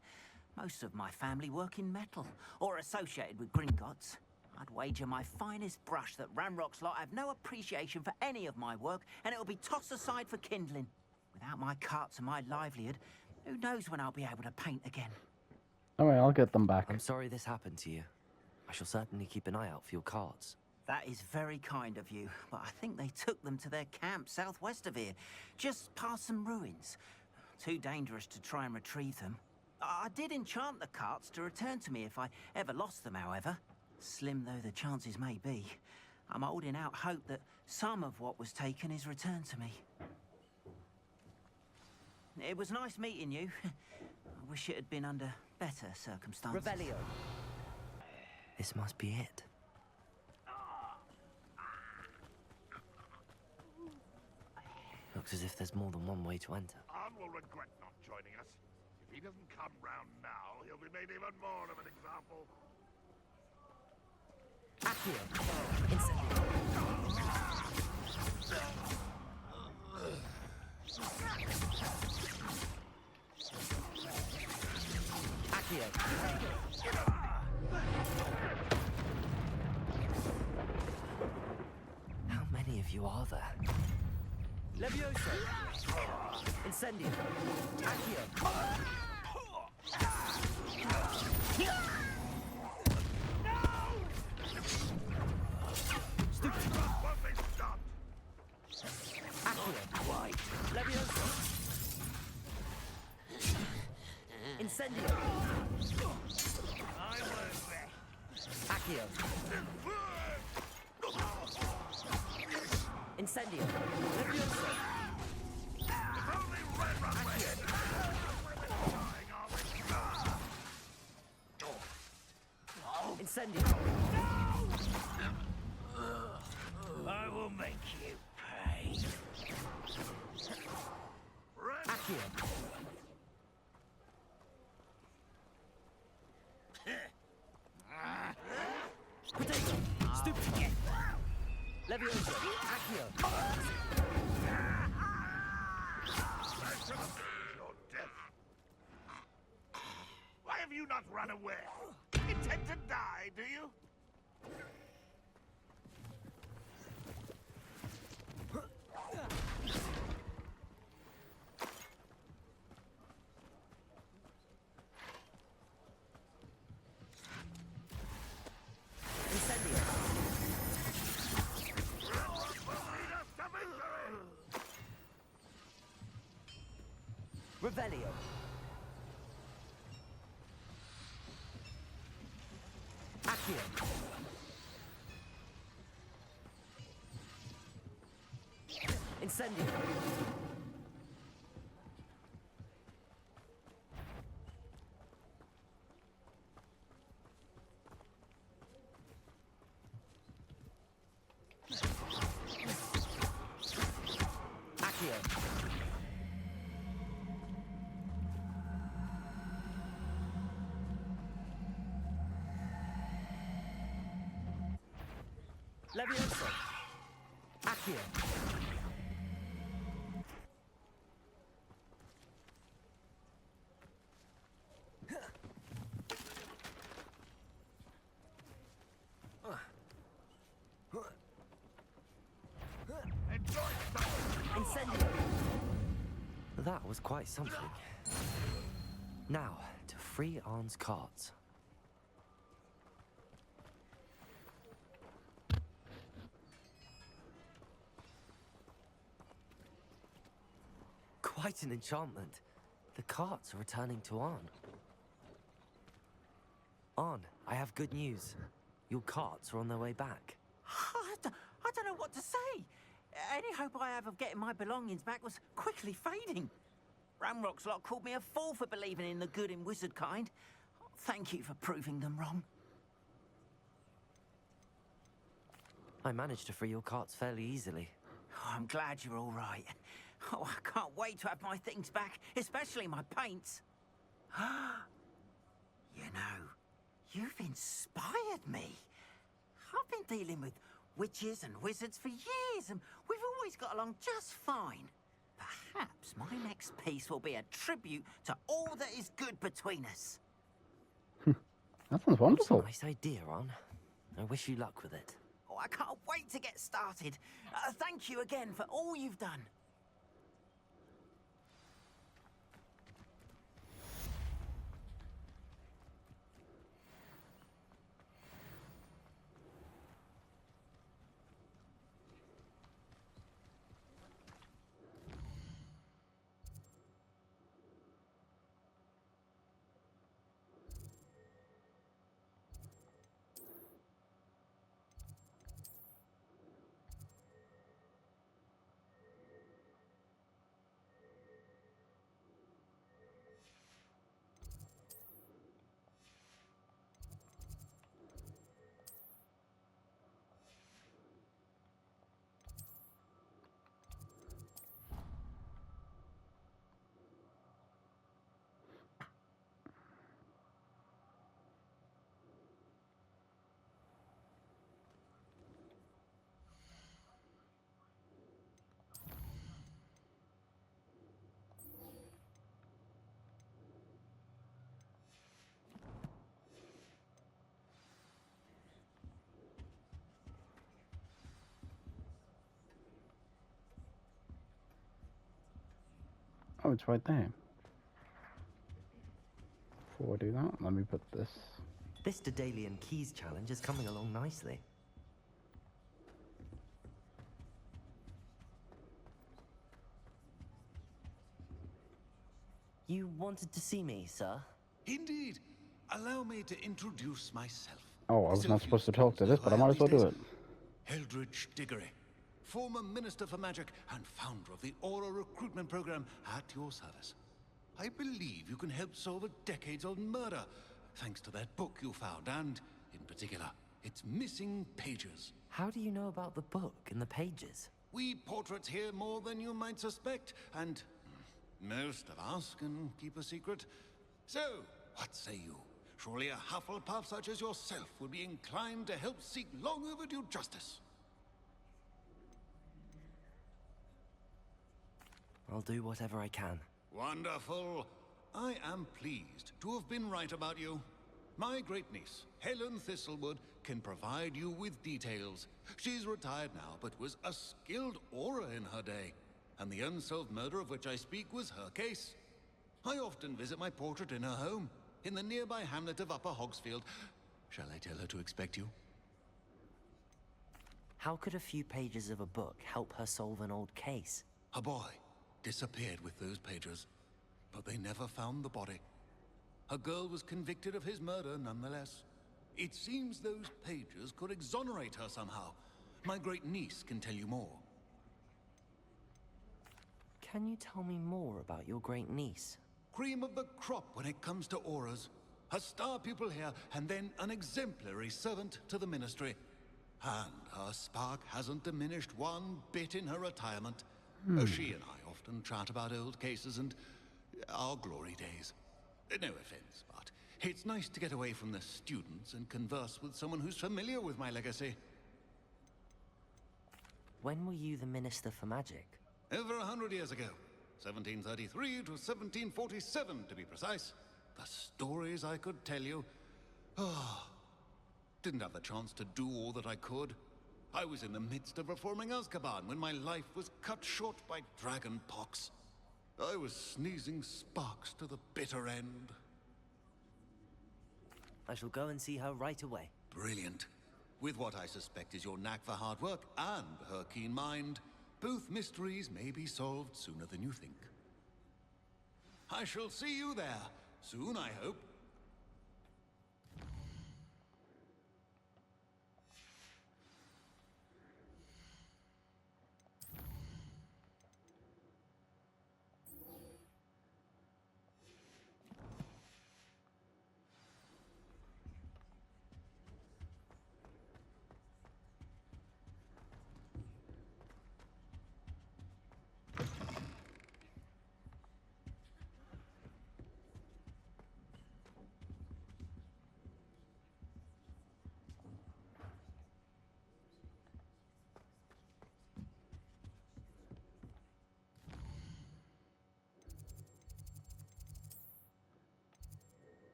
Most of my family work in metal, or associated with Gringotts. I'd wager my finest brush that Ranrock's lot have no appreciation for any of my work, and it'll be tossed aside for kindling. Without my carts and my livelihood, who knows when I'll be able to paint again. Alright, I'll get them back. I'm sorry this happened to you. I shall certainly keep an eye out for your carts. That is very kind of you, but I think they took them to their camp southwest of here, just past some ruins. Too dangerous to try and retrieve them. I did enchant the carts to return to me if I ever lost them, however. Slim though the chances may be, I'm holding out hope that some of what was taken is returned to me. It was nice meeting you. I wish it had been under better circumstances. Revelio. This must be it. Looks as if there's more than one way to enter. Arn will regret not joining us. If he doesn't come round now, he'll be made even more of an example. Accio. Incendio. Accio. How many of you are there? Levioso! Incendio! Accio! Stupid! Accio! White! Levioso! Incendio! Accio! Incendio! Levioso! Incendio! I will make you pay. Accio! Potato! Stupid! Levioso! Accio! Why have you not run away? Intend to die, do you? Revelio. Accio. Incendio. Accio. Levioso. Accio. That was quite something. Now, to free Arn's carts. Quite an enchantment. The carts are returning to Arn. Arn, I have good news. Your carts are on their way back. I don't know what to say. Any hope I have of getting my belongings back was quickly fading. Ramrock's lot called me a fool for believing in the good in wizard kind. Thank you for proving them wrong. I managed to free your carts fairly easily. Oh, I'm glad you're all right. Oh, I can't wait to have my things back, especially my paints. You know, you've inspired me. I've been dealing with witches and wizards for years, and we've always got along just fine. Perhaps my next piece will be a tribute to all that is good between us. That sounds wonderful. That's a nice idea, Arn. I wish you luck with it. Oh, I can't wait to get started. Thank you again for all you've done. Oh, it's right there. Before I do that, let me put this. This Daedalian Keys challenge is coming along nicely. You wanted to see me, sir? Indeed. Allow me to introduce myself. Oh, I was not supposed to talk to this, but I might as well do it. Eldritch Diggory, former Minister for Magic and founder of the Aura recruitment program at your service. I believe you can help solve a decades-old murder, thanks to that book you found, and, in particular, its missing pages. How do you know about the book and the pages? We portraits hear more than you might suspect, and most of us can keep a secret. So, what say you? Surely a Hufflepuff such as yourself would be inclined to help seek long overdue justice. I'll do whatever I can. Wonderful. I am pleased to have been right about you. My great niece, Helen Thistlewood, can provide you with details. She's retired now, but was a skilled aura in her day. And the unsolved murder of which I speak was her case. I often visit my portrait in her home, in the nearby hamlet of Upper Hogsfield. Shall I tell her to expect you? How could a few pages of a book help her solve an old case? A boy disappeared with those pages, but they never found the body. A girl was convicted of his murder nonetheless. It seems those pages could exonerate her somehow. My great niece can tell you more. Can you tell me more about your great niece? Cream of the crop when it comes to auras. A star pupil here, and then an exemplary servant to the ministry. And her spark hasn't diminished one bit in her retirement. She and I often chat about old cases and our glory days. No offense, but it's nice to get away from the students and converse with someone who's familiar with my legacy. When were you the Minister for Magic? Over 100 years ago. 1733 to 1747, to be precise. The stories I could tell you. Didn't have the chance to do all that I could. I was in the midst of reforming Azkaban when my life was cut short by dragon pox. I was sneezing sparks to the bitter end. I shall go and see her right away. Brilliant. With what I suspect is your knack for hard work and her keen mind, both mysteries may be solved sooner than you think. I shall see you there, soon I hope.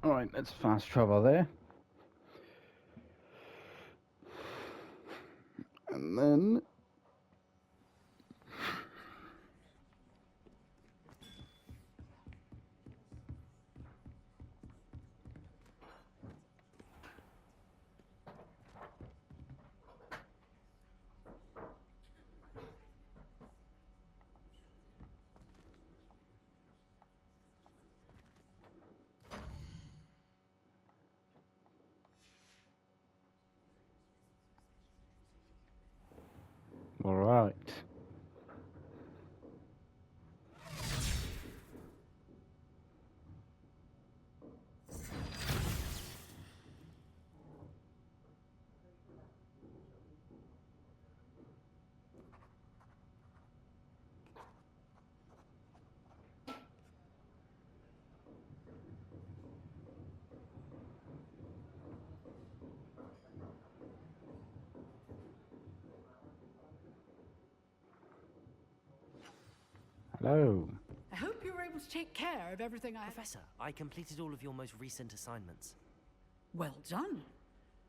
Alright, let's fast travel there. And then... Alright. Hello. I hope you were able to take care of everything I... Professor, I completed all of your most recent assignments. Well done.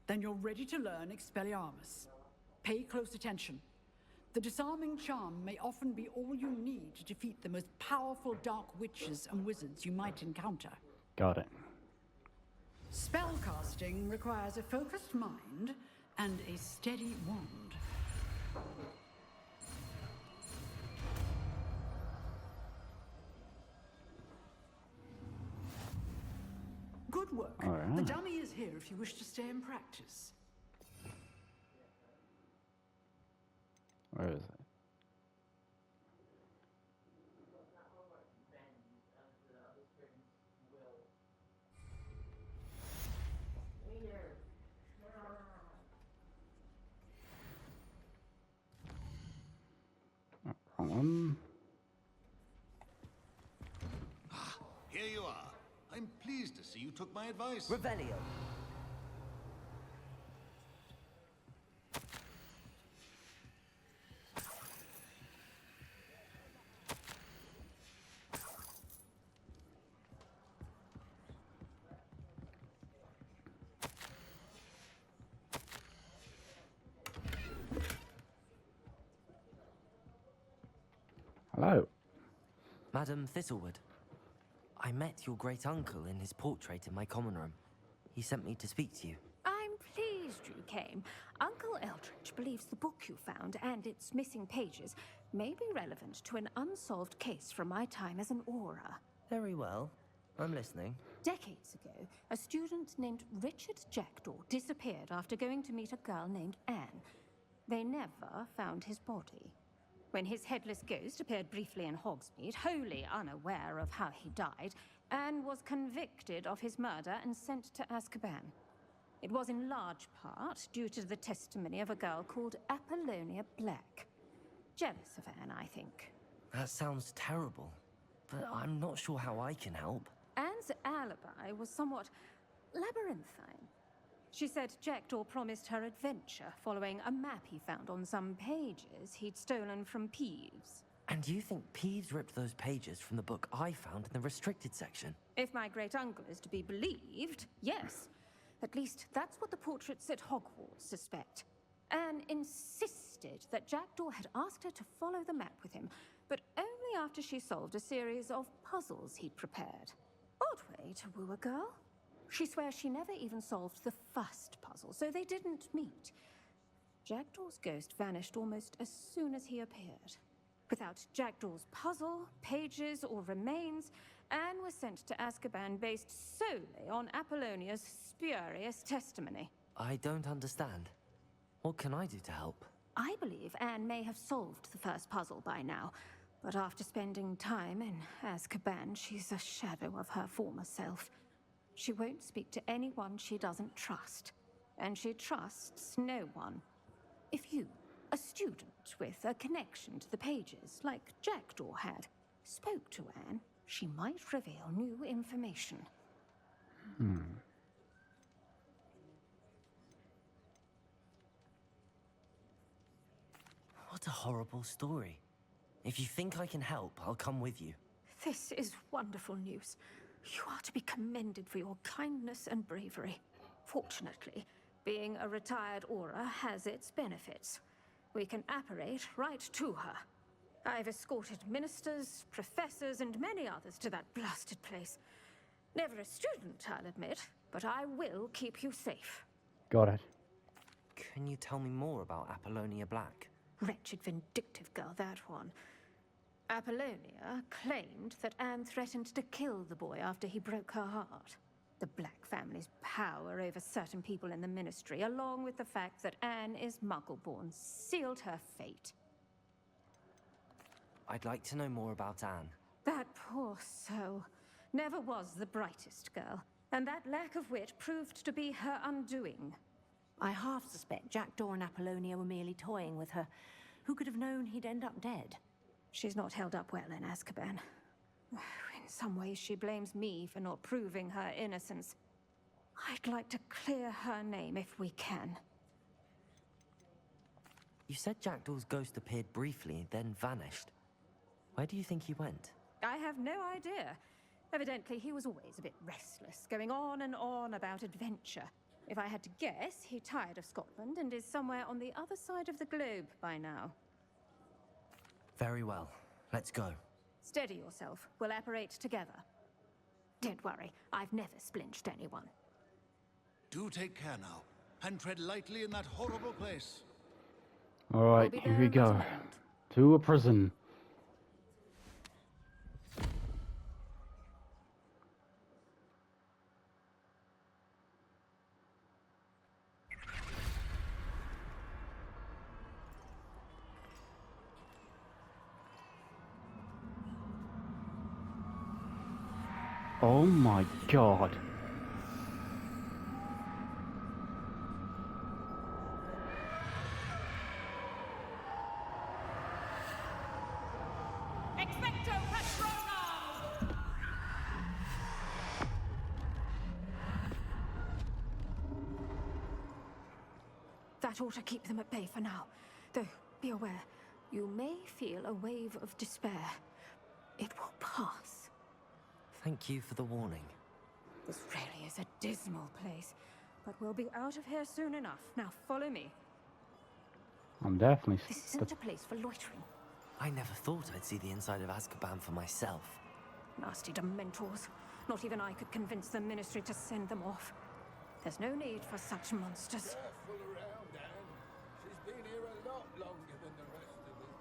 Then you're ready to learn Expelliarmus. Pay close attention. The disarming charm may often be all you need to defeat the most powerful dark witches and wizards you might encounter. Got it. Spellcasting requires a focused mind and a steady wand. Good work. All right. The dummy is here if you wish to stay and practice. Where is it? Here you are. I'm pleased to see you took my advice. Revelio. Hello. Madam Thistlewood. I met your great uncle in his portrait in my common room. He sent me to speak to you. I'm pleased you came. Uncle Eldridge believes the book you found and its missing pages may be relevant to an unsolved case from my time as an aura. Very well. I'm listening. Decades ago, a student named Richard Jackdaw disappeared after going to meet a girl named Anne. They never found his body. When his headless ghost appeared briefly in Hogsmeade, wholly unaware of how he died, Anne was convicted of his murder and sent to Azkaban. It was in large part due to the testimony of a girl called Apollonia Black. Jealous of Anne, I think. That sounds terrible, but I'm not sure how I can help. Anne's alibi was somewhat labyrinthine. She said Jackdaw promised her adventure following a map he found on some pages he'd stolen from Peeves. And you think Peeves ripped those pages from the book I found in the restricted section? If my great-uncle is to be believed, yes. At least that's what the portraits at Hogwarts suspect. Anne insisted that Jackdaw had asked her to follow the map with him, but only only after she solved a series of puzzles he'd prepared. Odd way to woo a girl. She swears she never even solved the first puzzle, so they didn't meet. Jackdaw's ghost vanished almost as soon as he appeared. Without Jackdaw's puzzle, pages, or remains, Anne was sent to Azkaban based solely on Apollonia's spurious testimony. I don't understand. What can I do to help? I believe Anne may have solved the first puzzle by now, but after spending time in Azkaban, she's a shadow of her former self. She won't speak to anyone she doesn't trust, and she trusts no one. If you, a student with a connection to the pages, like Jackdaw had, spoke to Anne, she might reveal new information. What a horrible story. If you think I can help, I'll come with you. This is wonderful news. You are to be commended for your kindness and bravery. Fortunately, being a retired Auror has its benefits. We can apparate right to her. I've escorted ministers, professors, and many others to that blasted place. Never a student, I'll admit, but I will keep you safe. Got it. Can you tell me more about Apollonia Black? Wretched, vindictive girl, that one. Apollonia claimed that Anne threatened to kill the boy after he broke her heart. The Black family's power over certain people in the Ministry, along with the fact that Anne is Muggle-born, sealed her fate. I'd like to know more about Anne. That poor soul never was the brightest girl, and that lack of wit proved to be her undoing. I half suspect Jackdaw and Apollonia were merely toying with her. Who could have known he'd end up dead? She's not held up well in Azkaban. In some ways, she blames me for not proving her innocence. I'd like to clear her name if we can. You said Jackdaw's ghost appeared briefly, then vanished. Where do you think he went? I have no idea. Evidently, he was always a bit restless, going on and on about adventure. If I had to guess, he tired of Scotland and is somewhere on the other side of the globe by now. Very well. Let's go. Steady yourself. We'll apparate together. Don't worry, I've never splinched anyone. Do take care now, and tread lightly in that horrible place. Alright, here we go. To a prison. Oh my god. Expecto Patronum! That ought to keep them at bay for now. Though, be aware, you may feel a wave of despair. It will pass. Thank you for the warning. This really is a dismal place, but we'll be out of here soon enough. Now follow me. I'm definitely... This isn't a place for loitering. I never thought I'd see the inside of Azkaban for myself. Nasty Dementors. Not even I could convince the Ministry to send them off. There's no need for such monsters. Careful around, Anne. She's been here a lot longer than the rest of us.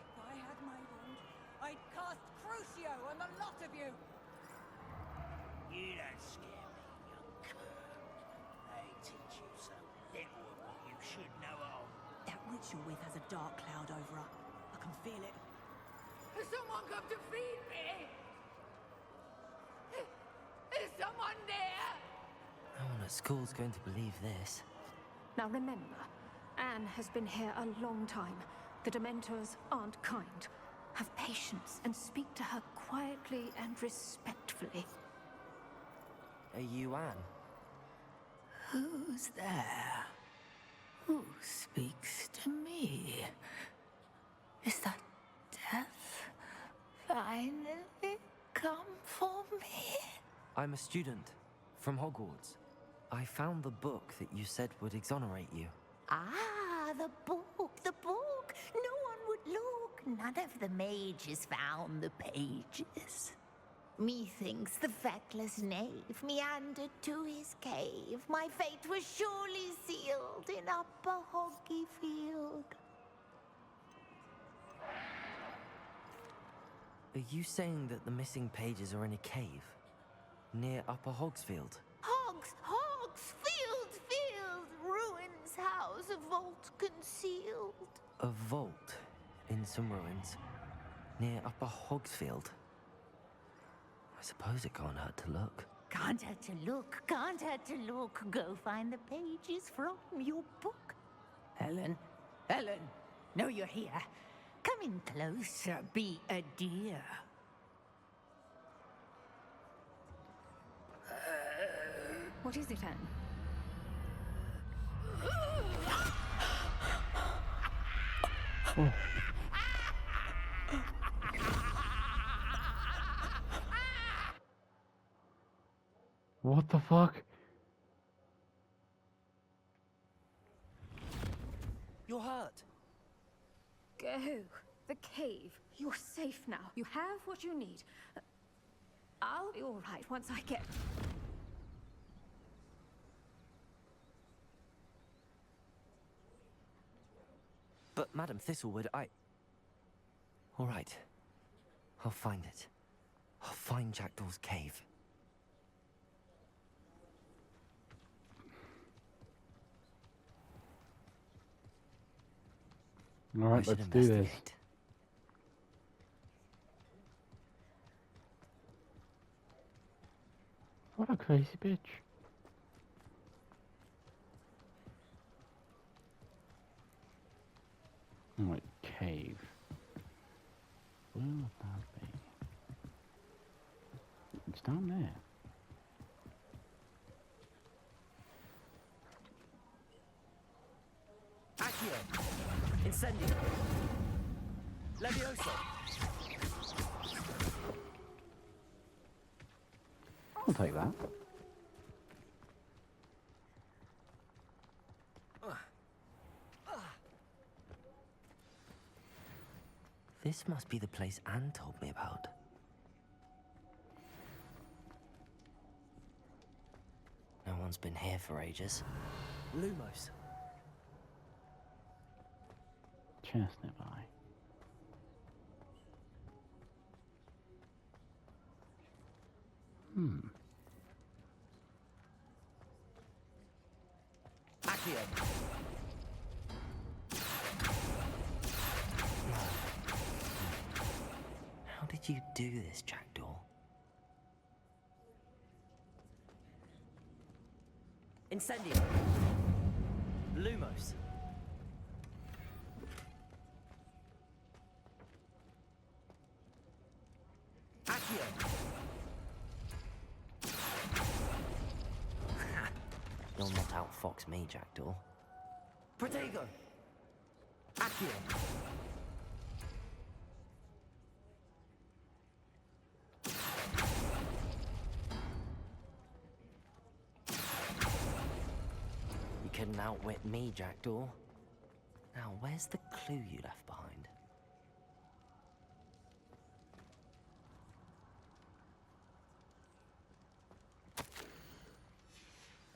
If I had my wand, I'd cast Crucio on the lot of you! You don't scare me, young cur. They teach you so little of what you should know of. That witch you're with has a dark cloud over her. I can feel it. Has someone come to feed me? Is someone there? No one at school's going to believe this. Now remember, Anne has been here a long time. The Dementors aren't kind. Have patience and speak to her quietly and respectfully. Are you Anne? Who's there? Who speaks to me? Is that death finally come for me? I'm a student from Hogwarts. I found the book that you said would exonerate you. Ah, the book, the book. No one would look. None of the mages found the pages. Methinks the feckless knave meandered to his cave. My fate was surely sealed in Upper Hoggy Field. Are you saying that the missing pages are in a cave near Upper Hogsfield? Hogsfield, ruins house, a vault concealed. A vault in some ruins near Upper Hogsfield. I suppose it can't hurt to look. Can't hurt to look. Go find the pages from your book. Helen, know you're here. Come in closer, be a dear. What is it, Anne? Oh. What the fuck? You're hurt. Go. The cave. You're safe now. You have what you need. I'll be all right once I get... But Madam Thistlewood, all right. I'll find it. I'll find Jackdaw's cave. All right, let's do this. What a crazy bitch. Wait, cave. Where would that be? It's down there. Accio! Incendio! Levioso! I'll take that. This must be the place Anne told me about. No one's been here for ages. Lumos. Chest nearby. Accio! How did you do this, Jackdaw? Incendio! Lumos. Accio! You'll not outfox me, Jackdaw. Protego! Accio! You couldn't outwit me, Jackdaw. Now, where's the clue you left behind?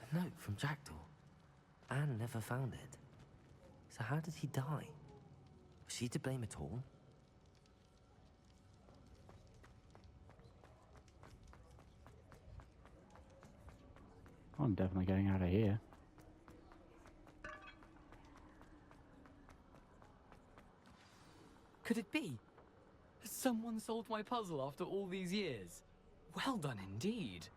A note from Jackdaw. Anne never found it. So how did he die? Was she to blame at all? I'm definitely getting out of here. Could it be? Has someone solved my puzzle after all these years? Well done indeed.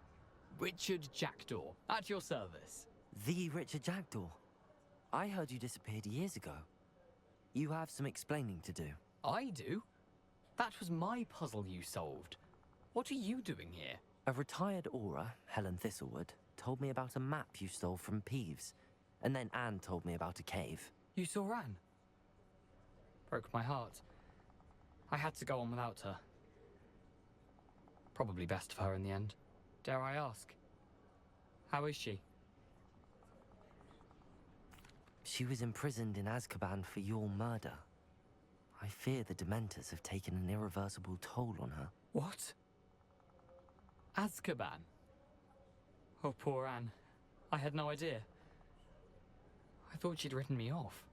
Richard Jackdaw, at your service. The Richard Jackdaw. I heard you disappeared years ago. You have some explaining to do. I do? That was my puzzle you solved. What are you doing here? A retired aura, Helen Thistlewood, told me about a map you stole from Peeves. And then Anne told me about a cave. You saw Anne? Broke my heart. I had to go on without her. Probably best of her in the end. Dare I ask? How is she? She was imprisoned in Azkaban for your murder. I fear the Dementors have taken an irreversible toll on her. What? Azkaban? Oh, poor Anne. I had no idea. I thought she'd written me off.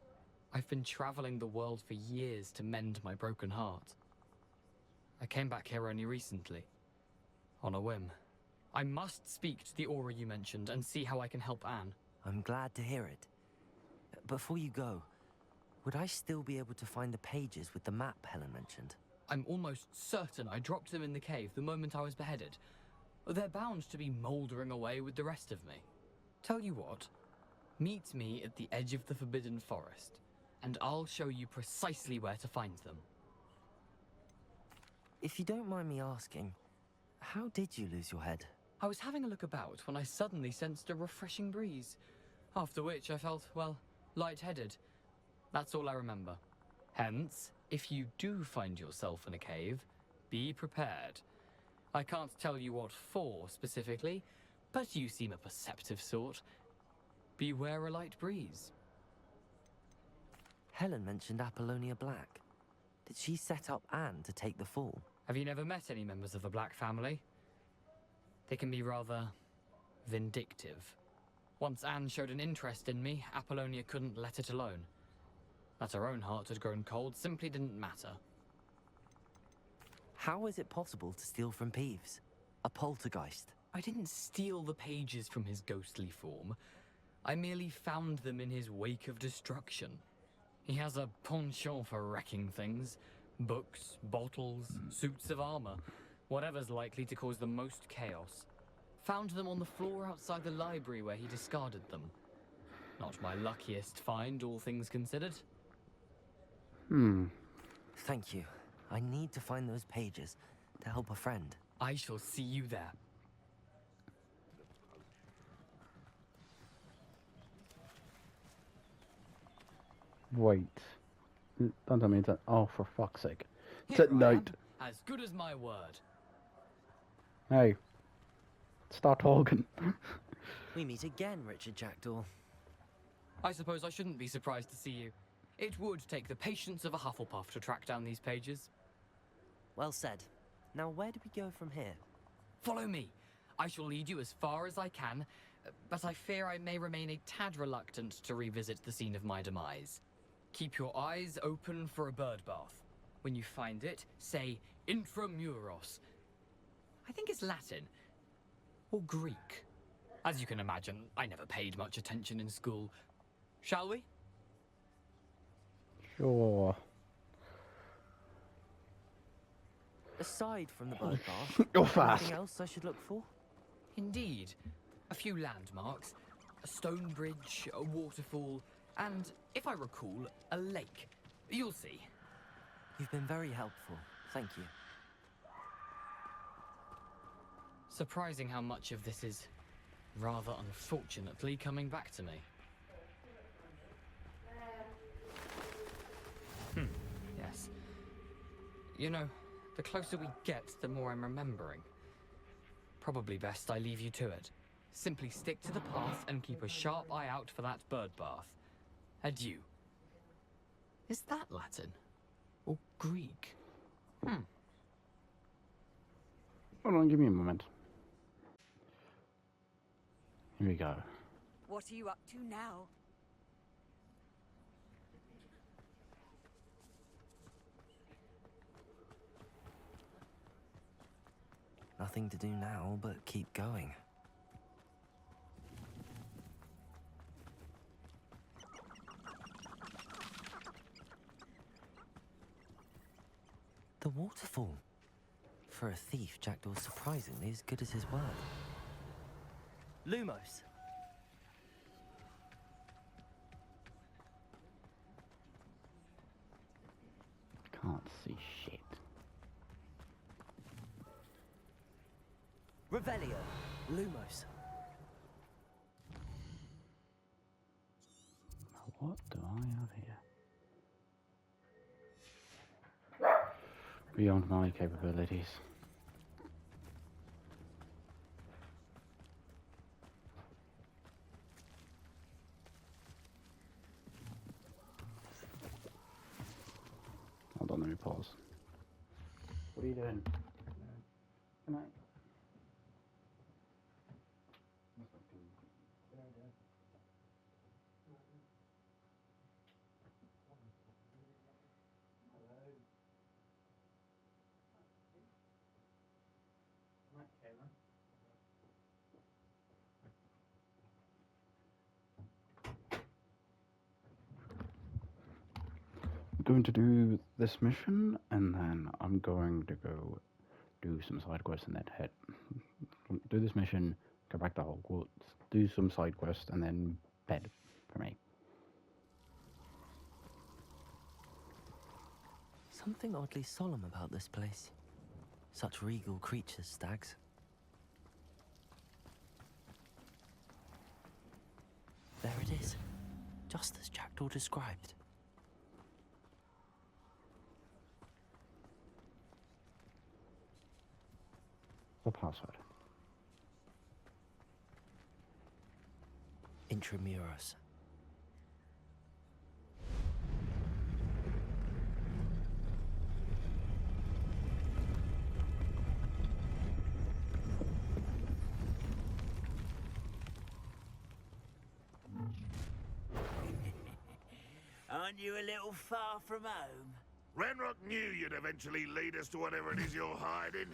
I've been traveling the world for years to mend my broken heart. I came back here only recently, on a whim. I must speak to the aura you mentioned and see how I can help Anne. I'm glad to hear it. Before you go, would I still be able to find the pages with the map Helen mentioned? I'm almost certain I dropped them in the cave the moment I was beheaded. They're bound to be mouldering away with the rest of me. Tell you what, meet me at the edge of the Forbidden Forest, and I'll show you precisely where to find them. If you don't mind me asking, how did you lose your head? I was having a look about when I suddenly sensed a refreshing breeze, after which I felt, well, lightheaded. That's all I remember. Hence, if you do find yourself in a cave, be prepared. I can't tell you what for specifically, but you seem a perceptive sort. Beware a light breeze. Helen mentioned Apollonia Black. Did she set up Anne to take the fall? Have you never met any members of the Black family? They can be rather vindictive. Once Anne showed an interest in me, Apollonia couldn't let it alone. That her own heart had grown cold simply didn't matter. How is it possible to steal from Peeves? A poltergeist? I didn't steal the pages from his ghostly form. I merely found them in his wake of destruction. He has a penchant for wrecking things. Books, bottles, suits of armor. Whatever's likely to cause the most chaos. Found them on the floor outside the library where he discarded them. Not my luckiest find, all things considered. Thank you. I need to find those pages to help a friend. I shall see you there. Wait. Don't tell me it's oh, for fuck's sake. It's Here at I am, night. as good as my word. Hey. Start talking. We meet again, Richard Jackdaw. I suppose I shouldn't be surprised to see you. It would take the patience of a Hufflepuff to track down these pages. Well said. Now where do we go from here? Follow me. I shall lead you as far as I can, but I fear I may remain a tad reluctant to revisit the scene of my demise. Keep your eyes open for a bird bath. When you find it, say intramuros. I think it's Latin. Or Greek. As you can imagine, I never paid much attention in school. Shall we? Sure. Aside from the bird bath, Go fast. anything else I should look for? Indeed. A few landmarks. A stone bridge, a waterfall, and, if I recall, a lake. You'll see. You've been very helpful. Thank you. Surprising how much of this is, rather unfortunately, coming back to me. Yes. You know, the closer we get, the more I'm remembering. Probably best I leave you to it. Simply stick to the path and keep a sharp eye out for that bird bath. Adieu. Is that Latin? Or Greek? Hold on, give me a moment. Here we go. What are you up to now? Nothing to do now but keep going. The waterfall. For a thief, Jackdaw's surprisingly as good as his word. Lumos. Can't see shit. Revelio. Lumos. What do I have here? Beyond my capabilities. me pause. What are you doing? Can I? Going to do this mission, and then I'm going to go do some side quests and then head. Do this mission, go back to Hogwarts, do some side quests, and then bed for me. Something oddly solemn about this place. Such regal creatures, stags. There it is, just as Jackdaw described. The password. Intramuros. Aren't you a little far from home? Ranrock knew you'd eventually lead us to whatever it is you're hiding.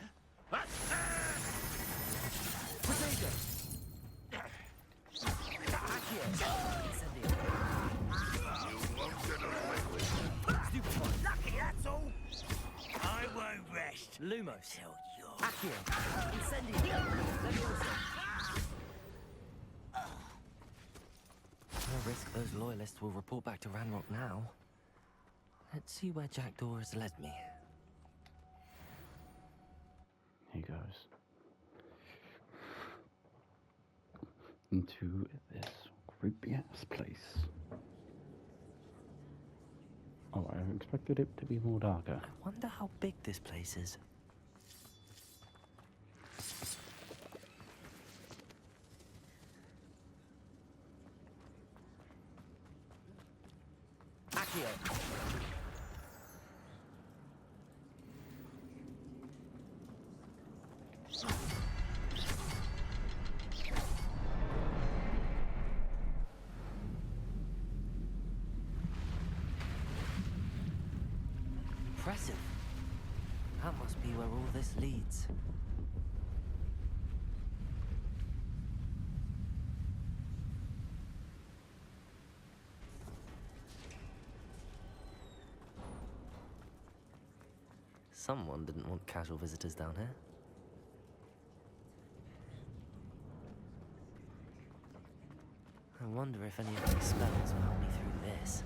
Lucky, that's all. I won't rest. Lumos. Accio. Incendio. Leviosa. No risk those loyalists will report back to Ranrock now. Let's see where Jackdaw has led me. He goes into this creepy ass place. Oh, I expected it to be more darker. I wonder how big this place is. Accio. Impressive. That must be where all this leads. Someone didn't want casual visitors down here. I wonder if any of these spells will help me through this.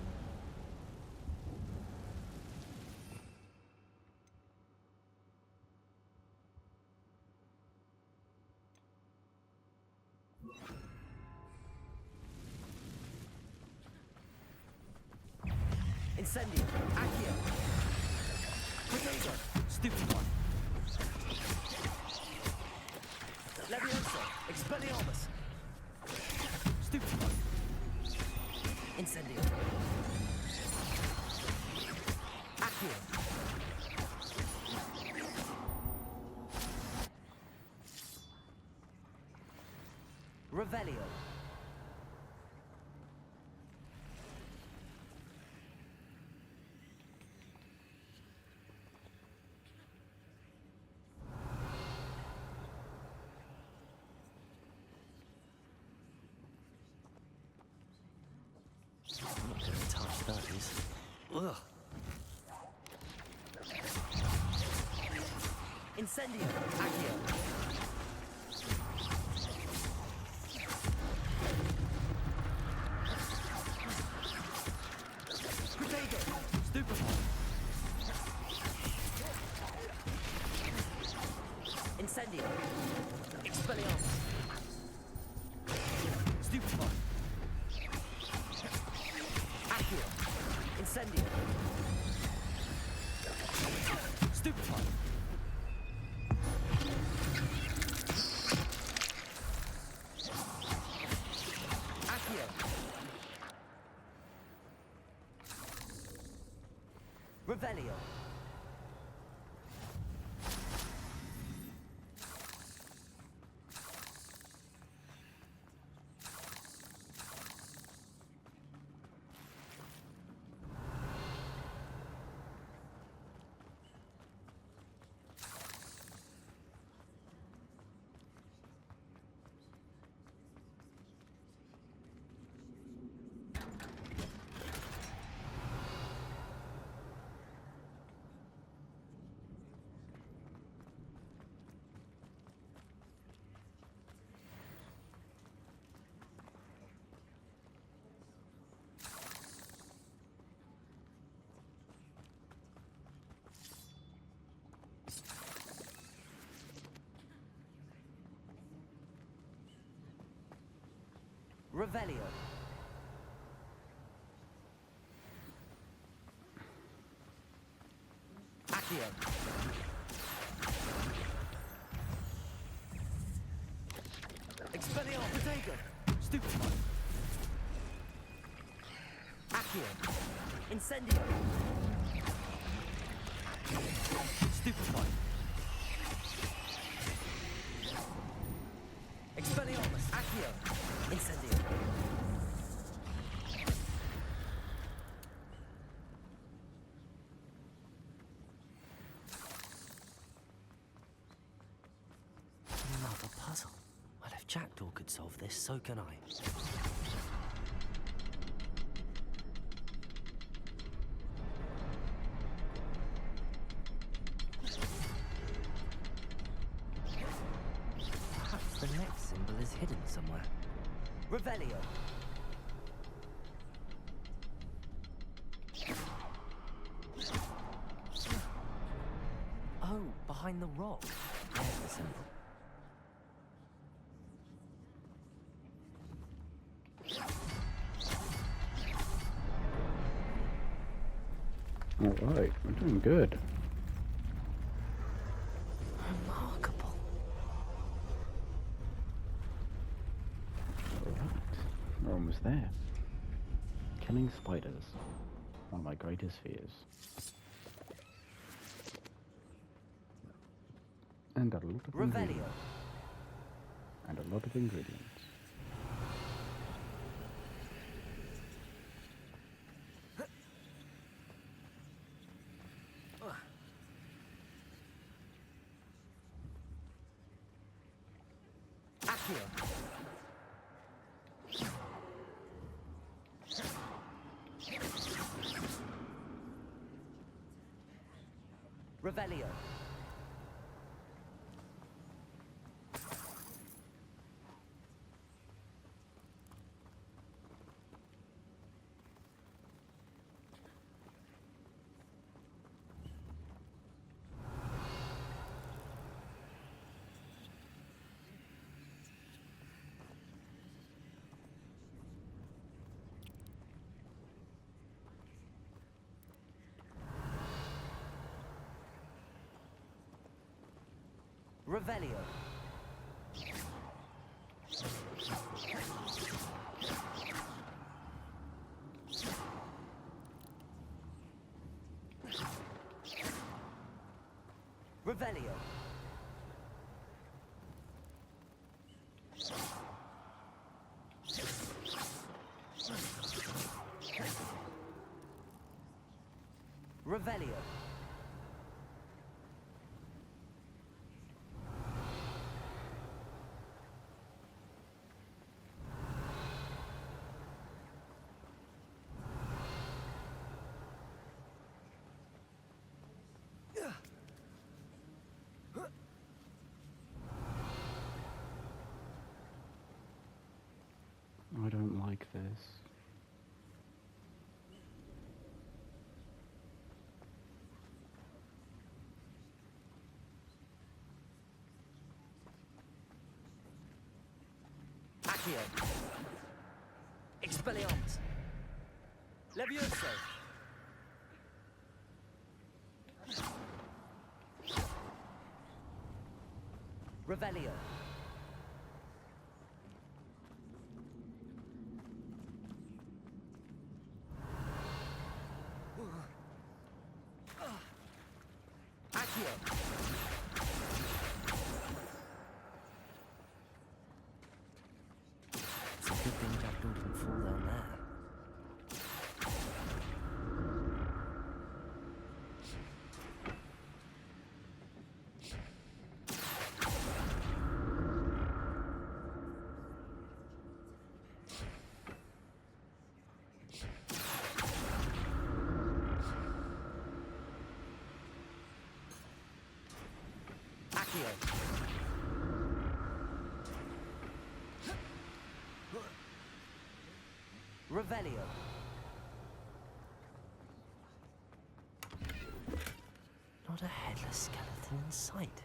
Incendio. Accio. Potato. Stupid one. Leviosa. Expelliarmus. Stupid one. Incendio. Accio. Revelio. I'm not going to touch those. Ugh. Incendio. Accio. Potato. Stupid one. Incendio. Expelliarmus. Stupid one. Accio. Incendio. Stupid one. Accio. Revelio. Revelio. Accio. Expelliarmus Protego. Stupefy. Accio. Incendio. Stupefy. Expelliarmus. Accio. Incendio. Another puzzle. Well, if Jackdaw could solve this, so can I. Perhaps the next symbol is hidden somewhere. Revelio. Oh, behind the rock. There's the symbol. Alright, we're doing good. Remarkable. Alright, we're almost there. Killing spiders. One of my greatest fears. And a lot of ingredients. And a lot of ingredients. Revelio. Revelio. Revelio. Revelio. I don't like this. Accio. Expelliarmus. Levioso. Revelio. Accio. It's a good thing Jackdaw didn't fall down there. Accio. Revelio. Not a headless skeleton in sight.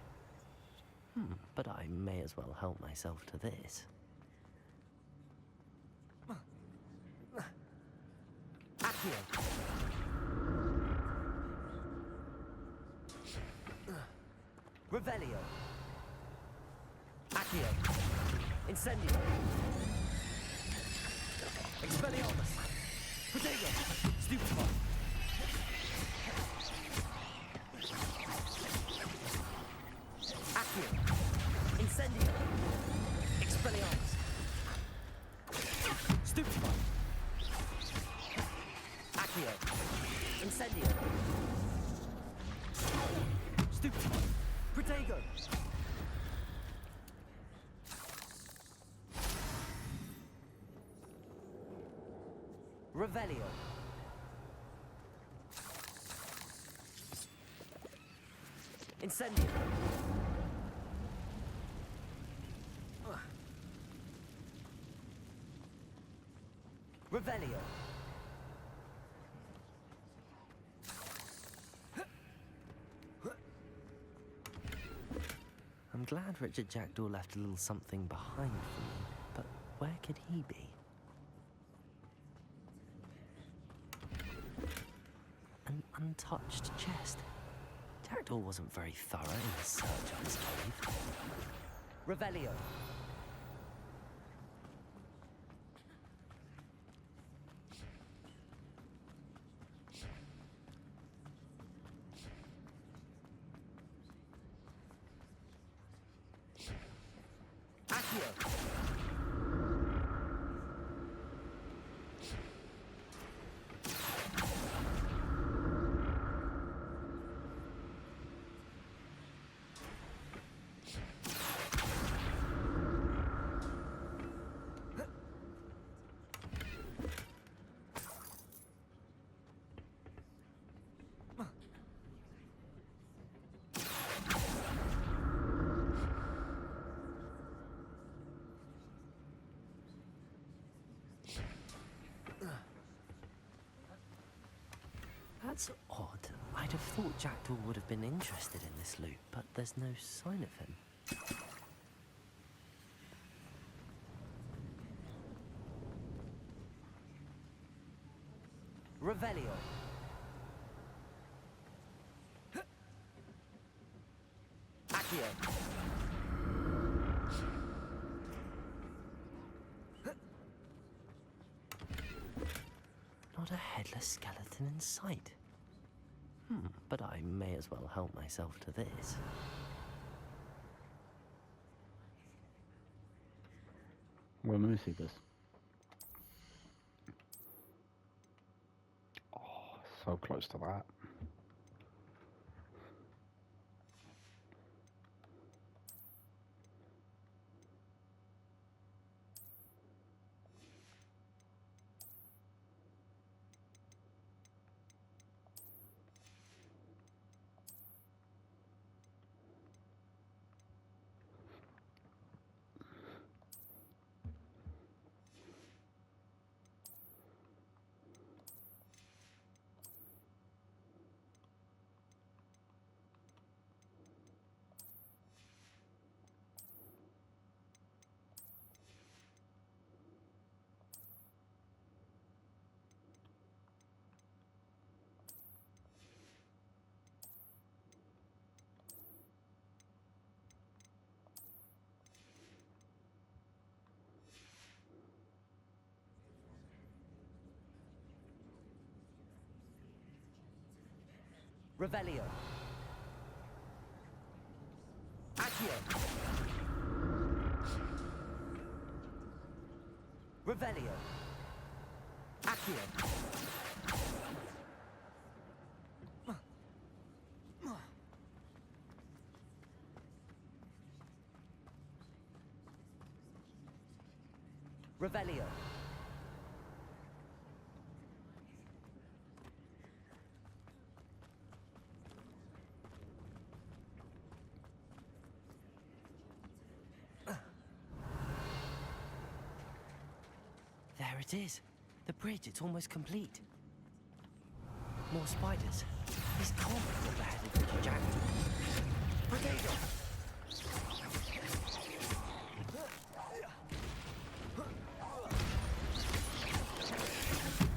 But I may as well help myself to this. Accio. Revelio. Accio. Incendio. Expelliarmus. Protego. Stupefy. Accio. Incendio. Expelliarmus. Stupefy. Accio. Incendio. Stupefy. Protego. Revelio. Incendio. Revelio. I'm glad Richard Jackdaw left a little something behind for me, but where could he be? An untouched chest. Jackdaw wasn't very thorough in his search of his cave. Revelio. Accio. That's odd. I'd have thought Jackdaw would have been interested in this loot, but there's no sign of him. Revelio. Accio. Not a headless skeleton in sight. But I may as well help myself to this. Well, let me see this. Oh, so close to that. Revelio. Accio. Revelio. Accio. Revelio. There it is. The bridge, it's almost complete. More spiders. This can't be what the head of Richard Jackdaw. Potato!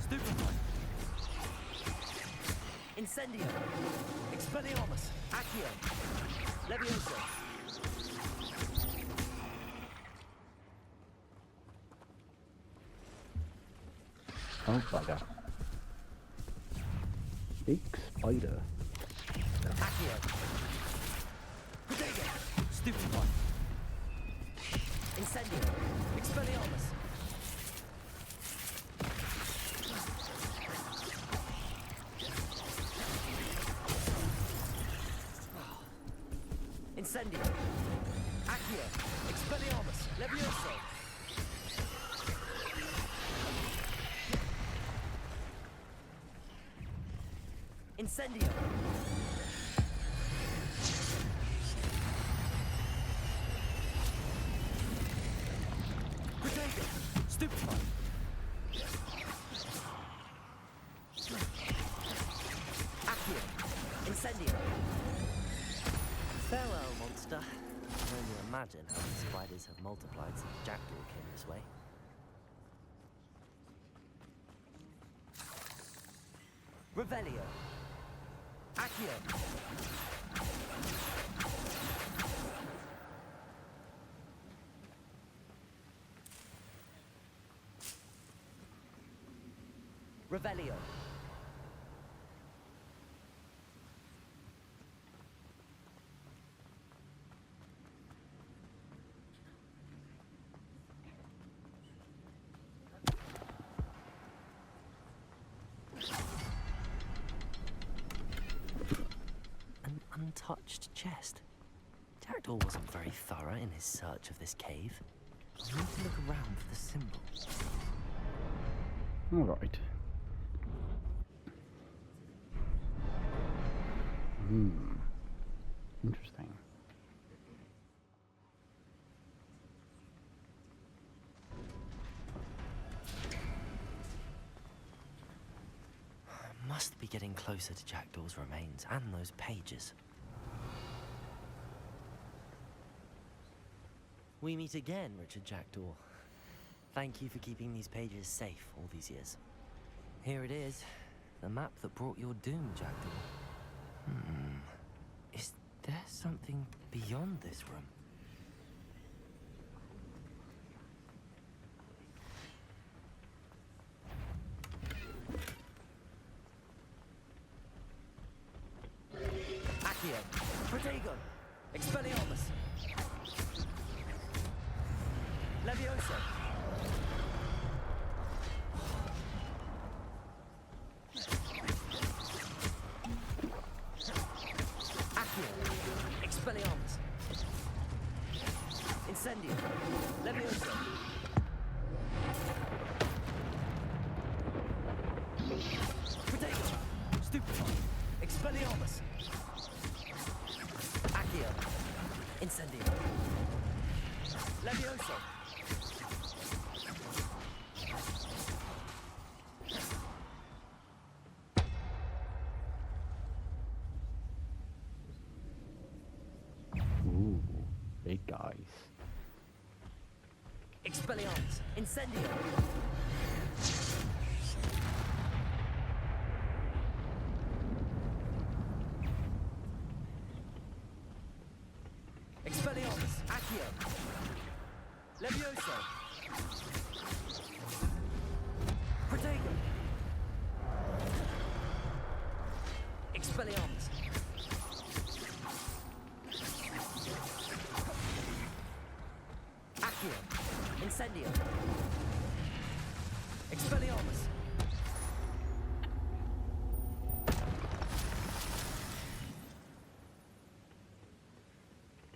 Stupefy! Incendio! Expelliarmus! Accio! Levioso! Oh, bugger. Big spider. Accio! Protego! Stupid one! Incendio! Expelliarmus! Incendio! Accio! Expelliarmus! Levioso! Incendio! Protego! Stupid one! Accio! Incendio! Farewell, monster. I can only imagine how the spiders have multiplied since Jackdaw came this way. Revelio. Accio. Revelio. An untouched chest. Jackdaw wasn't very thorough in his search of this cave. I need to look around for the symbol. All right. Interesting. Must be getting closer to Jackdaw's remains and those pages. We meet again, Richard Jackdaw. Thank you for keeping these pages safe all these years. Here it is, the map that brought your doom, Jackdaw. Is there something beyond this room? Accio! Protego! Expelliarmus! Levioso! Accio! Expelliarmus! Incendio! Levioso! Protego! Stupefy! Expelliarmus! Accio! Incendio! Levioso! Ooh, big guys. Expelliarmus! Incendio! Expelliarmus! Accio! Levioso! Protego! Expelliarmus! Accio! Incendio! Expelliarmus!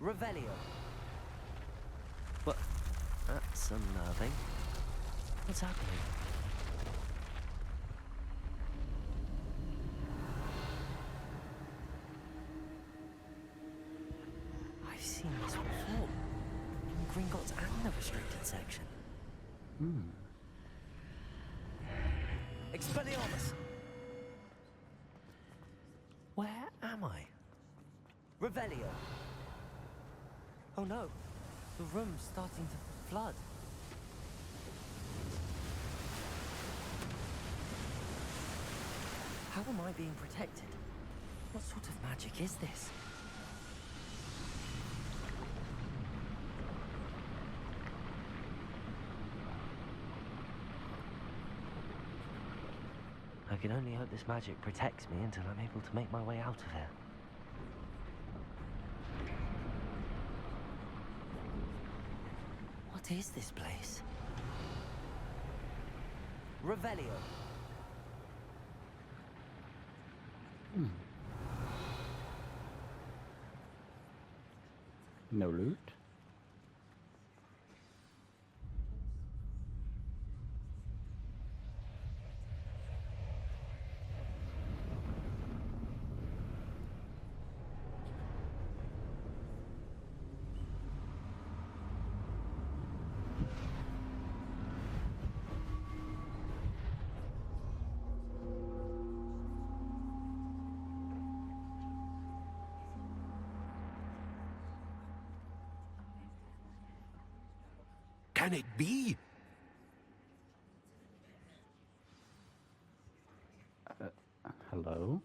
Revelio! What? That's unnerving. What's happening? I've seen this before. In Gringotts and the restricted section. Expelliarmus! Where am I? Revelio! Oh no, the room's starting to flood. How am I being protected? What sort of magic is this? I can only hope this magic protects me until I'm able to make my way out of here. What is this place? Revelio. No loot. Can it be? Hello?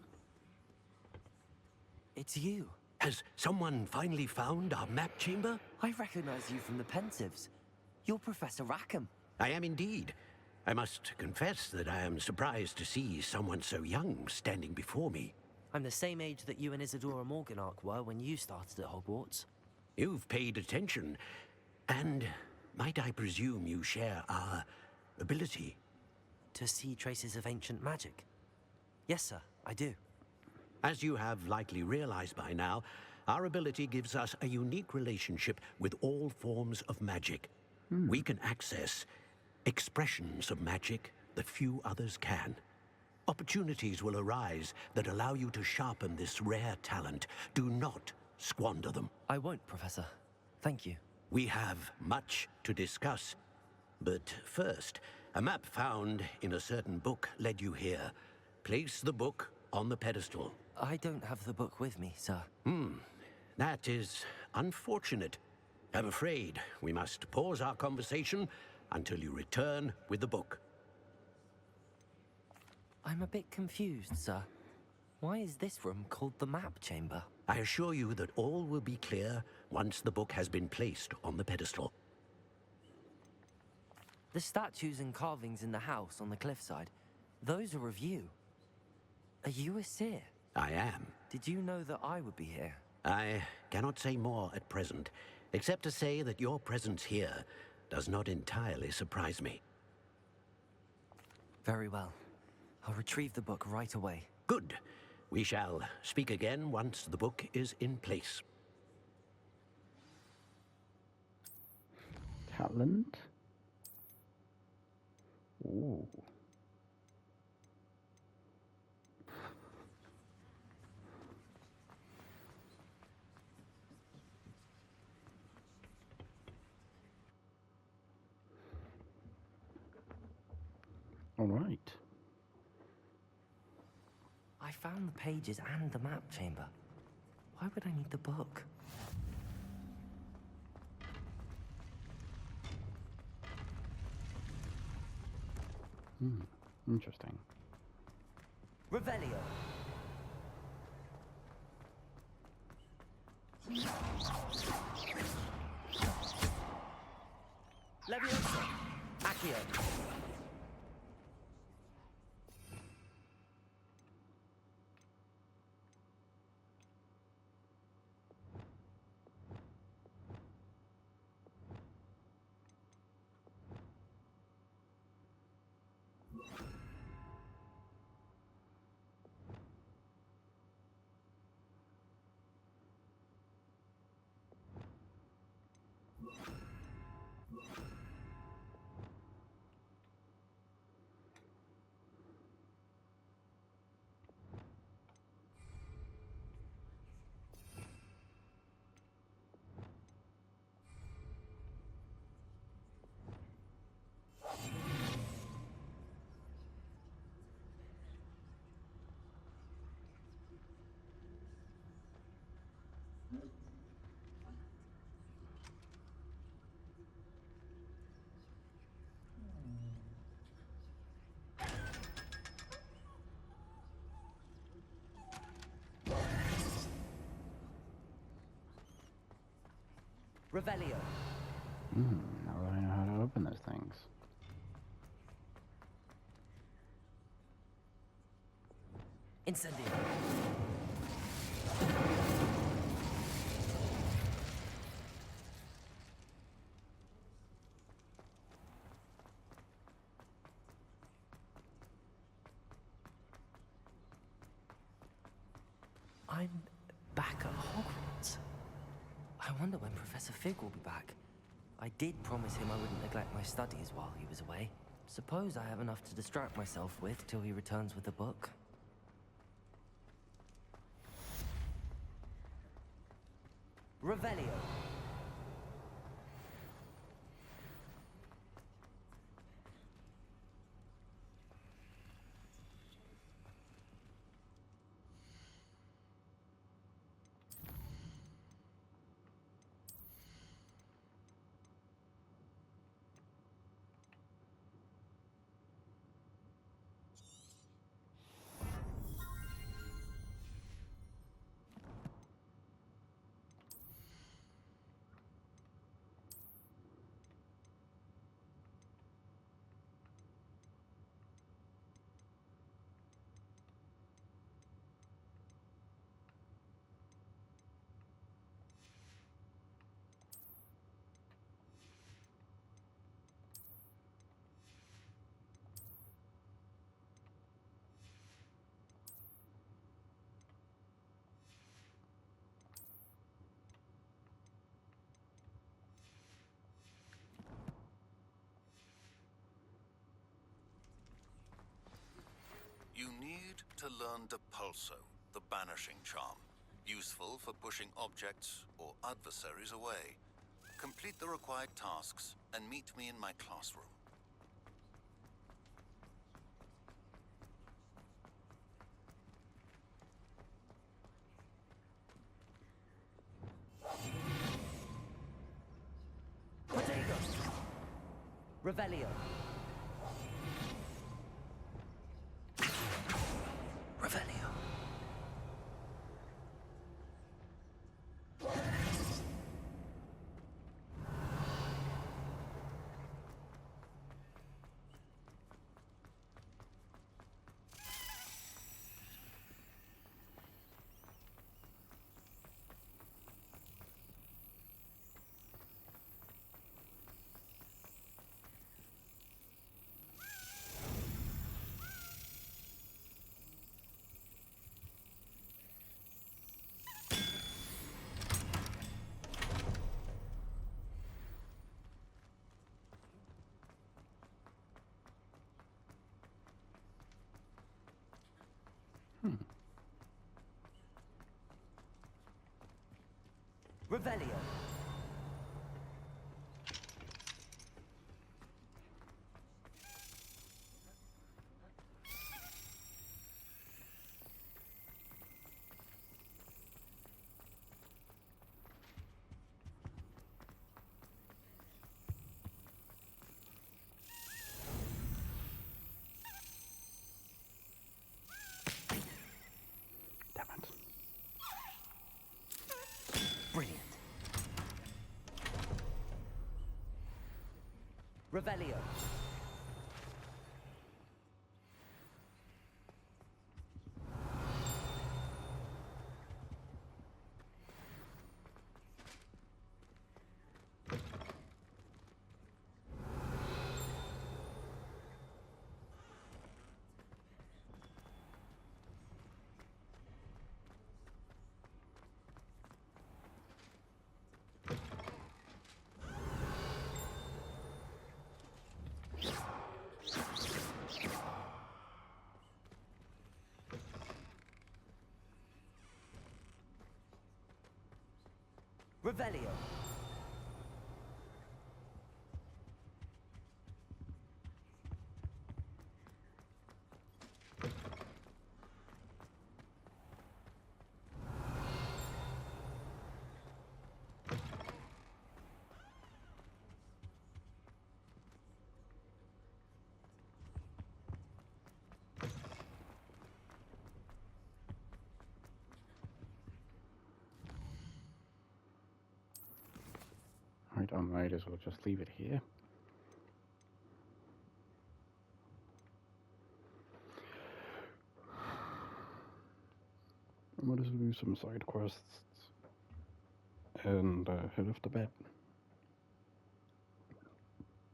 It's you. Has someone finally found our map chamber? I recognize you from the Pensives. You're Professor Rackham. I am indeed. I must confess that I am surprised to see someone so young standing before me. I'm the same age that you and Isadora Morganark were when you started at Hogwarts. You've paid attention, and might I presume you share our ability? To see traces of ancient magic? Yes, sir, I do. As you have likely realized by now, our ability gives us a unique relationship with all forms of magic. We can access expressions of magic that few others can. Opportunities will arise that allow you to sharpen this rare talent. Do not squander them. I won't, Professor. Thank you. We have much to discuss. But first, a map found in a certain book led you here. Place the book on the pedestal. I don't have the book with me, sir. That is unfortunate. I'm afraid we must pause our conversation until you return with the book. I'm a bit confused, sir. Why is this room called the map chamber? I assure you that all will be clear once the book has been placed on the pedestal. The statues and carvings in the house on the cliffside, those are of you. Are you a seer? I am. Did you know that I would be here? I cannot say more at present, except to say that your presence here does not entirely surprise me. Very well. I'll retrieve the book right away. Good. We shall speak again once the book is in place. Talent? Ooh. All right. I found the pages and the map chamber. Why would I need the book? Interesting. Revelio. Leviosa. Accio. Revelio. Now I know how to open those things. Incendio. I'm back at Hogwarts. I wonder when Professor Fig will be back. I did promise him I wouldn't neglect my studies while he was away. Suppose I have enough to distract myself with till he returns with a book. Revelio. You need to learn Depulso, the banishing charm. Useful for pushing objects or adversaries away. Complete the required tasks and meet me in my classroom. Protego. Revelio. Revelio. Revelio. Damn it. Brilliant. Revelio. Revelio. I might as well just leave it here. I'm gonna do some side quests and head off to bed.